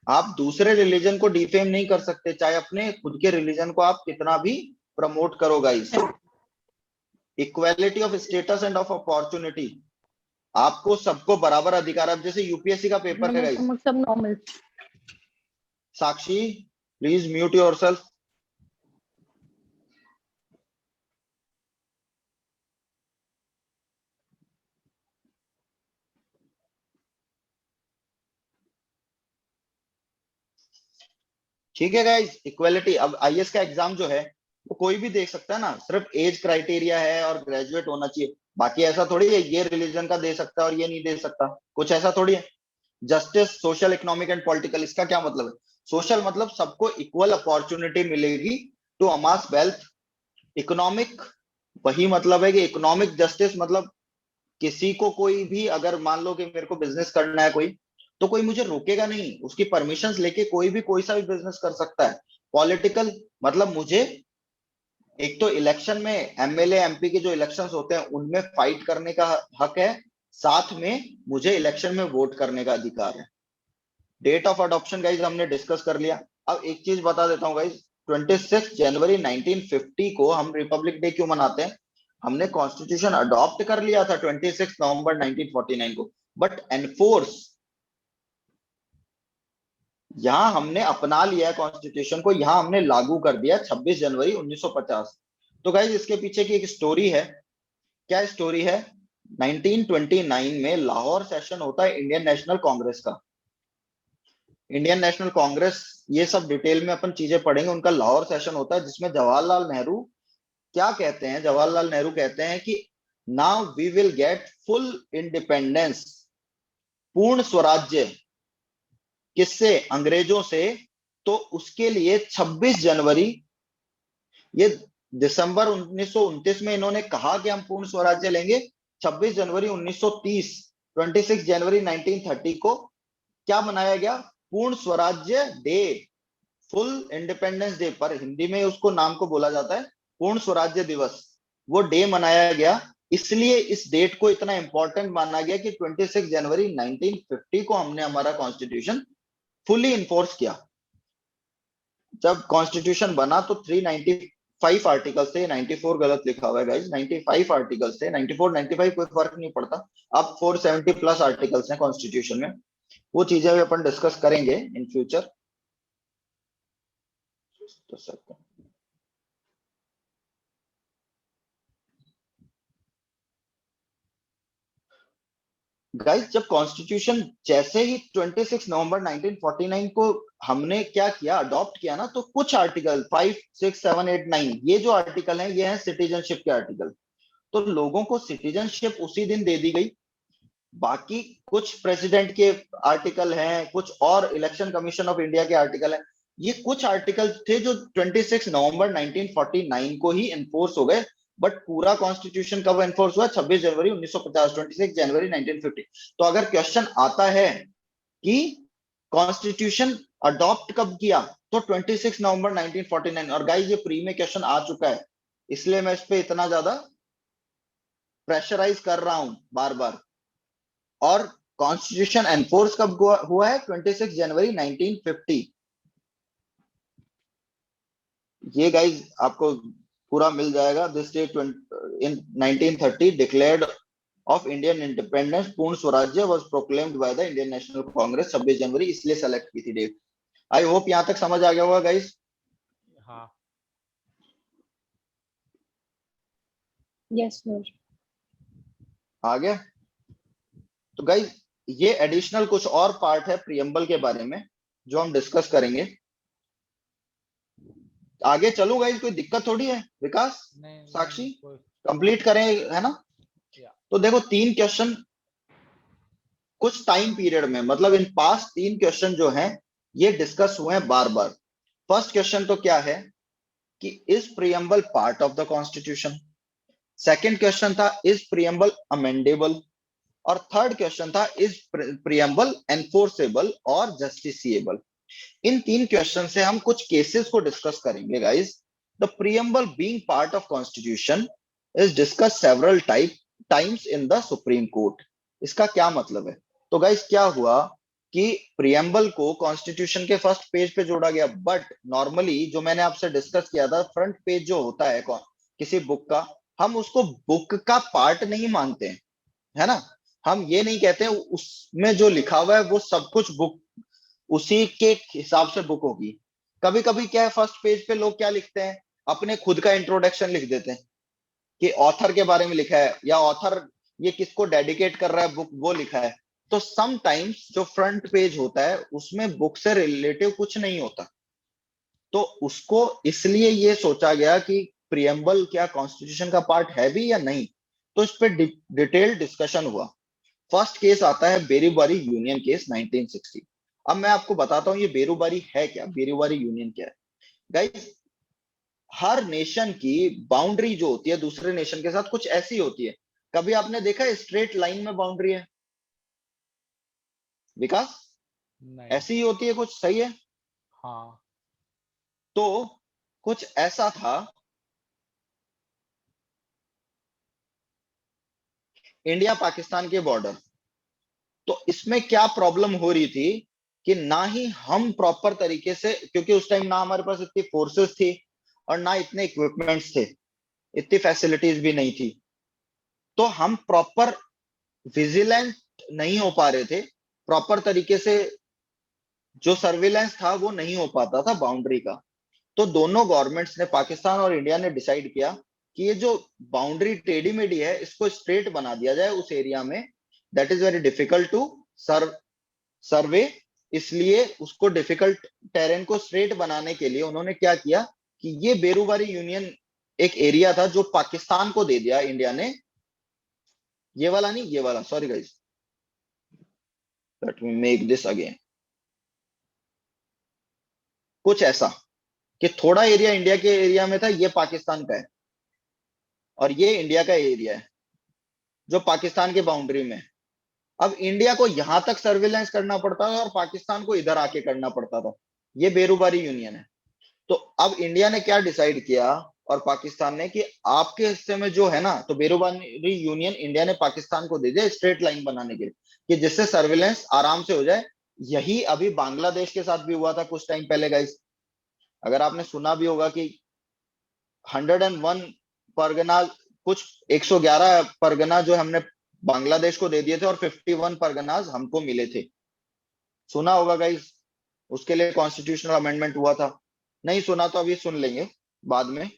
आप दूसरे रिलीजन को डिफेम नहीं कर सकते, चाहे अपने खुद के रिलीजन को आप कितना भी प्रमोट करो guys. Equality of status and of opportunity, आपको सबको बराबर अधिकार। अब जैसे यूपीएससी का पेपर है गाइस, सब normal. Sakshi please mute yourself. ठीक है गाइस, इक्वालिटी। अब आईएएस का एग्जाम जो है वो कोई भी देख सकता है ना, सिर्फ एज क्राइटेरिया है और ग्रेजुएट होना चाहिए, बाकी ऐसा थोड़ी है ये रिलीजन का दे सकता है और ये नहीं दे सकता, कुछ ऐसा थोड़ी है। Justice, social, economic and political, इसका क्या मतलब है? सोशल मतलब सबको इक्वल अपॉर्चुनिटी मिलेगी टू अमास वेल्थ। इकोनॉमिक, वही मतलब है कि इकोनॉमिक जस्टिस मतलब किसी को कोई भी, अगर मान लो कि मेरे को बिजनेस करना है कोई, तो कोई मुझे रोकेगा नहीं, उसकी परमिशंस लेके कोई भी कोई सा भी बिजनेस कर सकता है। पॉलिटिकल मतलब मुझे एक तो इलेक्शन में एमएलए एमपी के जो इलेक्शंस होते हैं उनमें फाइट करने का हक है, साथ में मुझे इलेक्शन में वोट करने का अधिकार है। डेट ऑफ अडॉप्शन गाइज हमने डिस्कस कर लिया। अब एक चीज बता देता हूँ गाइज, 26 जनवरी 1950 को हम रिपब्लिक डे क्यों मनाते हैं? हमने कॉन्स्टिट्यूशन अडॉप्ट कर लिया था 26 नवंबर 1949 को, बट एनफोर्स यहां हमने अपना लिया है कॉन्स्टिट्यूशन को, यहां हमने लागू कर दिया 26 जनवरी 1950। तो गाइज इसके पीछे की एक स्टोरी है। क्या स्टोरी है? 1929 में लाहौर सेशन होता है इंडियन नेशनल कांग्रेस का। इंडियन नेशनल कांग्रेस, ये सब डिटेल में अपन चीजें पढ़ेंगे, उनका लाहौर सेशन होता है जिसमें जवाहरलाल नेहरू क्या कहते हैं? जवाहरलाल नेहरू कहते हैं कि now we will get full independence, पूर्ण स्वराज्य, किससे? अंग्रेजों से। तो उसके लिए 26 जनवरी, ये दिसंबर 1929 में इन्होंने कहा कि हम पूर्ण स्वराज्य लेंगे, 26 जनवरी 1930, 26 जनवरी 1930 को क्या मनाया गया? पूर्ण स्वराज्य डे, फुल इंडिपेंडेंस डे, पर हिंदी में उसको नाम को बोला जाता है पूर्ण स्वराज्य दिवस। वो डे मनाया गया, इसलिए इस डेट को इतना इंपॉर्टेंट माना गया कि 26 जनवरी 1950 को हमने हमारा कॉन्स्टिट्यूशन फुली इन्फोर्स किया। जब कॉन्स्टिट्यूशन बना तो 395 आर्टिकल्स थे, 94 गलत लिखा हुआ है गाइस, 95 आर्टिकल्स थे, 94 95 कोई फर्क नहीं पड़ता। अब 470 प्लस आर्टिकल्स हैं कॉन्स्टिट्यूशन में, वो चीजें भी अपन डिस्कस करेंगे इन फ्यूचर। तो सकते हैं गाइस, जब कॉन्स्टिट्यूशन जैसे ही 26 नवंबर 1949 को हमने क्या किया, अडॉप्ट किया ना, तो कुछ आर्टिकल 5 6 7 8 9, ये जो आर्टिकल हैं ये हैं सिटीजनशिप के आर्टिकल। तो लोगों को सिटीजनशिप उसी दिन दे दी गई। बाकी कुछ प्रेसिडेंट के आर्टिकल हैं, कुछ और इलेक्शन कमीशन ऑफ इंडिया के आर्टिकल हैं, ये कुछ आर्टिकल थे जो 26 नवंबर 1949 को ही एनफोर्स हो गए। बट पूरा कॉन्स्टिट्यूशन कब एनफोर्स हुआ? 26 जनवरी 1950, 26 जनवरी 1950। तो अगर क्वेश्चन आता है कि कॉन्स्टिट्यूशन अडॉप्ट कब किया, तो 26 नवंबर 1949। और गाइस ये प्री में क्वेश्चन आ चुका है, इसलिए मैं इस पे इतना ज्यादा प्रेशराइज कर रहा हूं बार बार। और कॉन्स्टिट्यूशन एनफोर्स कब हुआ है? 26 जनवरी 1950। ये गाइज आपको पूरा मिल जाएगा। This day in 1930 declared of Indian independence, पूर्ण स्वराज्य was proclaimed by the Indian national Congress, 26 जनवरी इसलिए सेलेक्ट की थी डेट। आई होप यहां तक समझ आ गया होगा गाइज। हाँ यस सर। आ गया? तो गाइज ये एडिशनल कुछ और पार्ट है प्रियम्बल के बारे में जो हम डिस्कस करेंगे। आगे चलूं गाइज, कोई दिक्कत थोड़ी है? विकास, नहीं साक्षी, कोई कंप्लीट करें, है ना? या तो देखो 3 क्वेश्चन कुछ टाइम पीरियड में, मतलब इन पास्ट 3 क्वेश्चन जो हैं ये डिस्कस हुए हैं बार बार। फर्स्ट क्वेश्चन तो क्या है कि is preamble part of the constitution. Second question था इज प्रियम्बल अमेंडेबल। और थर्ड क्वेश्चन था इज प्रियम्बल एनफोर्सेबल और जस्टिसिएबल। इन 3 क्वेश्चन से हम कुछ केसेस को डिस्कस करेंगे guys. The preamble being part of constitution is discuss several times in the supreme court. इसका क्या मतलब है? तो गाइस क्या हुआ कि प्रियम्बल को कॉन्स्टिट्यूशन के फर्स्ट पेज पे जोड़ा गया, बट नॉर्मली जो मैंने आपसे डिस्कस किया था, फ्रंट पेज जो होता है किसी बुक का, हम उसको बुक का पार्ट नहीं मानते हैं, है ना? हम ये नहीं कहते उसमें जो लिखा हुआ है वो सब कुछ बुक उसी के हिसाब से बुक होगी। कभी कभी क्या है, फर्स्ट पेज पे लोग क्या लिखते हैं, अपने खुद का इंट्रोडक्शन लिख देते हैं कि ऑथर के बारे में लिखा है, या ऑथर ये किसको डेडिकेट कर रहा है बुक, वो लिखा है। तो समटाइम्स जो फ्रंट पेज होता है उसमें बुक से रिलेटिव कुछ नहीं होता। तो उसको इसलिए ये सोचा गया कि प्रियम्बल क्या कॉन्स्टिट्यूशन का पार्ट है भी या नहीं, तो इस पे डिटेल डिस्कशन हुआ। फर्स्ट केस आता है बेरूबारी यूनियन केस 1960। अब मैं आपको बताता हूं ये बेरूबारी है क्या, बेरूबारी यूनियन क्या है। गाइस, हर नेशन की बाउंड्री जो होती है दूसरे नेशन के साथ कुछ ऐसी होती है। कभी आपने देखा है स्ट्रेट लाइन में बाउंड्री है विकास? नहीं। ऐसी ही होती है कुछ, सही है? हाँ। तो कुछ ऐसा था, इंडिया पाकिस्तान के बॉर्डर। तो इसमें क्या प्रॉब्लम हो रही थी कि ना ही हम प्रॉपर तरीके से, क्योंकि उस टाइम ना हमारे पास इतनी फोर्सेस थी और ना इतने इक्विपमेंट्स थे, इतनी फैसिलिटीज भी नहीं थी, तो हम प्रॉपर विजिलेंट नहीं हो पा रहे थे। प्रॉपर तरीके से जो सर्विलेंस था वो नहीं हो पाता था बाउंड्री का। तो दोनों गवर्नमेंट्स ने, पाकिस्तान और इंडिया ने, डिसाइड किया कि ये जो बाउंड्री टेढ़ी मेढ़ी है इसको स्ट्रेट बना दिया जाए उस एरिया में। That is very difficult to survey. इसलिए उसको डिफिकल्ट टेरेन को स्ट्रेट बनाने के लिए उन्होंने क्या किया कि ये बेरूबारी यूनियन एक एरिया था जो पाकिस्तान को दे दिया इंडिया ने। ये वाला नहीं, ये वाला, sorry guys, let me make this again. कुछ ऐसा कि थोड़ा एरिया इंडिया के एरिया में था, ये पाकिस्तान का है, और ये इंडिया का एरिया है जो पाकिस्तान के बाउंड्री में है। अब इंडिया को यहां तक सर्विलेंस करना पड़ता था और पाकिस्तान को इधर आके करना पड़ता था। ये बेरूबारी यूनियन है। तो अब इंडिया ने क्या डिसाइड किया और पाकिस्तान ने कि आपके हिस्से में जो है ना, तो बेरूबारी यूनियन इंडिया ने पाकिस्तान को दे दिया स्ट्रेट लाइन बनाने के लिए, कि जिससे सर्विलेंस आराम से हो जाए। यही अभी बांग्लादेश के साथ भी हुआ था कुछ टाइम पहले गाइस। अगर आपने सुना भी होगा कि 101 परगना, कुछ 111 परगना जो हमने बांग्लादेश को दे दिए थे और 51 परगनाज हमको मिले थे। सुना होगा गाइस, उसके लिए कॉन्स्टिट्यूशनल अमेंडमेंट हुआ था। नहीं सुना तो अभी सुन लेंगे बाद में।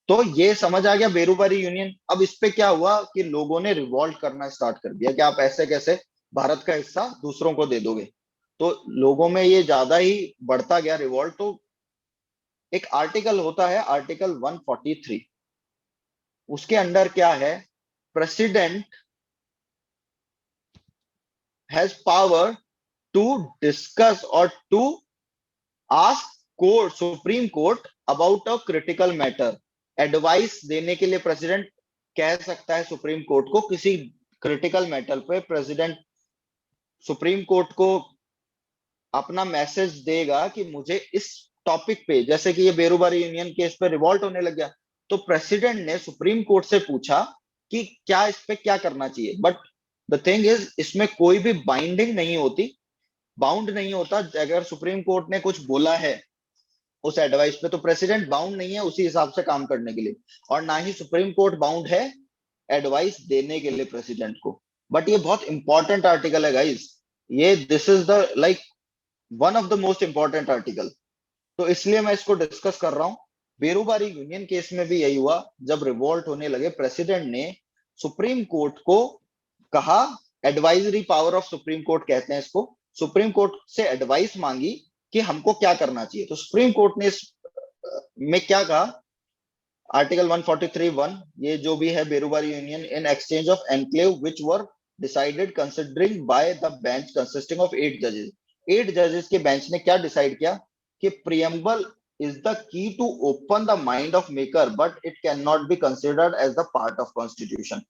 तो ये समझ आ गया बेरूबारी यूनियन। अब इस पे क्या हुआ कि लोगों ने रिवॉल्ट करना स्टार्ट कर दिया कि आप ऐसे कैसे भारत का हिस्सा दूसरों को दे दोगे। तो लोगों में ये ज्यादा ही बढ़ता गया रिवॉल्ट। तो एक आर्टिकल होता है आर्टिकल 143, उसके अंडर क्या है, president has power to discuss और to ask court, supreme court, about a critical matter. Advice देने के लिए प्रेसिडेंट कह सकता है सुप्रीम कोर्ट को किसी क्रिटिकल मैटर पे। प्रेसिडेंट सुप्रीम कोर्ट को अपना मैसेज देगा कि मुझे इस टॉपिक पे, जैसे कि ये बेरूबारी यूनियन केस पे रिवॉल्ट होने लग गया, तो प्रेसिडेंट ने सुप्रीम कोर्ट से पूछा कि क्या इस पे क्या करना चाहिए। बट द थिंग इज, इसमें कोई भी बाइंडिंग नहीं होती, बाउंड नहीं होता। अगर सुप्रीम कोर्ट ने कुछ बोला है उस एडवाइस पे, तो प्रेसिडेंट बाउंड नहीं है उसी हिसाब से काम करने के लिए, और ना ही सुप्रीम कोर्ट बाउंड है एडवाइस देने के लिए प्रेसिडेंट को। बट ये बहुत इंपॉर्टेंट आर्टिकल है गाइस, ये this is the like one of the most important article. तो इसलिए मैं इसको डिस्कस कर रहा हूं। बेरूबारी यूनियन केस में भी यही हुआ। जब रिवोल्ट होने लगे, प्रेसिडेंट ने सुप्रीम कोर्ट को कहा, advisory power of supreme court कहते हैं इसको, सुप्रीम कोर्ट से एडवाइस मांगी कि हमको क्या करना चाहिए। तो सुप्रीम कोर्ट ने इस में क्या कहा, आर्टिकल 143(1), ये जो भी है Berubari union, in exchange of enclave which were decided considering by the bench consisting of 8 जजेस। 8 जजेस के बेंच ने क्या डिसाइड किया कि preamble is the key to open the mind of maker, but it cannot be considered as the part of constitution.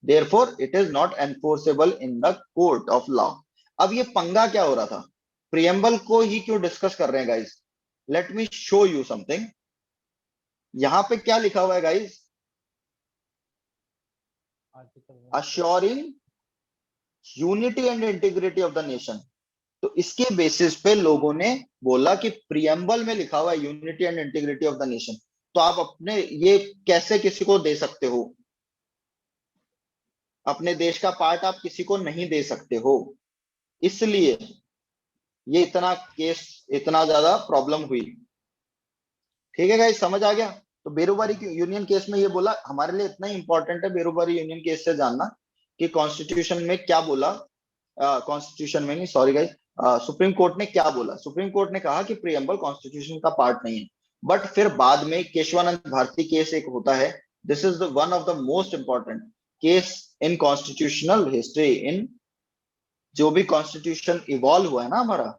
Therefore, it is not enforceable in the court of law. अब ये पंगा क्या हो रहा था, preamble को ही क्यों discuss कर रहे हैं guys? Late me show you something. यहां पे क्या लिखा हुआ है guys, assuring unity and integrity of the nation। तो इसके बेसिस पे लोगों ने बोला कि प्रियम्बल में लिखा हुआ है unity and integrity of the nation, तो आप अपने ये कैसे किसी को दे सकते हो? अपने देश का पार्ट आप किसी को नहीं दे सकते हो। इसलिए ये इतना केस, इतना ज्यादा प्रॉब्लम हुई। ठीक है गाइस, समझ आ गया? तो बेरूबारी यूनियन केस में ये बोला, हमारे लिए इतना इंपॉर्टेंट है बेरूबारी यूनियन केस से जानना कि कॉन्स्टिट्यूशन में क्या बोला कॉन्स्टिट्यूशन में नहीं, सॉरी गाइस, सुप्रीम कोर्ट ने क्या बोला, सुप्रीम कोर्ट ने कहा कि प्रीएम्बल कॉन्स्टिट्यूशन का पार्ट नहीं है, बट फिर बाद में केशवानंद भारती केस एक होता है, this is the one of the most important case in constitutional history, इन जो भी कॉन्स्टिट्यूशन इवॉल्व हुआ है ना हमारा,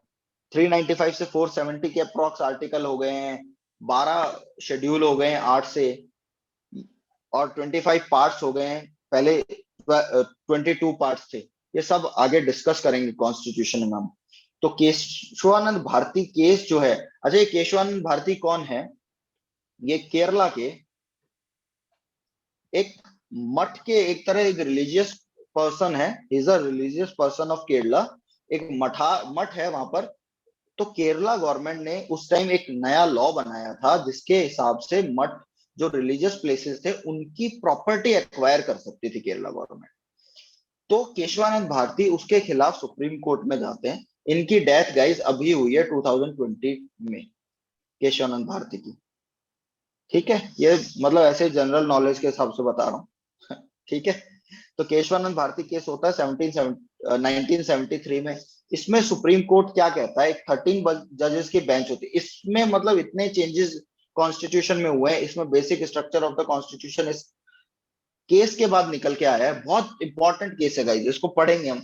395 से 470 के अप्रॉक्स आर्टिकल हो गए हैं, 12 शेड्यूल हो गए हैं 8 से, और 25 पार्ट्स हो गए हैं, पहले 22 पार्ट्स थे, ये सब आगे डिस्कस करेंगे कॉन्स्टिट्यूशन में हम। तो केशवानंद भारती केस जो है, अच्छा ये केशवानंद भारती कौन है, ये केरला के एक मठ के, एक तरह एक रिलीजियस पर्सन है, is a religious person of Kerala, एक मठ है वहां पर। तो केरला गवर्नमेंट ने उस टाइम एक नया लॉ बनाया था जिसके हिसाब से मठ जो रिलीजियस प्लेसेस थे उनकी प्रॉपर्टी एक्वायर कर सकती थी केरला गवर्नमेंट। तो केशवानंद भारती उसके खिलाफ सुप्रीम कोर्ट में जाते हैं, इनकी डेथ गाइस अभी हुई है 2020 में, केशवानंद भारती की, ठीक है, ये मतलब ऐसे जनरल नॉलेज के हिसाब से बता रहा हूँ ठीक है। तो केशवानंद भारती केस होता है 1973 में। इसमें सुप्रीम कोर्ट क्या कहता है, 13 जजेस की बेंच होती है, इसमें मतलब इतने चेंजेस कॉन्स्टिट्यूशन में हुए हैं, इसमें basic structure of the constitution इस केस के बाद निकल के आया है, बहुत इंपॉर्टेंट केस है गाइस, इसको पढ़ेंगे हम।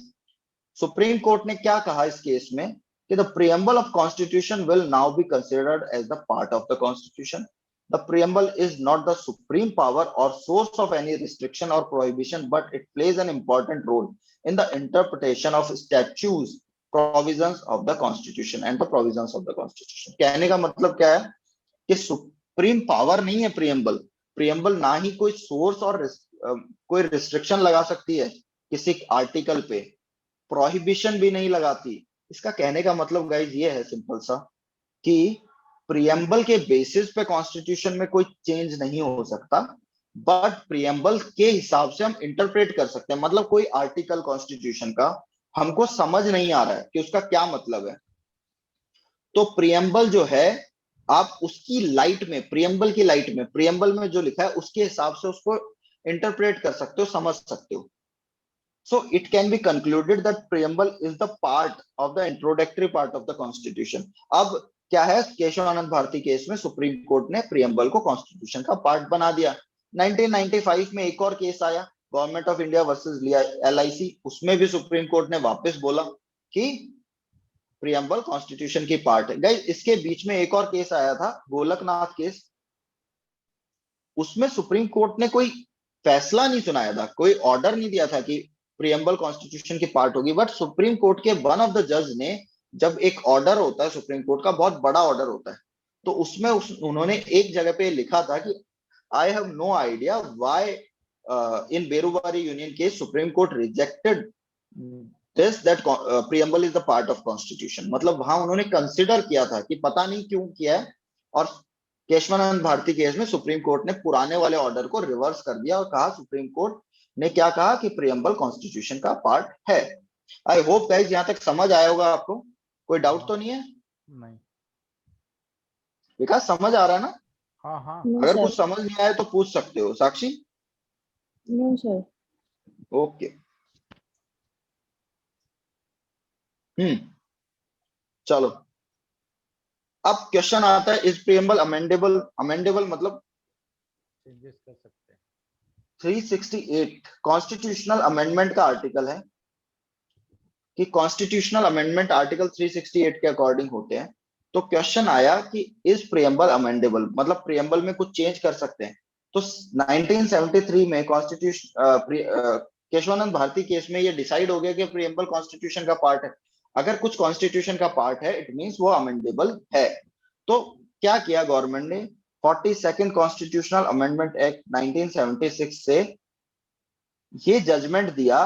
सुप्रीम कोर्ट ने क्या कहा इस केस में कि the preamble of constitution will now be considered as the part of the constitution. The preamble is not the supreme power or source of any restriction or prohibition, but it plays an important role in the interpretation of statutes, provisions of the constitution and the provisions of the constitution। कहने का मतलब क्या है कि supreme power नहीं है preamble, preamble ना ही कोई सोर्स और कोई रिस्ट्रिक्शन लगा सकती है किसी आर्टिकल पे, प्रोहिबिशन भी नहीं लगाती। इसका कहने का मतलब गाइज ये है सिंपल सा कि प्रीएम्बल के बेसिस पे कॉन्स्टिट्यूशन में कोई चेंज नहीं हो सकता, बट प्रीएम्बल के हिसाब से हम इंटरप्रेट कर सकते हैं। मतलब कोई आर्टिकल कॉन्स्टिट्यूशन का हमको समझ नहीं आ रहा है कि उसका क्या मतलब है, तो प्रीएम्बल जो है आप उसकी लाइट में, प्रीएम्बल की लाइट में, प्रीएम्बल में जो लिखा है उसके हिसाब से उसको इंटरप्रेट कर सकते हो, समझ सकते हो। So it can be concluded that preamble is the part of the introductory part of the constitution। अब क्या है, केशवानंद भारती केस में सुप्रीम कोर्ट ने प्रीएम्बल को कॉन्स्टिट्यूशन का पार्ट बना दिया। 1995 में एक और केस आया, government of India versus LIC, उसमें भी सुप्रीम कोर्ट ने वापस बोला कि प्रीएम्बल कॉन्स्टिट्यूशन की पार्ट है। गाइस इसके बीच में एक और केस आया था, गोलकनाथ केस, उसमें सुप्रीम कोर्ट ने कोई फैसला नहीं सुनाया था, कोई ऑर्डर नहीं दिया था कि प्रीएम्बल कॉन्स्टिट्यूशन की पार्ट होगी, बट सुप्रीम कोर्ट के वन ऑफ द जज ने, जब एक ऑर्डर होता है सुप्रीम कोर्ट का, बहुत बड़ा ऑर्डर होता है, तो उसमें उन्होंने एक जगह पे लिखा था कि I have no idea why in Berubari union case supreme court rejected this that preamble is the part of constitution. मतलब वहां उन्होंने कंसिडर किया था कि पता नहीं क्यों किया है, और केशवानंद भारती केस में सुप्रीम कोर्ट ने पुराने वाले ऑर्डर को रिवर्स कर दिया और कहा, सुप्रीम कोर्ट ने क्या कहा कि प्रीएम्बल कॉन्स्टिट्यूशन का पार्ट है। आई होप गाइस यहां तक समझ आया होगा आपको, कोई डाउट तो नहीं है? नहीं, विकास समझ आ रहा है ना? हाँ हाँ, अगर कुछ समझ नहीं आए तो पूछ सकते हो। साक्षी? No sir. ओके, चलो अब क्वेश्चन आता है, इज प्रीएम्बल अमेंडेबल? अमेंडेबल मतलब चेंजेस कर सकते हैं। 368 कॉन्स्टिट्यूशनल अमेंडमेंट का आर्टिकल है कि कॉन्स्टिट्यूशनल अमेंडमेंट आर्टिकल 368 के अकॉर्डिंग होते हैं। तो क्वेश्चन आया कि इज प्रीएम्बल अमेंडेबल, मतलब प्रीएम्बल में कुछ चेंज कर सकते हैं। तो 1973 में कॉन्स्टिट्यूशन केशवानंद भारती केस में ये डिसाइड हो गया कि प्रीएम्बल कॉन्स्टिट्यूशन का पार्ट है। अगर कुछ कॉन्स्टिट्यूशन का पार्ट है इट मींस वो अमेंडेबल है। तो क्या किया गवर्नमेंट ने, 42nd कॉन्स्टिट्यूशनल अमेंडमेंट एक्ट 1976 से ये जजमेंट दिया,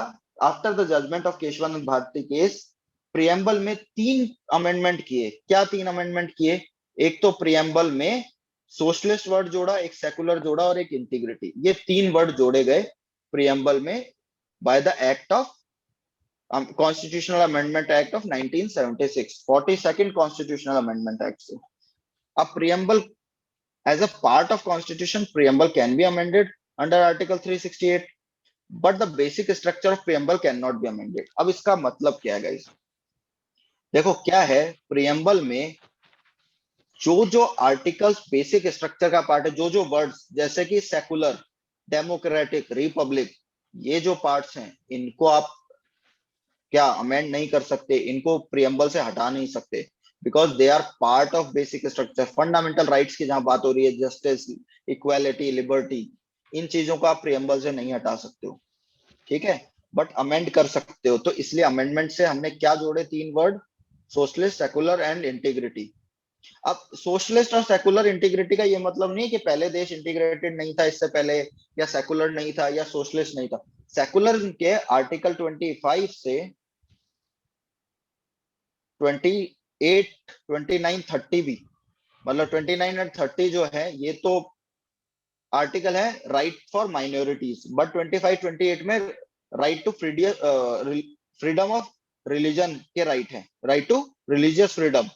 after the judgement of Kesavananda Bharati case, preamble में 3 अमेंडमेंट किए। क्या 3 अमेंडमेंट किए? एक तो प्रीएम्बल में सोशलिस्ट वर्ड जोड़ा, एक सेकुलर जोड़ा और एक इंटीग्रिटी, ये 3 वर्ड जोड़े गए प्रीएम्बल में by the act of constitutional amendment act of 1976, 42nd constitutional amendment act से। अब preamble as a part of constitution, preamble can be amended under article 368, but the basic structure of preamble can not be amended. अब इसका मतलब क्या है guys? देखो क्या है, प्रियम्बल में जो जो आर्टिकल्स बेसिक स्ट्रक्चर का पार्ट है, जो जो वर्ड्स जैसे कि सेकुलर, डेमोक्रेटिक, रिपब्लिक, ये जो पार्ट्स हैं इनको आप क्या अमेंड नहीं कर सकते, इनको प्रियम्बल से हटा नहीं सकते, because they are part of basic structure. Fundamental rights की जहां बात हो रही है, जस्टिस, इक्वालिटी, लिबर्टी, इन चीजों को आप प्रियम्बल से नहीं हटा सकते हो, ठीक है, बट अमेंड कर सकते हो। तो इसलिए अमेंडमेंट से हमने क्या जोड़े, 3 word, socialist, secular and integrity. अब सोशलिस्ट और सेकुलर इंटीग्रिटी का ये मतलब नहीं है कि पहले देश इंटीग्रेटेड नहीं था इससे पहले, या सेकुलर नहीं था, या सोशलिस्ट नहीं था। सेकुलर के आर्टिकल 25 से 28, 29, 30 भी, मतलब 29 एंड 30 जो है ये तो आर्टिकल है राइट फॉर माइनॉरिटीज, बट 25, 28 में right to freedom of religion के राइट है, राइट टू रिलीजियस फ्रीडम।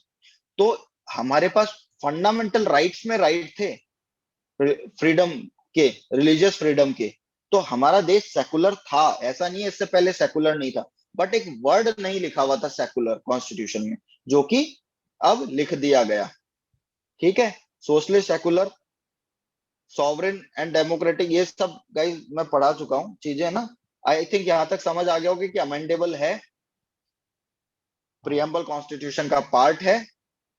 तो हमारे पास फंडामेंटल राइट्स में राइट थे फ्रीडम के, रिलीजियस फ्रीडम के। तो हमारा देश सेकुलर था, ऐसा नहीं है इससे पहले सेकुलर नहीं था, बट एक वर्ड नहीं लिखा हुआ था सेकुलर कॉन्स्टिट्यूशन में, जो कि अब लिख दिया गया, ठीक है। Socialist, secular, sovereign and democratic, ये सब गाइस मैं पढ़ा चुका हूं चीजें ना। आई थिंक यहां तक समझ आ गया होगा कि अमेंडेबल है, प्रियम्बल कॉन्स्टिट्यूशन का पार्ट है।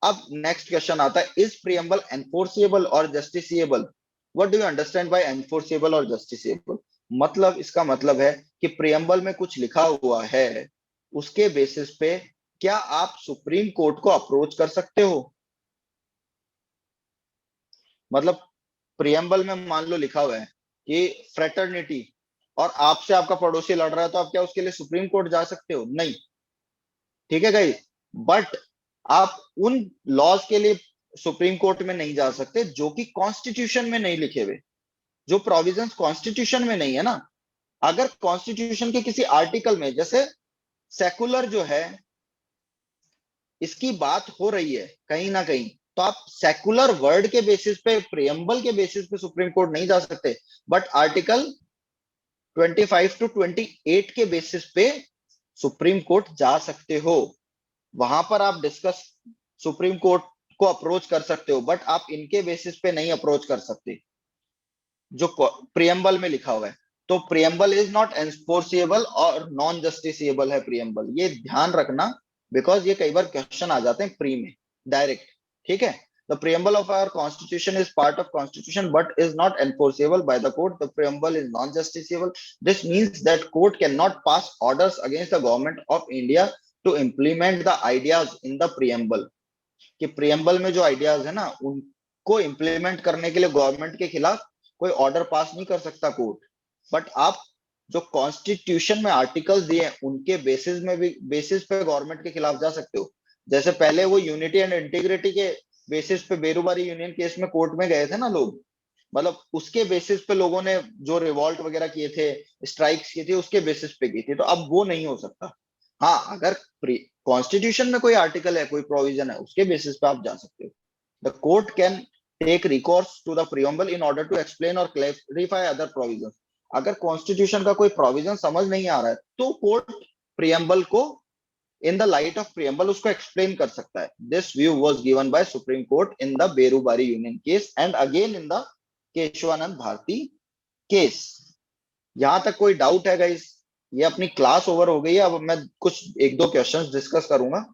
अब नेक्स्ट क्वेश्चन आता है, इज प्रियम्बल एनफोर्सिएबल और justiciable? What do you understand by enforceable और जस्टिसिएबल? मतलब इसका मतलब है कि प्रियम्बल में कुछ लिखा हुआ है, उसके बेसिस पे क्या आप सुप्रीम कोर्ट को अप्रोच कर सकते हो? मतलब प्रियम्बल में मान लो लिखा हुआ है कि फ्रेटर्निटी, और आपसे आपका पड़ोसी लड़ रहा है, तो आप क्या उसके लिए सुप्रीम कोर्ट जा सकते हो? नहीं, ठीक है गाइस। बट आप उन लॉज के लिए सुप्रीम कोर्ट में नहीं जा सकते जो कि कॉन्स्टिट्यूशन में नहीं लिखे हुए, जो प्रोविजंस कॉन्स्टिट्यूशन में नहीं है ना। अगर कॉन्स्टिट्यूशन के किसी आर्टिकल में, जैसे सेकुलर जो है, इसकी बात हो रही है कहीं ना कहीं, तो आप सेकुलर वर्ड के बेसिस पे, प्रियम्बल के बेसिस पे सुप्रीम कोर्ट नहीं जा सकते, बट आर्टिकल 25 टू 28 के बेसिस पे सुप्रीम कोर्ट जा सकते हो। वहां पर आप डिस्कस सुप्रीम कोर्ट को अप्रोच कर सकते हो, बट आप इनके बेसिस पे नहीं अप्रोच कर सकते जो प्रियम्बल में लिखा हुआ है। तो प्रियम्बल इज नॉट एनफोर्सिएबल और नॉन जस्टिसिएबल है प्रियम्बल, ये ध्यान रखना, बिकॉज ये कई बार क्वेश्चन आ जाते हैं प्री में डायरेक्ट, ठीक है। The preamble of our constitution is part of constitution but is not enforceable by the court. The preamble is non-justiciable. This means that court cannot pass orders against the government of India to implement the ideas in the preamble. कि preamble में जो ideas है ना, उनको implement करने के लिए government के खिलाफ कोई ऑर्डर पास नहीं कर सकता कोर्ट, बट आप जो कॉन्स्टिट्यूशन में आर्टिकल्स दिए हैं उनके बेसिस में भी, बेसिस पे गवर्नमेंट के खिलाफ जा सकते हो। जैसे पहले वो यूनिटी एंड इंटीग्रिटी के बेसिस पे बेरूबारी यूनियन केस में कोर्ट में गए थे ना लोग, मतलब उसके बेसिस पे लोगों ने जो रिवॉल्ट वगैरह किए थे, स्ट्राइक्स किए थे, उसके बेसिस पे की थी। तो अब वो नहीं हो सकता। हाँ, अगर कॉन्स्टिट्यूशन में कोई आर्टिकल है, कोई प्रोविजन है, उसके बेसिस पे आप जा सकते हो। The court can take recourse to the preamble in order to explain और क्लैरिफाई अदर प्रोविजन। अगर कॉन्स्टिट्यूशन का कोई प्रोविजन समझ नहीं आ रहा है तो कोर्ट प्रियम्बल को in the light of preamble उसको एक्सप्लेन कर सकता है। This view was given by supreme court in the Berubari union case and again in the Kesavananda Bharati case. यहां तक कोई डाउट है गाइस? ये अपनी क्लास ओवर हो गई है, अब मैं कुछ 1-2 क्वेश्चंस डिस्कस करूंगा।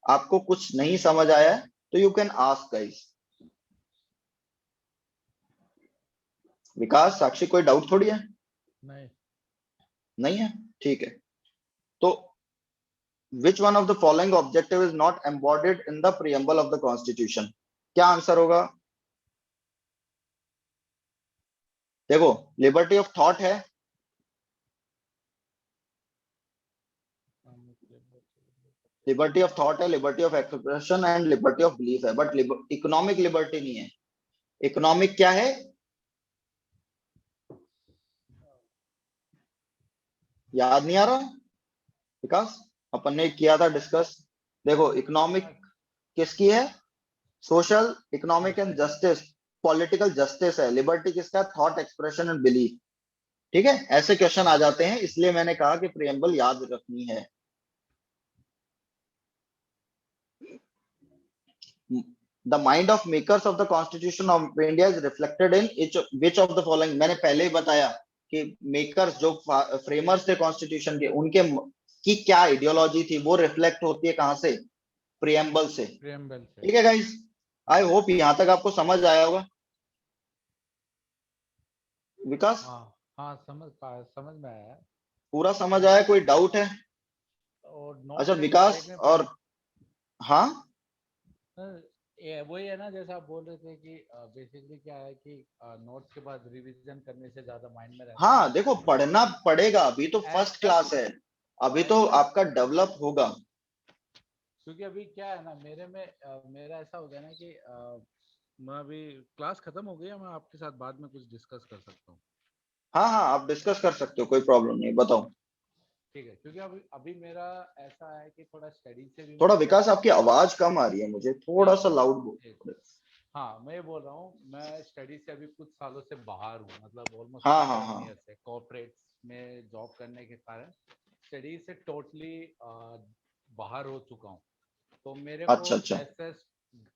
आपको कुछ नहीं समझ आया है तो यू कैन आस्क गाइस। विकास, साक्षी, कोई डाउट थोड़ी है? नहीं नहीं है, ठीक है। तो which one of the following objective is not embodied in the preamble of the constitution? क्या आंसर होगा? देखो, लिबर्टी ऑफ थॉट है, लिबर्टी ऑफ थॉट है, liberty of expression and liberty of belief है, बट इकोनॉमिक लिबर्टी नहीं है। Economic क्या है? याद नहीं आ रहा विकास? अपन ने किया था डिस्कस। देखो, इकोनॉमिक किसकी है? Social, economic and justice, political justice है। लिबर्टी किसका? थॉट, एक्सप्रेशन एंड बिलीफ, ठीक है, ऐसे क्वेश्चन आ जाते हैं, इसलिए मैंने कहा कि प्रियम्बल याद रखनी है। The mind of makers of the constitution of India is reflected in which of the following. मैंने पहले ही बताया कि मेकर्स जो फ्रेमर्स थे कॉन्स्टिट्यूशन के, उनके की क्या आइडियोलॉजी थी, वो रिफ्लेक्ट होती है कहां से, प्रियम्बल से। प्रियम्बल से। ठीक है गाइस, आई होप यहां तक आपको समझ आया होगा। विकास, हाँ हाँ, समझ में आया। पूरा समझ आया, कोई डाउट है? और अच्छा नोट्स विकास, देखने और हाँ वही है ना, जैसा आप बोल रहे थे कि बेसिकली क्या है कि नोट्स के बाद रिवीजन करने से ज्यादा माइंड में रहता है। हाँ, देखो पढ़ना पड़ेगा, अभी तो फर्स्ट क्लास है, अभी तो आपका डेवलप होगा। क्योंकि अभी क्या है ना, मेरा ऐसा हो गया ना कि मैं अभी क्लास खत्म हो गई है, मैं आपके साथ बाद में कुछ डिस्कस कर सकता हूँ। हाँ हाँ, आप डिस्कस कर सकते हो, कोई प्रॉब्लम नहीं, बताओ। ठीक है, क्योंकि अभी अभी मेरा ऐसा है कि थोड़ा स्टडी से भी थोड़ा मैं विकास, आपकी आवाज कम आ रही है मुझे, थोड़ा सा लाउड बोल। हाँ, मैं ये बोल रहा हूँ, मैं स्टडी से अभी कुछ सालों से बाहर हूँ, मतलब ऑलमोस्ट हाँ 6 हाँ 7 हाँ, ईयर से कॉर्पोरेट्स में जॉब करने के कारण स्टडी से टोटली बाहर हो चुका हूँ। तो मेरे को अच्छा अच्छा,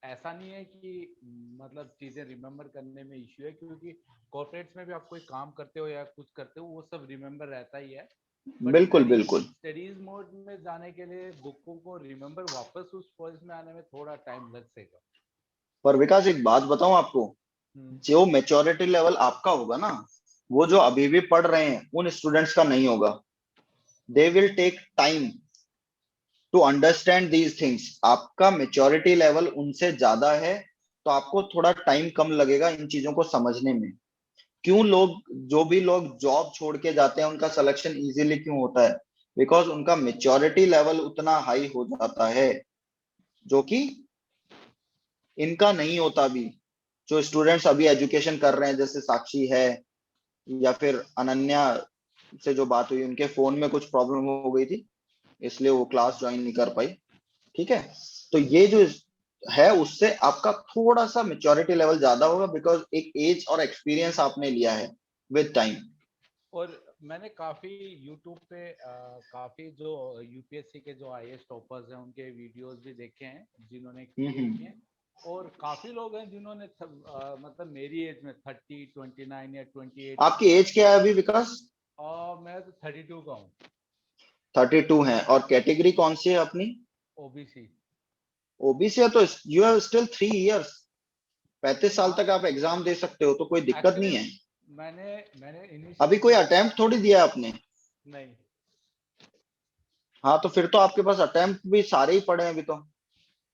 ऐसा नहीं है कि मतलब चीजें रिमेम्बर करने में इश्यू है, क्योंकि कॉर्पोरेट्स में भी आप कोई काम करते हो या कुछ करते हो, वो सब रिमेम्बर रहता ही है। बट बिल्कुल बिल्कुल। स्टडीज मोड में जाने के लिए बुकों को रिमेम्बर वापस उस पॉइंट में आने में थोड़ा टाइम लग सकेगा। पर विकास एक बात बताऊं आपको, जो मेच्योरिटी लेवल आपका होगा ना, वो जो अभी भी पढ़ रहे हैं उन स्टूडेंट्स का नहीं होगा। They will take time to understand these things. आपका मेच्योरिटी लेवल उनसे ज्यादा है, तो आपको थोड़ा टाइम कम लगेगा इन चीजों को समझने में। क्यों लोग, जो भी लोग जॉब छोड़ के जाते हैं, उनका सिलेक्शन इजीली क्यों होता है? बिकॉज उनका मेच्योरिटी लेवल उतना हाई हो जाता है, जो कि इनका नहीं होता अभी। जो स्टूडेंट्स अभी एजुकेशन कर रहे हैं, जैसे साक्षी है या फिर अनन्या से जो बात हुई, उनके फोन में कुछ प्रॉब्लम हो गई थी, इसलिए वो क्लास ज्वाइन नहीं कर पाई। ठीक है, तो ये जो है, उससे आपका थोड़ा सा मेच्योरिटी लेवल ज्यादा होगा, बिकॉज एक एज और एक्सपीरियंस आपने लिया है विद टाइम। और मैंने काफी यूट्यूब पे काफी जो यूपीएससी के जो आईएएस टॉपर्स हैं उनके वीडियोस भी देखे हैं जिन्होंने क्लियर किए हैं। और काफी लोग हैं जिन्होंने मतलब मेरी एज में 30, 29 या 28। आपकी एज क्या है अभी विकास? मैं तो 32 का हूँ। 32 है, और कैटेगरी कौन सी है अपनी? ओबीसी। ओबीसी है, तो यू हैव स्टिल 3 इयर्स। 35 साल हाँ तक आप एग्जाम दे सकते हो, तो कोई दिक्कत एक्चुअली नहीं है। मैंने मैंने अभी इनिशियली कोई अटेम्प्ट थोड़ी दिया आपने? नहीं। हाँ, तो फिर तो आपके पास अटेम्प्ट भी सारे ही पड़े हैं अभी तो।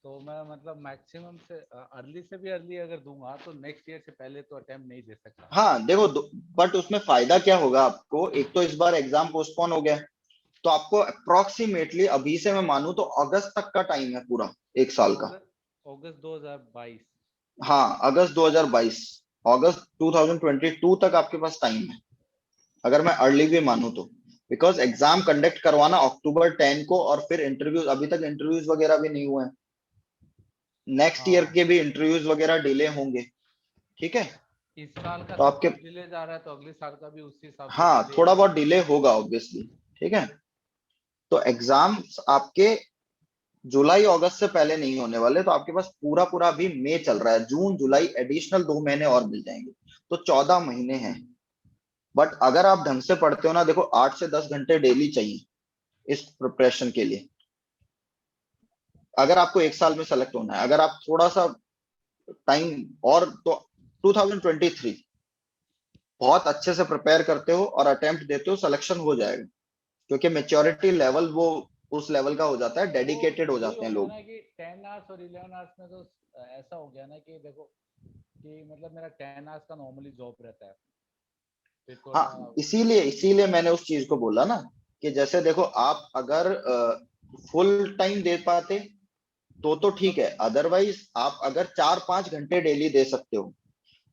तो मैं मतलब मैक्सिमम से अर्ली से भी अर्ली अगर दूंगा तो नेक्स्ट ईयर से पहले तो अटेम्प्ट नहीं दे सकता। हाँ देखो, बट उसमें फायदा क्या होगा आपको, एक तो इस बार एग्जाम पोस्टपोन हो गया, तो आपको अप्रोक्सीमेटली अभी से मैं मानूं तो अगस्त तक का टाइम है, पूरा 1 साल का। अगस्त 2022। हाँ, अगस्त 2022, अगस्त 2022 तक आपके पास टाइम है, अगर मैं अर्ली भी मानूं तो। बिकॉज एग्जाम कंडक्ट करवाना अक्टूबर 10 को, और फिर इंटरव्यूज, अभी तक इंटरव्यूज वगैरह भी नहीं हुए हैं। नेक्स्ट ईयर हाँ, के भी इंटरव्यूज वगैरह डिले होंगे। ठीक है, इस साल का तो सब आपके, कुछ डिले जा रहा है, तो अगले साल का भी उसी हिसाब से हाँ डिले थोड़ा ही बहुत होगा। डिले होगा ऑब्वियसली। ठीक है, तो एग्जाम्स आपके जुलाई अगस्त से पहले नहीं होने वाले, तो आपके पास पूरा पूरा अभी मई चल रहा है, जून जुलाई एडिशनल 2 महीने और मिल जाएंगे, तो 14 महीने हैं। बट अगर आप ढंग से पढ़ते हो ना, देखो 8 से 10 घंटे डेली चाहिए इस प्रिपरेशन के लिए, अगर आपको 1 साल में सेलेक्ट होना है। अगर आप थोड़ा सा टाइम और, तो 2023 बहुत अच्छे से प्रिपेयर करते हो और अटेम्प्ट देते हो, सिलेक्शन हो जाएगा, क्योंकि मेच्योरिटी लेवल वो उस लेवल का हो जाता है, वो डेडिकेटेड हो वही जाते हो हैं गया लोग। ना कि 10 आवर्स और 11 आवर्स में तो ऐसा हो गया ना कि देखो कि मतलब मेरा 10 आवर्स का नॉर्मली जॉब रहता है, फिर थोड़ा। हाँ, इसीलिए इसीलिए मैंने उस चीज को बोला ना, कि जैसे देखो, आप अगर फुल टाइम दे पाते तो ठीक है, अदरवाइज आप अगर 4-5 घंटे डेली दे सकते हो,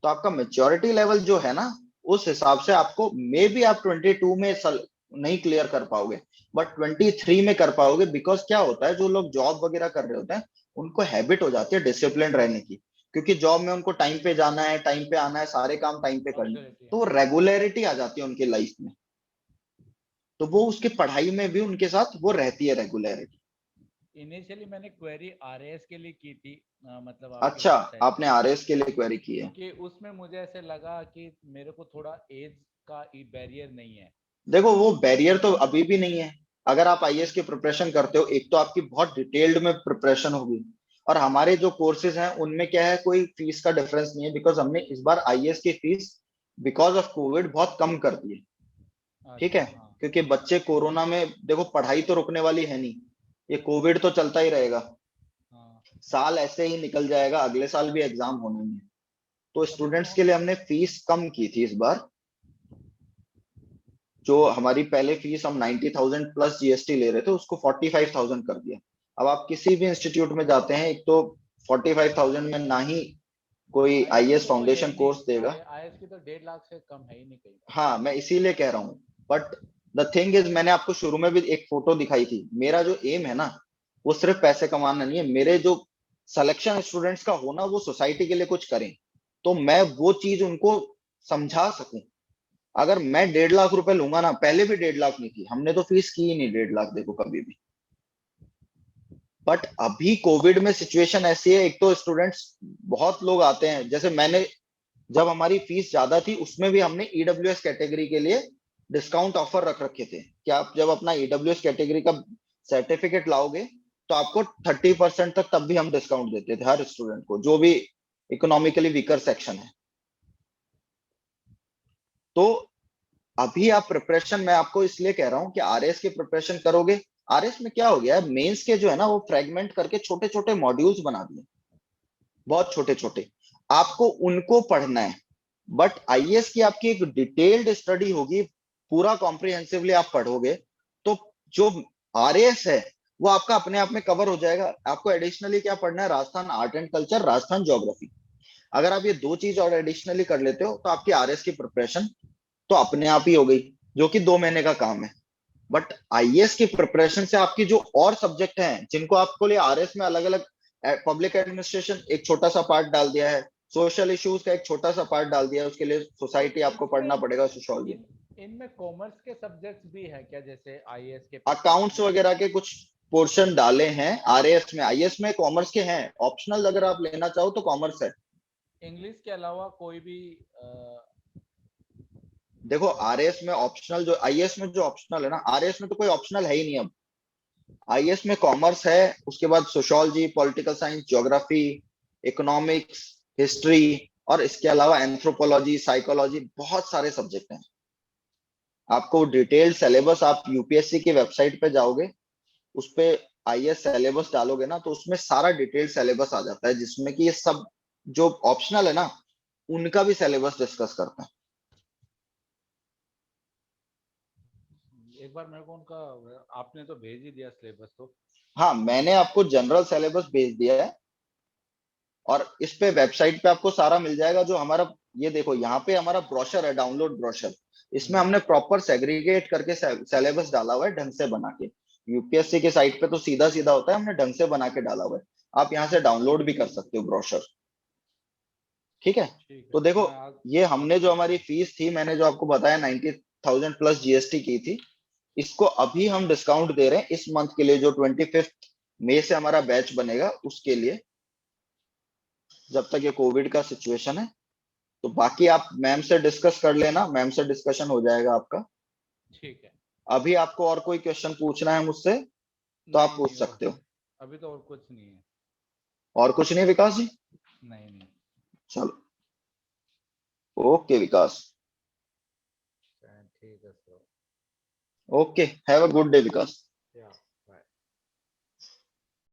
तो आपका मेच्योरिटी लेवल जो है ना, उस हिसाब से आपको मे बी आप 22 में नहीं क्लियर कर पाओगे, बट 23 में कर पाओगे। बिकॉज क्या होता है, जो लोग जॉब वगैरह कर रहे होते हैं, उनको हैबिट हो जाती है डिसिप्लिन रहने की, क्योंकि जॉब में उनको टाइम पे जाना है, टाइम पे आना है, सारे काम टाइम पे करने, Punctuality, तो रेगुलरिटी आ जाती है उनकी लाइफ में, तो वो उसकी पढ़ाई में भी उनके साथ वो रहती है रेगुलरिटी। इनिशियली मैंने क्वेरी आरएएस के लिए की थी, मतलब आपकी अच्छा, वेबसाइट आपने पे, आरएस के लिए क्वेरी की है? क्योंकि उसमें मुझे ऐसे लगा कि मेरे को थोड़ा एज का बैरियर नहीं है। देखो वो बैरियर तो अभी भी नहीं है। अगर आप आईएएस की प्रिपरेशन करते हो, एक तो आपकी बहुत डिटेल्ड में प्रिपरेशन होगी, और हमारे जो कोर्सेज हैं उनमें क्या है, कोई फीस का डिफरेंस नहीं है, बिकॉज हमने इस बार आईएएस की फीस बिकॉज ऑफ कोविड बहुत कम कर दी है। ठीक अच्छा, है, हाँ क्योंकि बच्चे कोरोना में, देखो पढ़ाई तो रुकने वाली है नहीं, ये कोविड तो चलता ही रहेगा, हाँ। साल ऐसे ही निकल जाएगा, अगले साल भी एग्जाम होने ही है, तो अभी तो स्टूडेंट्स के लिए हमने फीस कम की थी इस बार। जो हमारी पहले फीस हम 90,000 प्लस जीएसटी ले रहे थे, उसको 45,000 कर दिया। अब आप किसी भी इंस्टीट्यूट में जाते हैं, एक तो 45,000 में ना ही कोई आईएएस में आईएएस तो कोई है फाउंडेशन ही कोर्स नहीं, देगा। आईएएस की तो 1.5 लाख से कम है ही नहीं कहीं। हाँ, मैं इसीलिए कह रहा हूँ, बट द थिंग इज, मैंने आपको शुरू में भी एक फोटो दिखाई थी, मेरा जो एम है ना, वो सिर्फ पैसे कमाना नहीं है, मेरे जो सिलेक्शन स्टूडेंट्स का होना, वो सोसाइटी के लिए कुछ करें, तो मैं वो चीज उनको समझा सकूं। अगर मैं 1.5 लाख रुपए लूंगा ना, पहले भी 1.5 लाख नहीं थी, हमने तो फीस की ही नहीं 1.5 लाख, देखो कभी भी। बट अभी कोविड में सिचुएशन ऐसी है, एक तो स्टूडेंट्स बहुत लोग आते हैं, जैसे मैंने, जब हमारी फीस ज्यादा थी उसमें भी हमने ईडब्ल्यूएस कैटेगरी के लिए डिस्काउंट ऑफर रख रखे थे कि आप जब अपना ईडब्ल्यूएस कैटेगरी का सर्टिफिकेट लाओगे, तो आपको 30% तक तब भी हम डिस्काउंट देते थे हर स्टूडेंट को, जो भी इकोनॉमिकली वीकर सेक्शन है। तो अभी आप प्रिपरेशन, मैं आपको इसलिए कह रहा हूं कि आरएस की प्रिपरेशन करोगे। आरएस में क्या हो गया है, मेंस के जो है ना, वो फ्रेगमेंट करके छोटे छोटे मॉड्यूल्स बना दिए, बहुत छोटे छोटे, आपको उनको पढ़ना है। बट आईएएस की आपकी एक डिटेल्ड स्टडी होगी, पूरा कॉम्प्रिहेंसिवली आप पढ़ोगे, तो जो आरएएस है वो आपका अपने आप में कवर हो जाएगा। आपको एडिशनली क्या पढ़ना है, Rajasthan art and culture, Rajasthan geography. अगर आप ये दो चीज और एडिशनली कर लेते हो, तो आपकी आरएएस की प्रिपरेशन तो अपने आप ही हो गई, जो कि 2 महीने का काम है। बट आईएएस की प्रिपरेशन से आपकी जो और सब्जेक्ट हैं, जिनको आपको लिए आरएस में अलग अलग, पब्लिक एडमिनिस्ट्रेशन एक छोटा सा पार्ट डाल दिया है, सोशल इश्यूज का एक छोटा सा पार्ट डाल दिया है, उसके लिए तो सोसाइटी आपको पढ़ना इसमें पड़ेगा, सोशोलॉजी। इनमें कॉमर्स के सब्जेक्ट्स भी है क्या, जैसे आईएएस के अकाउंट्स पेपर्स वगैरह के कुछ पोर्शन डाले हैं आरएएस में, आईएएस में कॉमर्स के हैं ऑप्शनल, अगर आप लेना चाहो तो कॉमर्स है। में इंग्लिश के अलावा कोई भी देखो आरएएस में ऑप्शनल, जो आईएएस में जो ऑप्शनल है ना, आरएएस में तो कोई ऑप्शनल है ही नहीं अब। आईएएस में कॉमर्स है, उसके बाद sociology, political science, geography, economics, history, और इसके अलावा एंथ्रोपोलॉजी, साइकोलॉजी, बहुत सारे सब्जेक्ट हैं। आपको डिटेल्ड सिलेबस, आप यूपीएससी की वेबसाइट पे जाओगे, उस पे आईएएस सिलेबस डालोगे ना, तो उसमें सारा डिटेल्ड सिलेबस आ जाता है, जिसमें कि ये सब जो ऑप्शनल है ना, उनका भी सिलेबस डिस्कस करता है। एक बार मेरे को उनका, आपने तो भेज ही दिया सिलेबस तो। हाँ, मैंने आपको जनरल सिलेबस भेज दिया है, और इस पे वेबसाइट पे आपको सारा मिल जाएगा, जो हमारा, ये देखो यहाँ पे हमारा ब्रोशर है, डाउनलोड ब्रोशर, इसमें हमने प्रॉपर सेग्रीगेट करके सिलेबस डाला हुआ है, ढंग से बना के। यूपीएससी के साइट पे तो सीधा सीधा होता है, हमने ढंग से बना के डाला हुआ है, आप यहाँ से डाउनलोड भी कर सकते हो ब्रोशर। ठीक है, ठीक है, तो देखो, मैं आज ये आज हमने जो चेक हमारी कर। फीस थी, मैंने जो आपको बताया 90,000 प्लस जीएसटी की थी, इसको अभी हम डिस्काउंट दे रहे हैं इस मंथ के लिए, जो 25 मई से हमारा बैच बनेगा उसके लिए, जब तक ये कोविड का सिचुएशन है। तो बाकी आप मैम से डिस्कस कर लेना, मैम से डिस्कशन हो जाएगा आपका। ठीक है। अभी आपको और कोई क्वेश्चन पूछना है मुझसे, तो आप नहीं नहीं, पूछ और सकते हो। अभी तो और कुछ नहीं है। और कुछ नहीं विकास जी? नहीं नहीं। चलो, ओके विकास, ठीक है sir. Okay, have a good day Vikas.